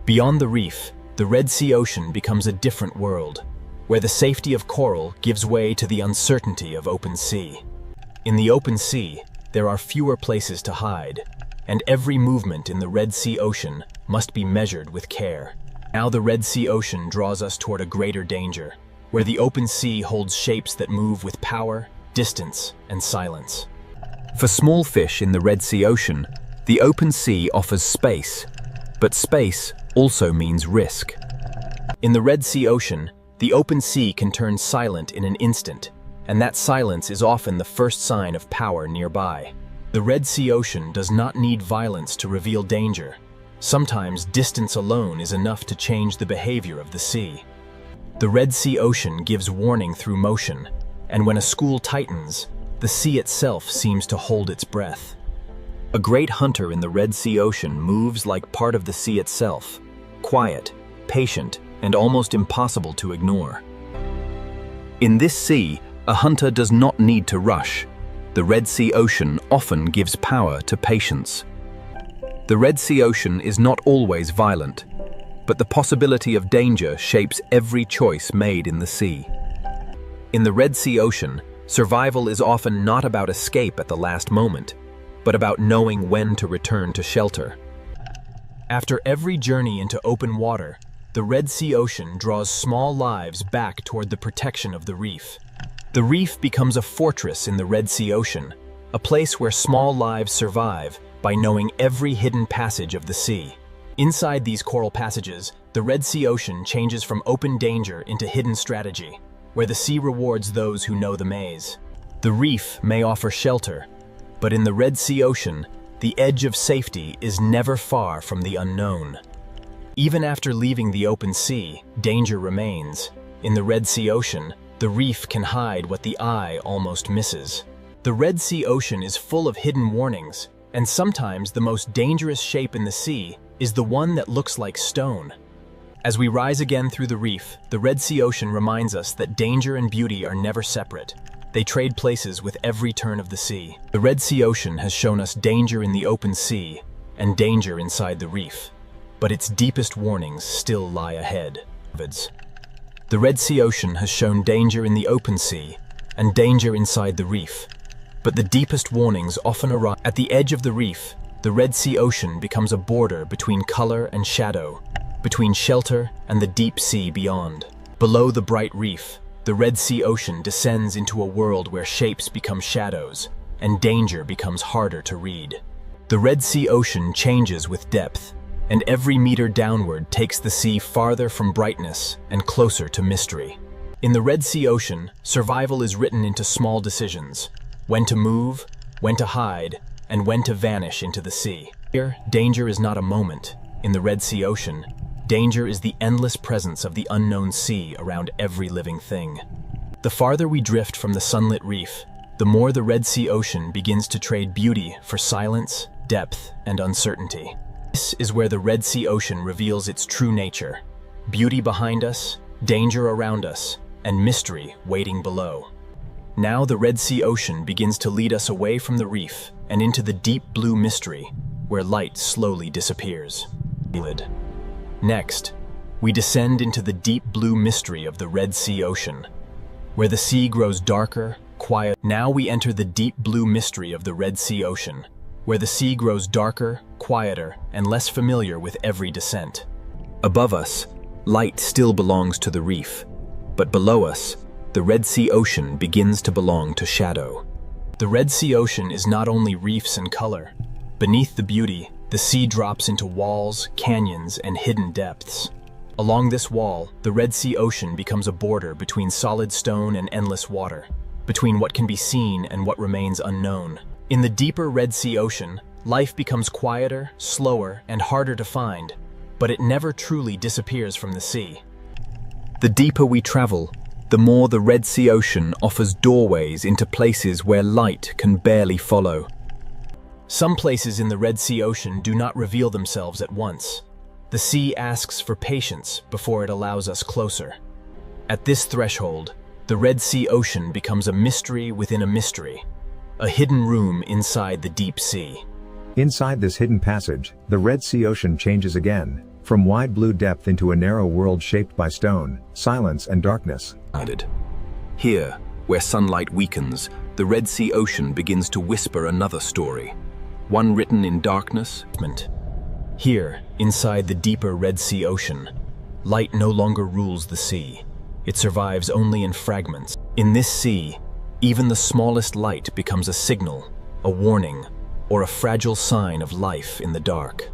Beyond the reef, the Red Sea Ocean becomes a different world, where the safety of coral gives way to the uncertainty of open sea. In the open sea, there are fewer places to hide, and every movement in the Red Sea Ocean must be measured with care. Now the Red Sea Ocean draws us toward a greater danger, where the open sea holds shapes that move with power, distance, and silence. For small fish in the Red Sea Ocean, the open sea offers space, but space also means risk. In the Red Sea Ocean, the open sea can turn silent in an instant, and that silence is often the first sign of power nearby. The Red Sea Ocean does not need violence to reveal danger. Sometimes distance alone is enough to change the behavior of the sea. The Red Sea Ocean gives warning through motion, and when a school tightens, the sea itself seems to hold its breath. A great hunter in the Red Sea Ocean moves like part of the sea itself, quiet, patient, and almost impossible to ignore. In this sea, a hunter does not need to rush. The Red Sea Ocean often gives power to patience. The Red Sea Ocean is not always violent, but the possibility of danger shapes every choice made in the sea. In the Red Sea Ocean, survival is often not about escape at the last moment, but about knowing when to return to shelter. After every journey into open water, the Red Sea Ocean draws small lives back toward the protection of the reef. The reef becomes a fortress in the Red Sea Ocean, a place where small lives survive by knowing every hidden passage of the sea. Inside these coral passages, the Red Sea Ocean changes from open danger into hidden strategy, where the sea rewards those who know the maze. The reef may offer shelter, but in the Red Sea Ocean, the edge of safety is never far from the unknown. Even after leaving the open sea, danger remains. In the Red Sea Ocean, the reef can hide what the eye almost misses. The Red Sea Ocean is full of hidden warnings, and sometimes the most dangerous shape in the sea is the one that looks like stone. As we rise again through the reef, the Red Sea Ocean reminds us that danger and beauty are never separate. They trade places with every turn of the sea. The Red Sea Ocean has shown us danger in the open sea and danger inside the reef, but its deepest warnings still lie ahead. The Red Sea Ocean has shown danger in the open sea and danger inside the reef, but the deepest warnings often arrive at the edge of the reef. The Red Sea Ocean becomes a border between color and shadow, between shelter and the deep sea beyond. Below the bright reef, the Red Sea Ocean descends into a world where shapes become shadows and danger becomes harder to read. The Red Sea Ocean changes with depth, and every meter downward takes the sea farther from brightness and closer to mystery. In the Red Sea Ocean, survival is written into small decisions: when to move, when to hide, and when to vanish into the sea. Here, danger is not a moment. In the Red Sea Ocean, danger is the endless presence of the unknown sea around every living thing. The farther we drift from the sunlit reef, the more the Red Sea Ocean begins to trade beauty for silence, depth, and uncertainty. This is where the Red Sea Ocean reveals its true nature: beauty behind us, danger around us, and mystery waiting below. Now the Red Sea Ocean begins to lead us away from the reef and into the deep blue mystery, where light slowly disappears. Next, we descend into the deep blue mystery of the Red Sea Ocean, where the sea grows darker, quiet. Now we enter the deep blue mystery of the Red Sea Ocean, where the sea grows darker, quieter, and less familiar with every descent. Above us, light still belongs to the reef, but below us, the Red Sea Ocean begins to belong to shadow. The Red Sea Ocean is not only reefs and color. Beneath the beauty, the sea drops into walls, canyons, and hidden depths. Along this wall, the Red Sea Ocean becomes a border between solid stone and endless water, between what can be seen and what remains unknown. In the deeper Red Sea Ocean, life becomes quieter, slower, and harder to find, but it never truly disappears from the sea. The deeper we travel, the more the Red Sea Ocean offers doorways into places where light can barely follow. Some places in the Red Sea Ocean do not reveal themselves at once. The sea asks for patience before it allows us closer. At this threshold, the Red Sea Ocean becomes a mystery within a mystery, a hidden room inside the deep sea. Inside this hidden passage, the Red Sea Ocean changes again, from wide blue depth into a narrow world shaped by stone, silence, and darkness. Here, where sunlight weakens, the Red Sea Ocean begins to whisper another story, one written in darkness. Here, inside the deeper Red Sea Ocean, light no longer rules the sea. It survives only in fragments. In this sea, even the smallest light becomes a signal, a warning, or a fragile sign of life in the dark.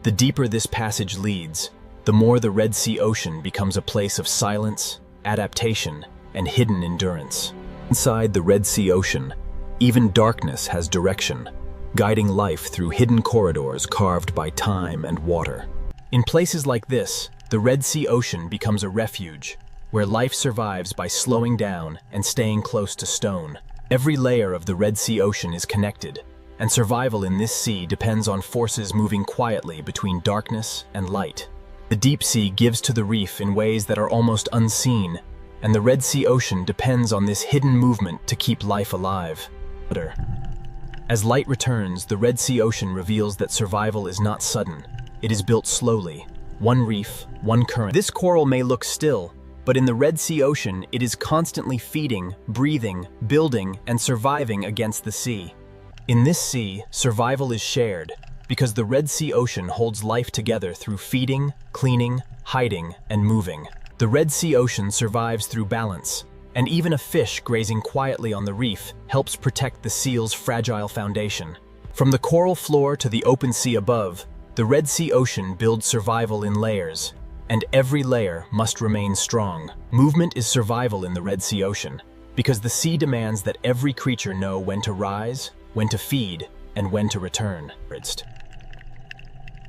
The deeper this passage leads, the more the Red Sea Ocean becomes a place of silence, adaptation, and hidden endurance. Inside the Red Sea Ocean, even darkness has direction, guiding life through hidden corridors carved by time and water. In places like this, the Red Sea Ocean becomes a refuge, where life survives by slowing down and staying close to stone. Every layer of the Red Sea Ocean is connected, and survival in this sea depends on forces moving quietly between darkness and light. The deep sea gives to the reef in ways that are almost unseen, and the Red Sea Ocean depends on this hidden movement to keep life alive. As light returns, the Red Sea Ocean reveals that survival is not sudden. It is built slowly, one reef, one current. This coral may look still, but in the Red Sea Ocean, it is constantly feeding, breathing, building, and surviving against the sea. In this sea, survival is shared, because the Red Sea Ocean holds life together through feeding, cleaning, hiding, and moving. The Red Sea Ocean survives through balance, and even a fish grazing quietly on the reef helps protect the seal's fragile foundation. From the coral floor to the open sea above, the Red Sea Ocean builds survival in layers, and every layer must remain strong. Movement is survival in the Red Sea Ocean, because the sea demands that every creature know when to rise, when to feed, and when to return.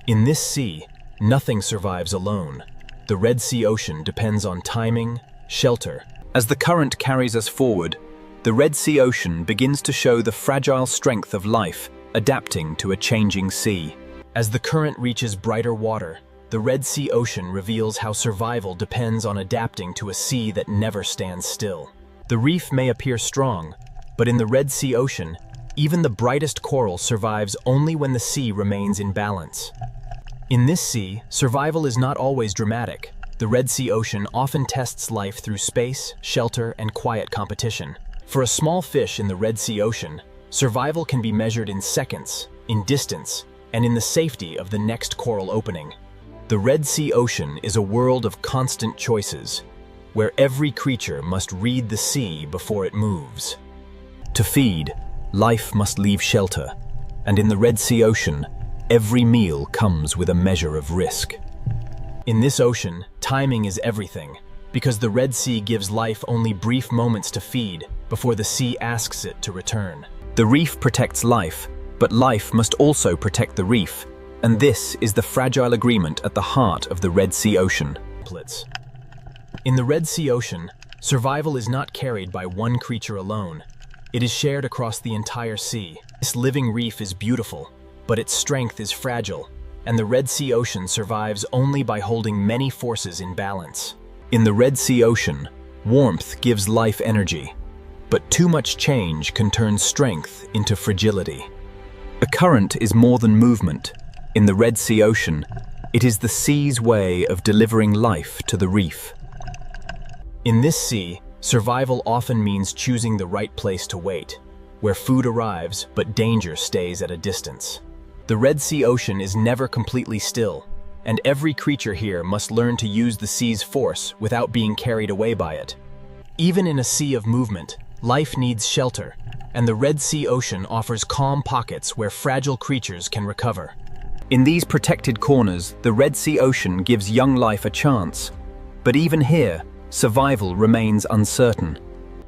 In this sea, nothing survives alone. The Red Sea Ocean depends on timing, shelter. As the current carries us forward, the Red Sea Ocean begins to show the fragile strength of life adapting to a changing sea. As the current reaches brighter water, the Red Sea Ocean reveals how survival depends on adapting to a sea that never stands still. The reef may appear strong, but in the Red Sea Ocean, even the brightest coral survives only when the sea remains in balance. In this sea, survival is not always dramatic. The Red Sea Ocean often tests life through space, shelter, and quiet competition. For a small fish in the Red Sea Ocean, survival can be measured in seconds, in distance, and in the safety of the next coral opening. The Red Sea Ocean is a world of constant choices, where every creature must read the sea before it moves. To feed, life must leave shelter, and in the Red Sea Ocean, every meal comes with a measure of risk. In this ocean, timing is everything, because the Red Sea gives life only brief moments to feed before the sea asks it to return. The reef protects life, but life must also protect the reef, and this is the fragile agreement at the heart of the Red Sea Ocean. In the Red Sea Ocean, survival is not carried by one creature alone. It is shared across the entire sea. This living reef is beautiful, but its strength is fragile, and the Red Sea Ocean survives only by holding many forces in balance. In the Red Sea Ocean, warmth gives life energy, but too much change can turn strength into fragility. The current is more than movement. In the Red Sea Ocean, it is the sea's way of delivering life to the reef. In this sea, survival often means choosing the right place to wait, where food arrives but danger stays at a distance. The Red Sea Ocean is never completely still, and every creature here must learn to use the sea's force without being carried away by it. Even in a sea of movement, life needs shelter, and the Red Sea Ocean offers calm pockets where fragile creatures can recover. In these protected corners, the Red Sea Ocean gives young life a chance, but even here, survival remains uncertain.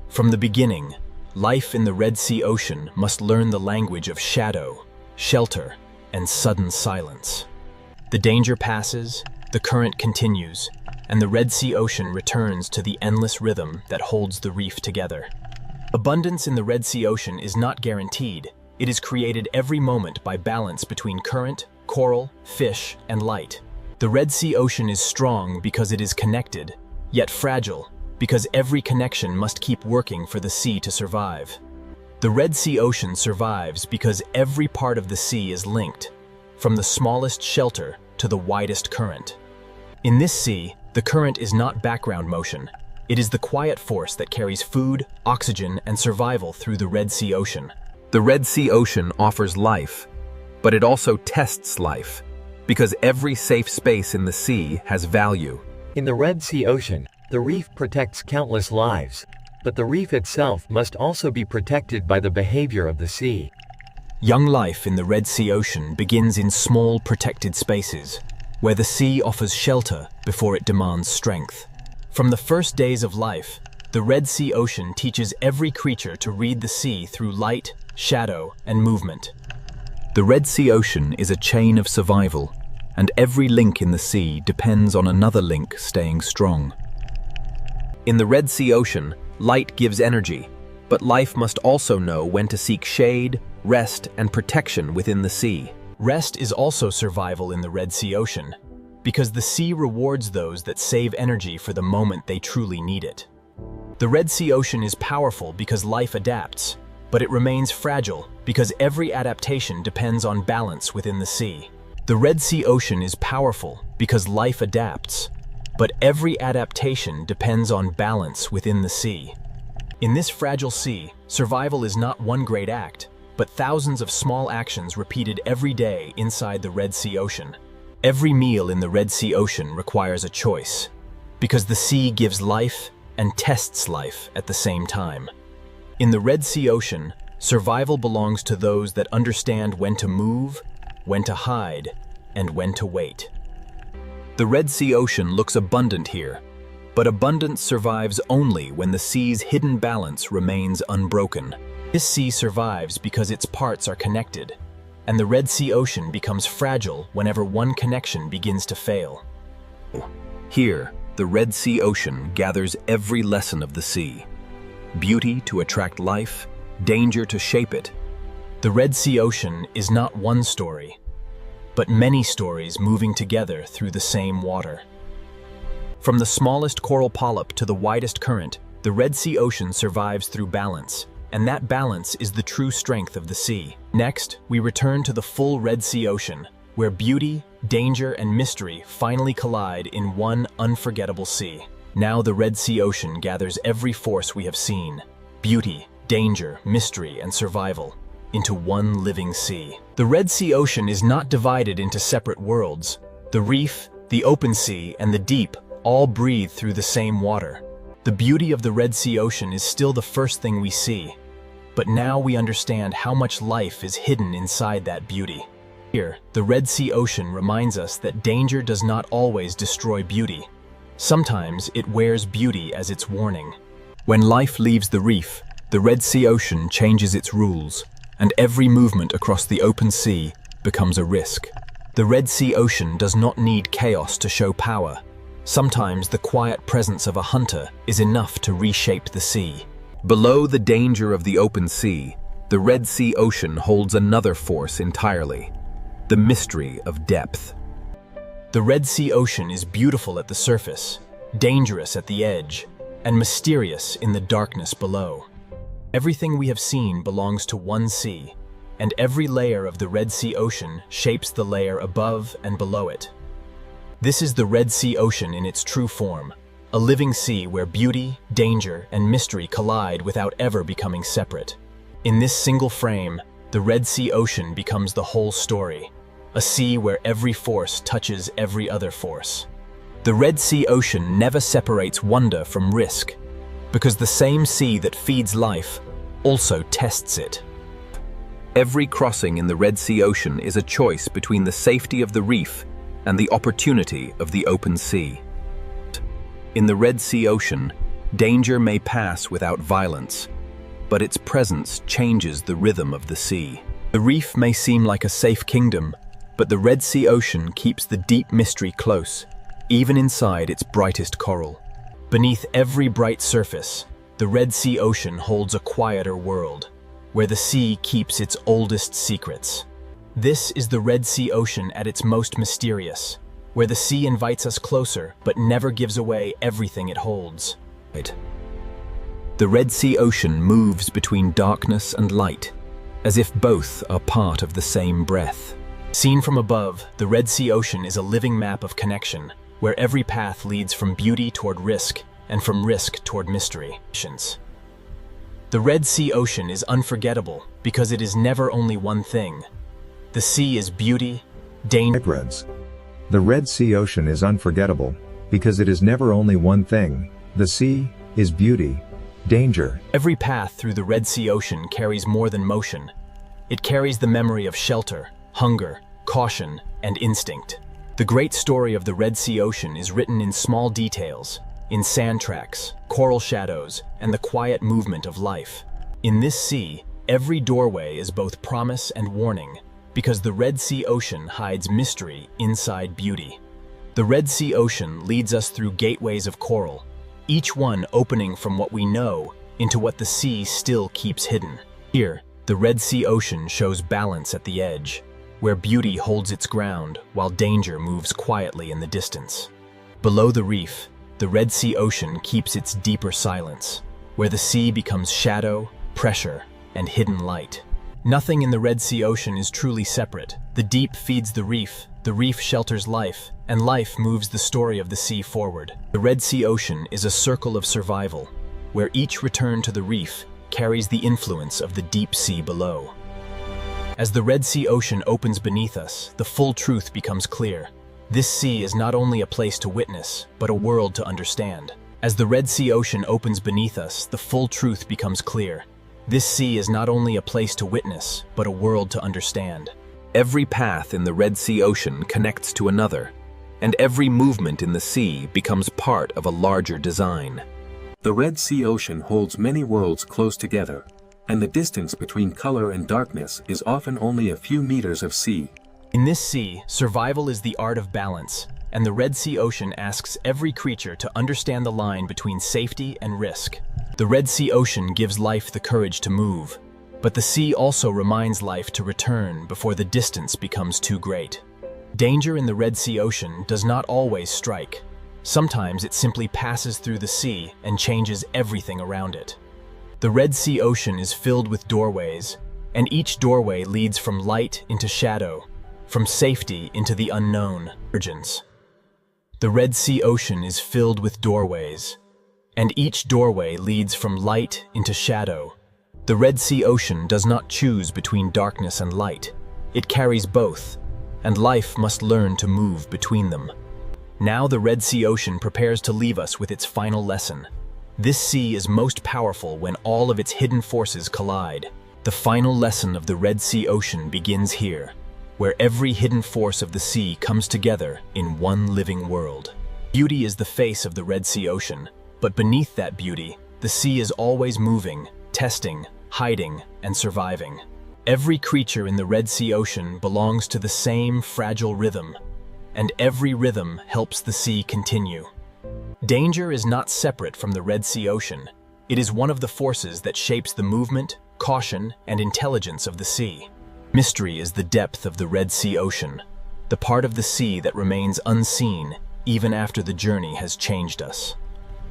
From the beginning, life in the Red Sea Ocean must learn the language of shadow, shelter, and sudden silence. The danger passes, the current continues, and the Red Sea Ocean returns to the endless rhythm that holds the reef together. Abundance in the Red Sea Ocean is not guaranteed. It is created every moment by balance between current, coral, fish, and light. The Red Sea Ocean is strong because it is connected, yet fragile, because every connection must keep working for the sea to survive. The Red Sea Ocean survives because every part of the sea is linked, from the smallest shelter to the widest current. In this sea, the current is not background motion. It is the quiet force that carries food, oxygen, and survival through the Red Sea Ocean. The Red Sea Ocean offers life, but it also tests life, because every safe space in the sea has value. In the Red Sea Ocean, the reef protects countless lives, but the reef itself must also be protected by the behavior of the sea. Young life in the Red Sea Ocean begins in small protected spaces, where the sea offers shelter before it demands strength. From the first days of life, the Red Sea Ocean teaches every creature to read the sea through light, shadow, and movement. The Red Sea Ocean is a chain of survival, and every link in the sea depends on another link staying strong. In the Red Sea Ocean, light gives energy, but life must also know when to seek shade, rest, and protection within the sea. Rest is also survival in the Red Sea Ocean, because the sea rewards those that save energy for the moment they truly need it. The Red Sea Ocean is powerful because life adapts, but it remains fragile because every adaptation depends on balance within the sea. The Red Sea Ocean is powerful because life adapts, but every adaptation depends on balance within the sea. In this fragile sea, survival is not one great act, but thousands of small actions repeated every day inside the Red Sea Ocean. Every meal in the Red Sea Ocean requires a choice, because the sea gives life, and tests life at the same time. In the Red Sea Ocean, survival belongs to those that understand when to move, when to hide, and when to wait. The Red Sea Ocean looks abundant here, but abundance survives only when the sea's hidden balance remains unbroken. This sea survives because its parts are connected, and the Red Sea Ocean becomes fragile whenever one connection begins to fail. Here, the Red Sea Ocean gathers every lesson of the sea. Beauty to attract life, danger to shape it. The Red Sea Ocean is not one story, but many stories moving together through the same water. From the smallest coral polyp to the widest current, the Red Sea Ocean survives through balance, and that balance is the true strength of the sea. Next, we return to the full Red Sea Ocean, where beauty, danger, and mystery finally collide in one unforgettable sea. Now the Red Sea Ocean gathers every force we have seen, beauty, danger, mystery, and survival, into one living sea. The Red Sea Ocean is not divided into separate worlds. The reef, the open sea, and the deep all breathe through the same water. The beauty of the Red Sea Ocean is still the first thing we see, but now we understand how much life is hidden inside that beauty. Here, the Red Sea Ocean reminds us that danger does not always destroy beauty. Sometimes it wears beauty as its warning. When life leaves the reef, the Red Sea Ocean changes its rules, and every movement across the open sea becomes a risk. The Red Sea Ocean does not need chaos to show power. Sometimes the quiet presence of a hunter is enough to reshape the sea. Below the danger of the open sea, the Red Sea Ocean holds another force entirely: the mystery of depth. The Red Sea Ocean is beautiful at the surface, dangerous at the edge, and mysterious in the darkness below. Everything we have seen belongs to one sea, and every layer of the Red Sea Ocean shapes the layer above and below it. This is the Red Sea Ocean in its true form, a living sea where beauty, danger, and mystery collide without ever becoming separate. In this single frame, the Red Sea Ocean becomes the whole story, a sea where every force touches every other force. The Red Sea Ocean never separates wonder from risk, because the same sea that feeds life also tests it. Every crossing in the Red Sea Ocean is a choice between the safety of the reef and the opportunity of the open sea. In the Red Sea Ocean, danger may pass without violence, but its presence changes the rhythm of the sea. The reef may seem like a safe kingdom, but the Red Sea Ocean keeps the deep mystery close, even inside its brightest coral. Beneath every bright surface, the Red Sea Ocean holds a quieter world, where the sea keeps its oldest secrets. This is the Red Sea Ocean at its most mysterious, where the sea invites us closer but never gives away everything it holds. The Red Sea Ocean moves between darkness and light, as if both are part of the same breath. Seen from above, the Red Sea Ocean is a living map of connection, where every path leads from beauty toward risk and from risk toward mystery. The Red Sea Ocean is unforgettable because it is never only one thing. The sea is beauty, danger. The Red Sea Ocean is unforgettable because it is never only one thing. The sea is beauty, danger. Every path through the Red Sea Ocean carries more than motion. It carries the memory of shelter, hunger, caution, and instinct. The great story of the Red Sea Ocean is written in small details, in sand tracks, coral shadows, and the quiet movement of life. In this sea, every doorway is both promise and warning, because the Red Sea Ocean hides mystery inside beauty. The Red Sea Ocean leads us through gateways of coral, each one opening from what we know into what the sea still keeps hidden. Here, the Red Sea Ocean shows balance at the edge, where beauty holds its ground while danger moves quietly in the distance. Below the reef, the Red Sea Ocean keeps its deeper silence, where the sea becomes shadow, pressure, and hidden light. Nothing in the Red Sea Ocean is truly separate. The deep feeds the reef shelters life, and life moves the story of the sea forward. The Red Sea Ocean is a circle of survival, where each return to the reef carries the influence of the deep sea below. As the Red Sea Ocean opens beneath us, the full truth becomes clear. This sea is not only a place to witness, but a world to understand. As the Red Sea Ocean opens beneath us, the full truth becomes clear. This sea is not only a place to witness, but a world to understand. Every path in the Red Sea Ocean connects to another, and every movement in the sea becomes part of a larger design. The Red Sea Ocean holds many worlds close together, and the distance between color and darkness is often only a few meters of sea. In this sea, survival is the art of balance, and the Red Sea Ocean asks every creature to understand the line between safety and risk. The Red Sea Ocean gives life the courage to move, but the sea also reminds life to return before the distance becomes too great. Danger in the Red Sea Ocean does not always strike. Sometimes it simply passes through the sea and changes everything around it. The Red Sea Ocean is filled with doorways, and each doorway leads from light into shadow, from safety into the unknown. The Red Sea Ocean is filled with doorways, and each doorway leads from light into shadow. The Red Sea Ocean does not choose between darkness and light. It carries both, and life must learn to move between them. Now the Red Sea Ocean prepares to leave us with its final lesson. This sea is most powerful when all of its hidden forces collide. The final lesson of the Red Sea Ocean begins here, where every hidden force of the sea comes together in one living world. Beauty is the face of the Red Sea Ocean, but beneath that beauty, the sea is always moving, testing, hiding, and surviving. Every creature in the Red Sea Ocean belongs to the same fragile rhythm, and every rhythm helps the sea continue. Danger is not separate from the Red Sea Ocean. It is one of the forces that shapes the movement, caution, and intelligence of the sea. Mystery is the depth of the Red Sea Ocean, the part of the sea that remains unseen even after the journey has changed us.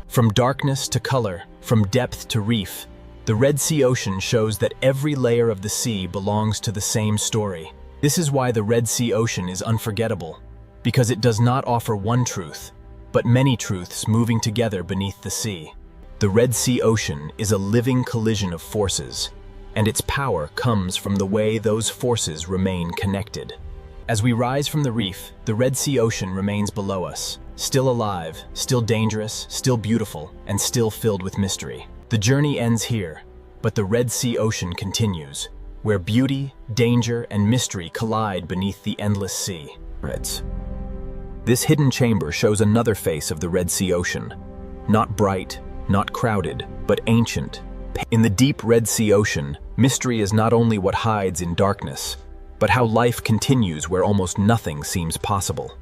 From darkness to color, from depth to reef, the Red Sea Ocean shows that every layer of the sea belongs to the same story. This is why the Red Sea Ocean is unforgettable, because it does not offer one truth, but many truths moving together beneath the sea. The Red Sea Ocean is a living collision of forces, and its power comes from the way those forces remain connected. As we rise from the reef, the Red Sea Ocean remains below us, still alive, still dangerous, still beautiful, and still filled with mystery. The journey ends here, but the Red Sea Ocean continues, where beauty, danger, and mystery collide beneath the endless sea. This hidden chamber shows another face of the Red Sea Ocean. Not bright, not crowded, but ancient. In the deep Red Sea Ocean, mystery is not only what hides in darkness, but how life continues where almost nothing seems possible.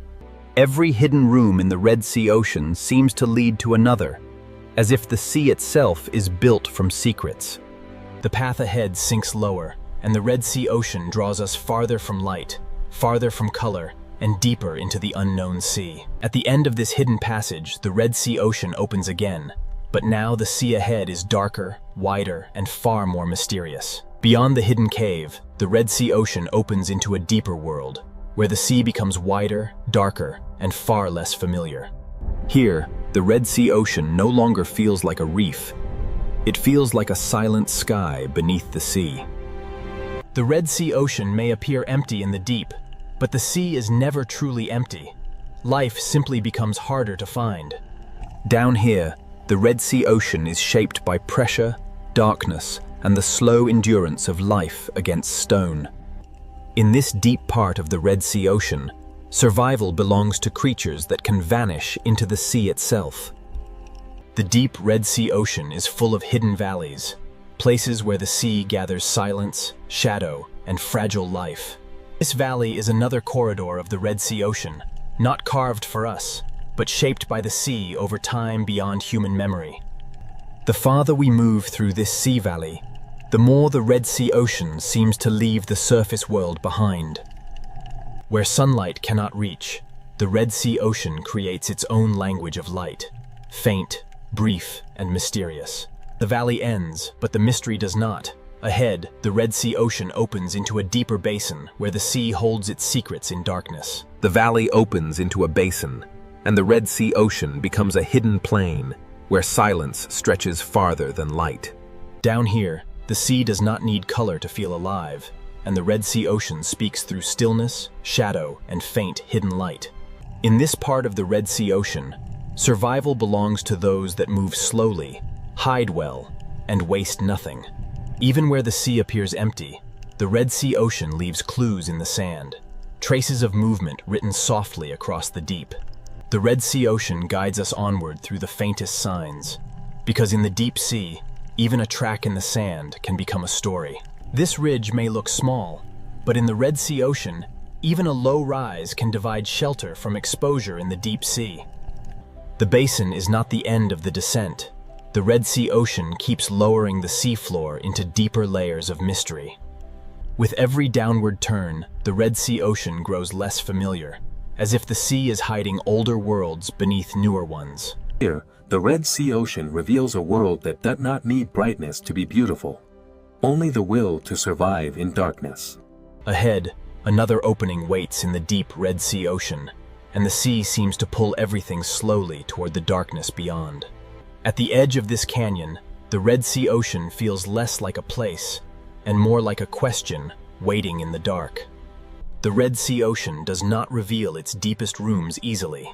Every hidden room in the Red Sea Ocean seems to lead to another, as if the sea itself is built from secrets. The path ahead sinks lower, and the Red Sea Ocean draws us farther from light, farther from color, and deeper into the unknown sea. At the end of this hidden passage, the Red Sea Ocean opens again, but now the sea ahead is darker, wider, and far more mysterious. Beyond the hidden cave, the Red Sea Ocean opens into a deeper world, where the sea becomes wider, darker, and far less familiar. Here, the Red Sea Ocean no longer feels like a reef. It feels like a silent sky beneath the sea. The Red Sea Ocean may appear empty in the deep, but the sea is never truly empty. Life simply becomes harder to find. Down here, the Red Sea Ocean is shaped by pressure, darkness, and the slow endurance of life against stone. In this deep part of the Red Sea Ocean, survival belongs to creatures that can vanish into the sea itself. The deep Red Sea Ocean is full of hidden valleys, places where the sea gathers silence, shadow, and fragile life. This valley is another corridor of the Red Sea Ocean, not carved for us, but shaped by the sea over time beyond human memory. The farther we move through this sea valley, the more the Red Sea Ocean seems to leave the surface world behind. Where sunlight cannot reach, the Red Sea Ocean creates its own language of light, faint, brief, and mysterious. The valley ends, but the mystery does not. Ahead, the Red Sea Ocean opens into a deeper basin where the sea holds its secrets in darkness. The valley opens into a basin, and the Red Sea Ocean becomes a hidden plain where silence stretches farther than light. Down here, the sea does not need color to feel alive, and the Red Sea Ocean speaks through stillness, shadow, and faint hidden light. In this part of the Red Sea Ocean, Survival belongs to those that move slowly, hide well, and waste nothing. Even where the sea appears empty, the Red Sea Ocean leaves clues in the sand, traces of movement written softly across the deep. The Red Sea Ocean guides us onward through the faintest signs, because in the deep sea, even a track in the sand can become a story. This ridge may look small, but in the Red Sea Ocean, even a low rise can divide shelter from exposure in the deep sea. The basin is not the end of the descent. The Red Sea Ocean keeps lowering the seafloor into deeper layers of mystery. With every downward turn, the Red Sea Ocean grows less familiar, as if the sea is hiding older worlds beneath newer ones. Here, the Red Sea Ocean reveals a world that does not need brightness to be beautiful, only the will to survive in darkness. Ahead, another opening waits in the deep Red Sea Ocean, and the sea seems to pull everything slowly toward the darkness beyond. At the edge of this canyon, the Red Sea Ocean feels less like a place and more like a question waiting in the dark. The Red Sea Ocean does not reveal its deepest rooms easily.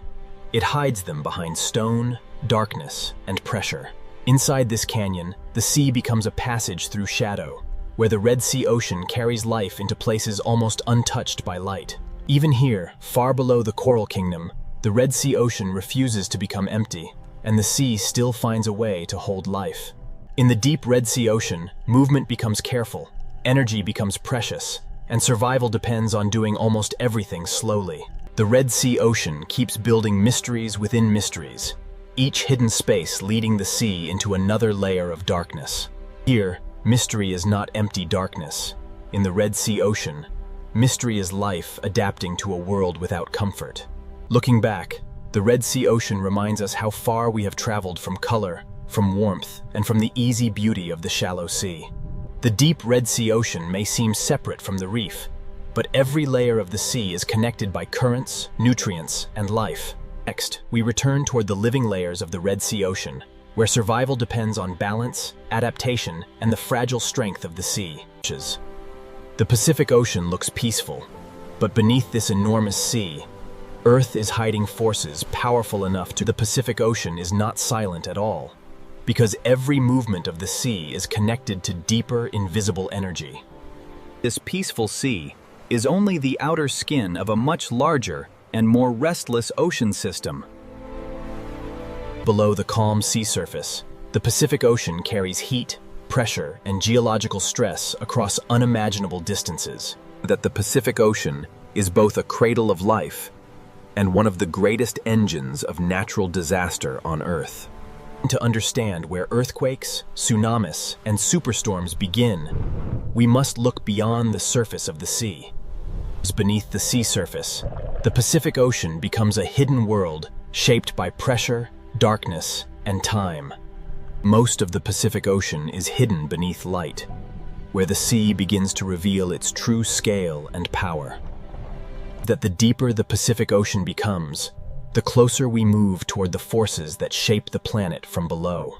It hides them behind stone, darkness, and pressure. Inside this canyon, the sea becomes a passage through shadow, where the Red Sea Ocean carries life into places almost untouched by light. Even here, far below the Coral Kingdom, the Red Sea Ocean refuses to become empty, and the sea still finds a way to hold life. In the deep Red Sea Ocean, movement becomes careful, energy becomes precious, and survival depends on doing almost everything slowly. The Red Sea Ocean keeps building mysteries within mysteries, each hidden space leading the sea into another layer of darkness. Here, mystery is not empty darkness. In the Red Sea Ocean, mystery is life adapting to a world without comfort. Looking back, the Red Sea Ocean reminds us how far we have traveled from color, from warmth, and from the easy beauty of the shallow sea. The deep Red Sea Ocean may seem separate from the reef, but every layer of the sea is connected by currents, nutrients, and life. Next, we return toward the living layers of the Red Sea Ocean, where survival depends on balance, adaptation, and the fragile strength of the sea. The Pacific Ocean looks peaceful, but beneath this enormous sea, Earth is hiding forces powerful enough to. The Pacific Ocean is not silent at all, because every movement of the sea is connected to deeper, invisible energy. This peaceful sea is only the outer skin of a much larger and more restless ocean system. Below the calm sea surface, the Pacific Ocean carries heat, pressure, and geological stress across unimaginable distances. That the Pacific Ocean is both a cradle of life and one of the greatest engines of natural disaster on Earth. To understand where earthquakes, tsunamis, and superstorms begin, we must look beyond the surface of the sea. Beneath the sea surface, the Pacific Ocean becomes a hidden world shaped by pressure, darkness, and time. Most of the Pacific Ocean is hidden beneath light, where the sea begins to reveal its true scale and power. That the deeper the Pacific Ocean becomes, the closer we move toward the forces that shape the planet from below.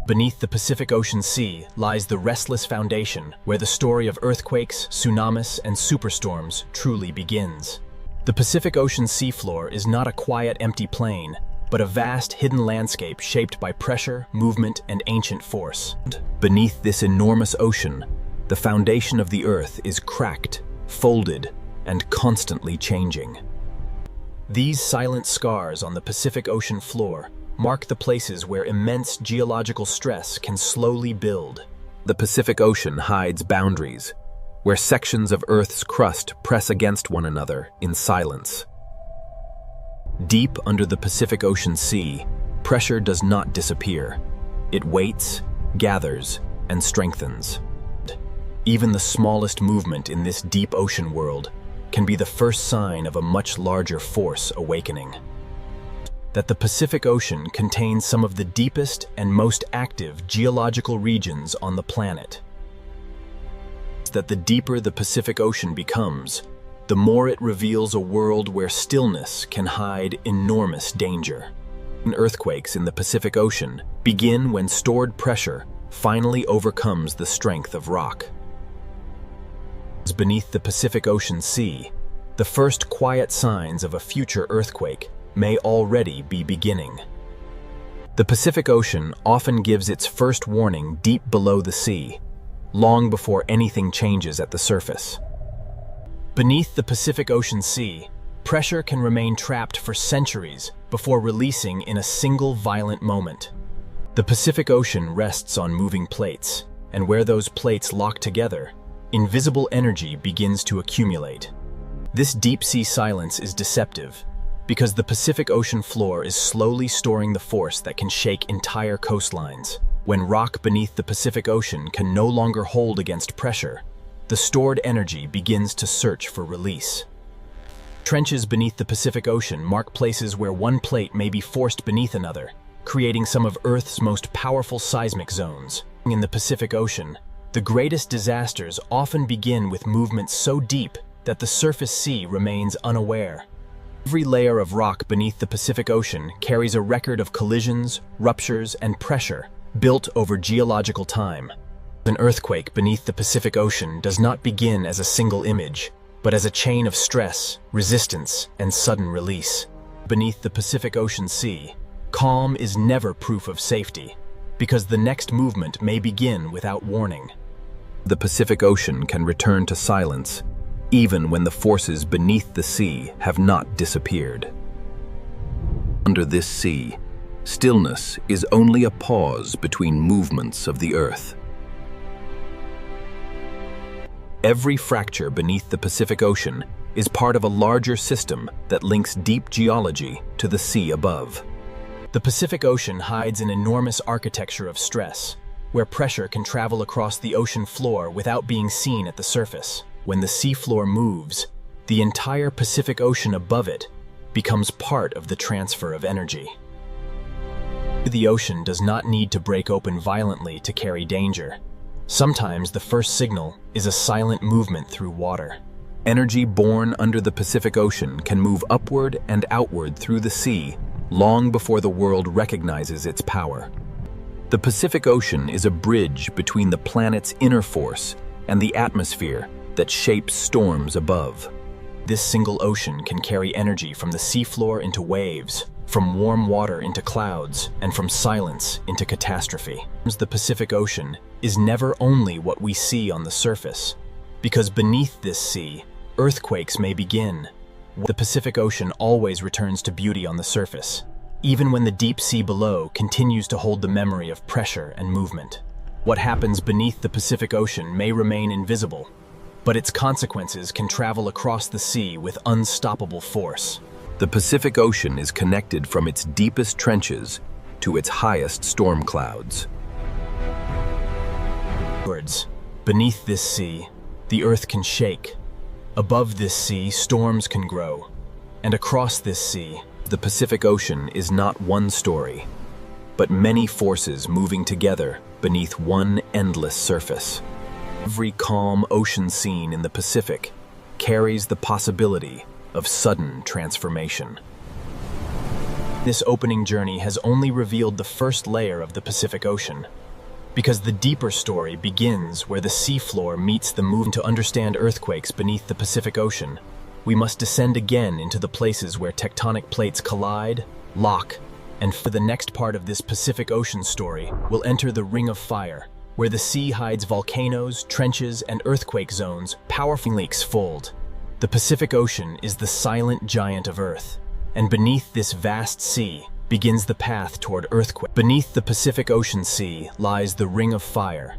Beneath the Pacific Ocean Sea lies the restless foundation where the story of earthquakes, tsunamis, and superstorms truly begins. The Pacific Ocean seafloor is not a quiet, empty plain, but a vast, hidden landscape shaped by pressure, movement, and ancient force. Beneath this enormous ocean, the foundation of the Earth is cracked, folded, and constantly changing. These silent scars on the Pacific Ocean floor mark the places where immense geological stress can slowly build. The Pacific Ocean hides boundaries, where sections of Earth's crust press against one another in silence. Deep under the Pacific Ocean Sea, pressure does not disappear. It waits, gathers, and strengthens. Even the smallest movement in this deep ocean world can be the first sign of a much larger force awakening. That the Pacific Ocean contains some of the deepest and most active geological regions on the planet. That the deeper the Pacific Ocean becomes, the more it reveals a world where stillness can hide enormous danger. Earthquakes in the Pacific Ocean begin when stored pressure finally overcomes the strength of rock. Beneath the Pacific Ocean Sea, the first quiet signs of a future earthquake may already be beginning. The Pacific Ocean often gives its first warning deep below the sea, long before anything changes at the surface. Beneath the Pacific Ocean Sea, pressure can remain trapped for centuries before releasing in a single violent moment. The Pacific Ocean rests on moving plates, and where those plates lock together, invisible energy begins to accumulate. This deep-sea silence is deceptive, because the Pacific Ocean floor is slowly storing the force that can shake entire coastlines. When rock beneath the Pacific Ocean can no longer hold against pressure, the stored energy begins to search for release. Trenches beneath the Pacific Ocean mark places where one plate may be forced beneath another, creating some of Earth's most powerful seismic zones. In the Pacific Ocean, the greatest disasters often begin with movements so deep that the surface sea remains unaware. Every layer of rock beneath the Pacific Ocean carries a record of collisions, ruptures, and pressure built over geological time. An earthquake beneath the Pacific Ocean does not begin as a single image, but as a chain of stress, resistance, and sudden release. Beneath the Pacific Ocean Sea, calm is never proof of safety, because the next movement may begin without warning. The Pacific Ocean can return to silence, even when the forces beneath the sea have not disappeared. Under this sea, stillness is only a pause between movements of the Earth. Every fracture beneath the Pacific Ocean is part of a larger system that links deep geology to the sea above. The Pacific Ocean hides an enormous architecture of stress, where pressure can travel across the ocean floor without being seen at the surface. When the seafloor moves, the entire Pacific Ocean above it becomes part of the transfer of energy. The ocean does not need to break open violently to carry danger. Sometimes the first signal is a silent movement through water. Energy born under the Pacific Ocean can move upward and outward through the sea long before the world recognizes its power. The Pacific Ocean is a bridge between the planet's inner force and the atmosphere that shapes storms above. This single ocean can carry energy from the seafloor into waves, from warm water into clouds, and from silence into catastrophe. The Pacific Ocean is never only what we see on the surface, because beneath this sea, earthquakes may begin. The Pacific Ocean always returns to beauty on the surface, even when the deep sea below continues to hold the memory of pressure and movement. What happens beneath the Pacific Ocean may remain invisible, but its consequences can travel across the sea with unstoppable force. The Pacific Ocean is connected from its deepest trenches to its highest storm clouds. Beneath this sea, the earth can shake. Above this sea, storms can grow. And across this sea, the Pacific Ocean is not one story, but many forces moving together beneath one endless surface. Every calm ocean scene in the Pacific carries the possibility of sudden transformation. This opening journey has only revealed the first layer of the Pacific Ocean, because the deeper story begins where the seafloor meets the movement. To understand earthquakes beneath the Pacific Ocean, we must descend again into the places where tectonic plates collide, lock, and for the next part of this Pacific Ocean story, we'll enter the Ring of Fire, where the sea hides volcanoes, trenches, and earthquake zones. Powerful leaks fold. The Pacific Ocean is the silent giant of Earth, and beneath this vast sea begins the path toward earthquake. Beneath the Pacific Ocean Sea lies the Ring of Fire,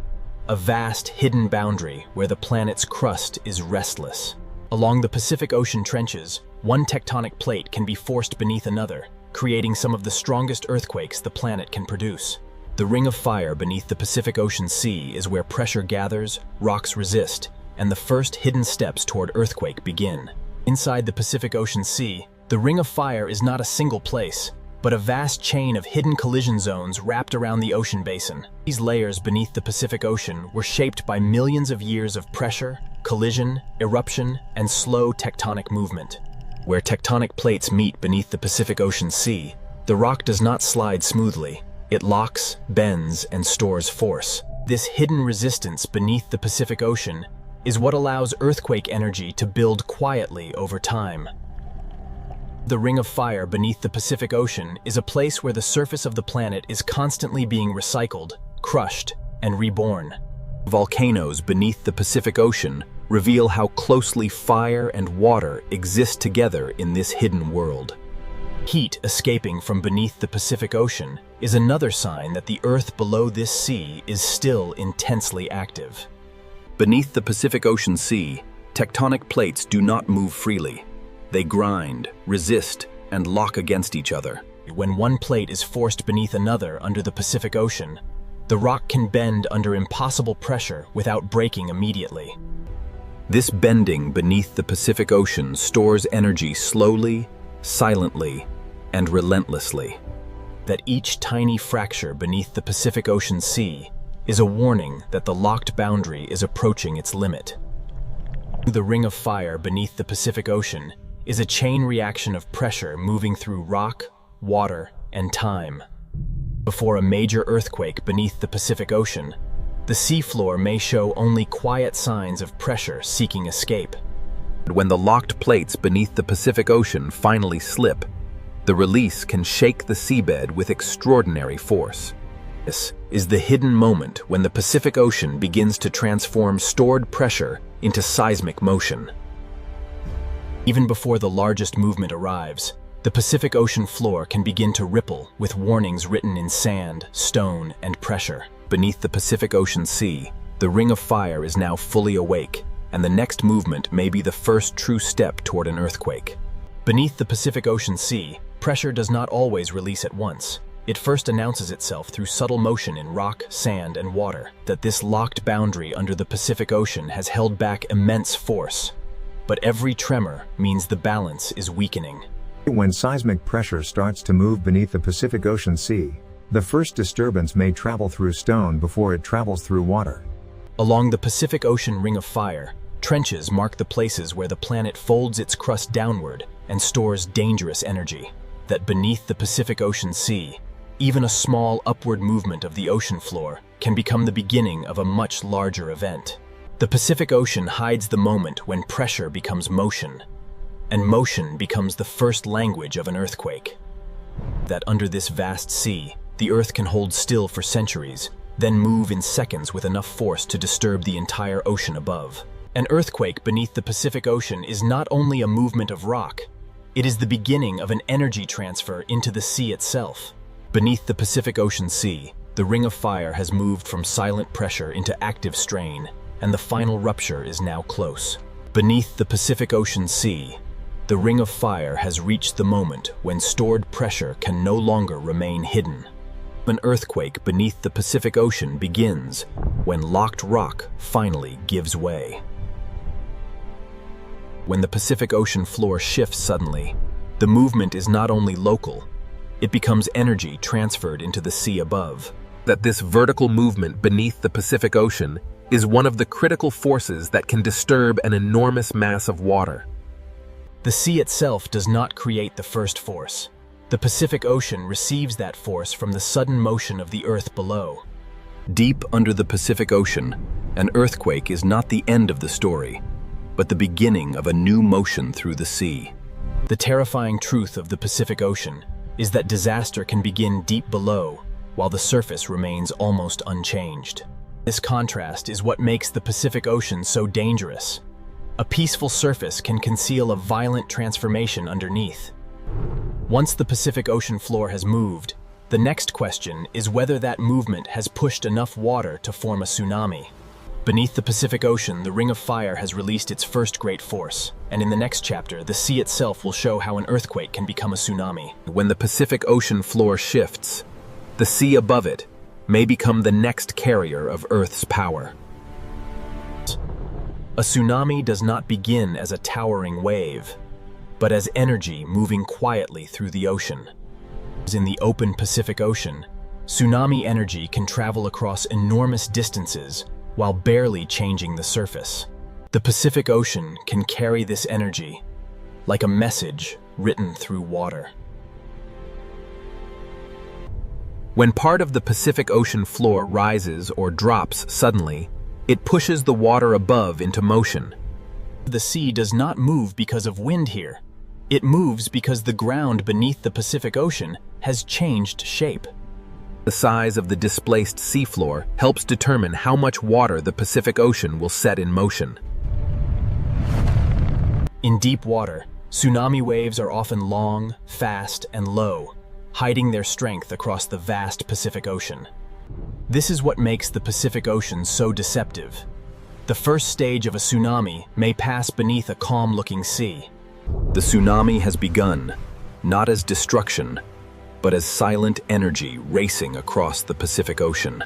a vast hidden boundary where the planet's crust is restless. Along the Pacific Ocean trenches, one tectonic plate can be forced beneath another, creating some of the strongest earthquakes the planet can produce. The Ring of Fire beneath the Pacific Ocean Sea is where pressure gathers, rocks resist, and the first hidden steps toward earthquake begin. Inside the Pacific Ocean Sea, the Ring of Fire is not a single place, but a vast chain of hidden collision zones wrapped around the ocean basin. These layers beneath the Pacific Ocean were shaped by millions of years of pressure, collision, eruption, and slow tectonic movement. Where tectonic plates meet beneath the Pacific Ocean Sea, the rock does not slide smoothly. It locks, bends, and stores force. This hidden resistance beneath the Pacific Ocean is what allows earthquake energy to build quietly over time. The ring of fire beneath the Pacific Ocean is a place where the surface of the planet is constantly being recycled, crushed, and reborn. Volcanoes beneath the Pacific Ocean reveal how closely fire and water exist together in this hidden world. Heat escaping from beneath the Pacific Ocean is another sign that the Earth below this sea is still intensely active. Beneath the Pacific Ocean Sea, tectonic plates do not move freely. They grind, resist, and lock against each other. When one plate is forced beneath another under the Pacific Ocean, the rock can bend under impossible pressure without breaking immediately. This bending beneath the Pacific Ocean stores energy slowly, silently, and relentlessly. That each tiny fracture beneath the Pacific Ocean Sea is a warning that the locked boundary is approaching its limit. The ring of fire beneath the Pacific Ocean is a chain reaction of pressure moving through rock, water, and time. Before a major earthquake beneath the Pacific Ocean, the seafloor may show only quiet signs of pressure seeking escape. When the locked plates beneath the Pacific Ocean finally slip, the release can shake the seabed with extraordinary force. This is the hidden moment when the Pacific Ocean begins to transform stored pressure into seismic motion. Even before the largest movement arrives, the Pacific Ocean floor can begin to ripple with warnings written in sand, stone, and pressure. Beneath the Pacific Ocean Sea, the ring of fire is now fully awake, and the next movement may be the first true step toward an earthquake. Beneath the Pacific Ocean Sea, pressure does not always release at once. It first announces itself through subtle motion in rock, sand, and water. That this locked boundary under the Pacific Ocean has held back immense force. But every tremor means the balance is weakening. When seismic pressure starts to move beneath the Pacific Ocean Sea, the first disturbance may travel through stone before it travels through water. Along the Pacific Ocean Ring of Fire, trenches mark the places where the planet folds its crust downward and stores dangerous energy. That beneath the Pacific Ocean Sea, even a small upward movement of the ocean floor can become the beginning of a much larger event. The Pacific Ocean hides the moment when pressure becomes motion, and motion becomes the first language of an earthquake. That under this vast sea, the Earth can hold still for centuries, then move in seconds with enough force to disturb the entire ocean above. An earthquake beneath the Pacific Ocean is not only a movement of rock, it is the beginning of an energy transfer into the sea itself. Beneath the Pacific Ocean Sea, the ring of fire has moved from silent pressure into active strain, and the final rupture is now close. Beneath the Pacific Ocean Sea, the ring of fire has reached the moment when stored pressure can no longer remain hidden. An earthquake beneath the Pacific Ocean begins when locked rock finally gives way. When the Pacific Ocean floor shifts suddenly, the movement is not only local, it becomes energy transferred into the sea above. That this vertical movement beneath the Pacific Ocean is one of the critical forces that can disturb an enormous mass of water. The sea itself does not create the first force. The Pacific Ocean receives that force from the sudden motion of the Earth below. Deep under the Pacific Ocean, an earthquake is not the end of the story, but the beginning of a new motion through the sea. The terrifying truth of the Pacific Ocean is that disaster can begin deep below, while the surface remains almost unchanged. This contrast is what makes the Pacific Ocean so dangerous. A peaceful surface can conceal a violent transformation underneath. Once the Pacific Ocean floor has moved, the next question is whether that movement has pushed enough water to form a tsunami. Beneath the Pacific Ocean, the Ring of Fire has released its first great force, and in the next chapter, the sea itself will show how an earthquake can become a tsunami. When the Pacific Ocean floor shifts, the sea above it may become the next carrier of Earth's power. A tsunami does not begin as a towering wave, but as energy moving quietly through the ocean. In the open Pacific Ocean, tsunami energy can travel across enormous distances while barely changing the surface. The Pacific Ocean can carry this energy like a message written through water. When part of the Pacific Ocean floor rises or drops suddenly, it pushes the water above into motion. The sea does not move because of wind here. It moves because the ground beneath the Pacific Ocean has changed shape. The size of the displaced seafloor helps determine how much water the Pacific Ocean will set in motion. In deep water, tsunami waves are often long, fast, and low, hiding their strength across the vast Pacific Ocean. This is what makes the Pacific Ocean so deceptive. The first stage of a tsunami may pass beneath a calm-looking sea. The tsunami has begun, not as destruction, but as silent energy racing across the Pacific Ocean.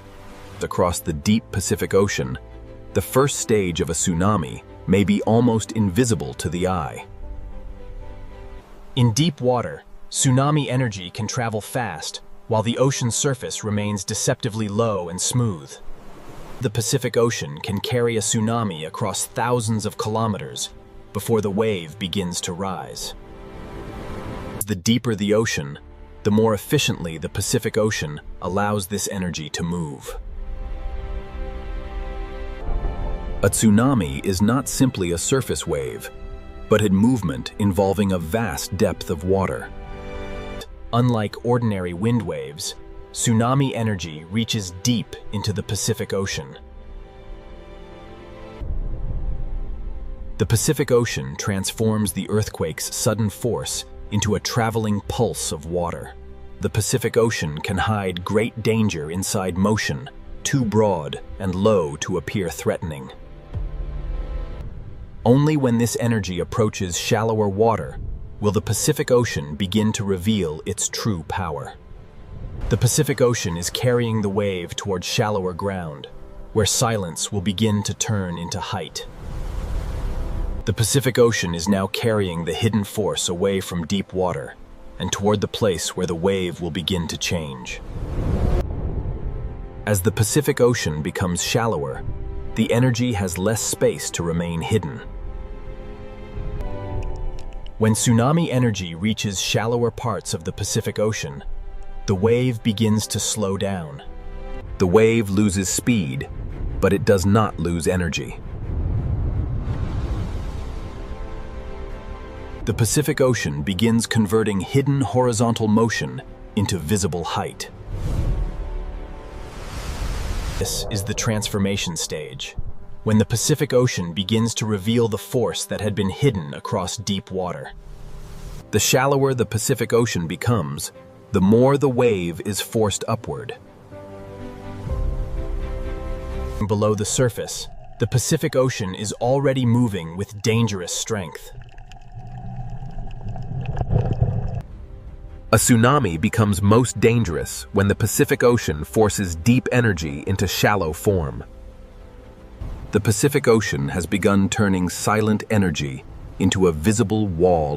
Across the deep Pacific Ocean, the first stage of a tsunami may be almost invisible to the eye. In deep water, tsunami energy can travel fast, while the ocean's surface remains deceptively low and smooth. The Pacific Ocean can carry a tsunami across thousands of kilometers before the wave begins to rise. The deeper the ocean, the more efficiently the Pacific Ocean allows this energy to move. A tsunami is not simply a surface wave, but a movement involving a vast depth of water. Unlike ordinary wind waves, tsunami energy reaches deep into the Pacific Ocean. The Pacific Ocean transforms the earthquake's sudden force into a traveling pulse of water. The Pacific Ocean can hide great danger inside motion, too broad and low to appear threatening. Only when this energy approaches shallower water will the Pacific Ocean begin to reveal its true power. The Pacific Ocean is carrying the wave toward shallower ground, where silence will begin to turn into height. The Pacific Ocean is now carrying the hidden force away from deep water and toward the place where the wave will begin to change. As the Pacific Ocean becomes shallower, the energy has less space to remain hidden. When tsunami energy reaches shallower parts of the Pacific Ocean, the wave begins to slow down. The wave loses speed, but it does not lose energy. The Pacific Ocean begins converting hidden horizontal motion into visible height. This is the transformation stage, when the Pacific Ocean begins to reveal the force that had been hidden across deep water. The shallower the Pacific Ocean becomes, the more the wave is forced upward. Below the surface, the Pacific Ocean is already moving with dangerous strength. A tsunami becomes most dangerous when the Pacific Ocean forces deep energy into shallow form. The Pacific Ocean has begun turning silent energy into a visible wall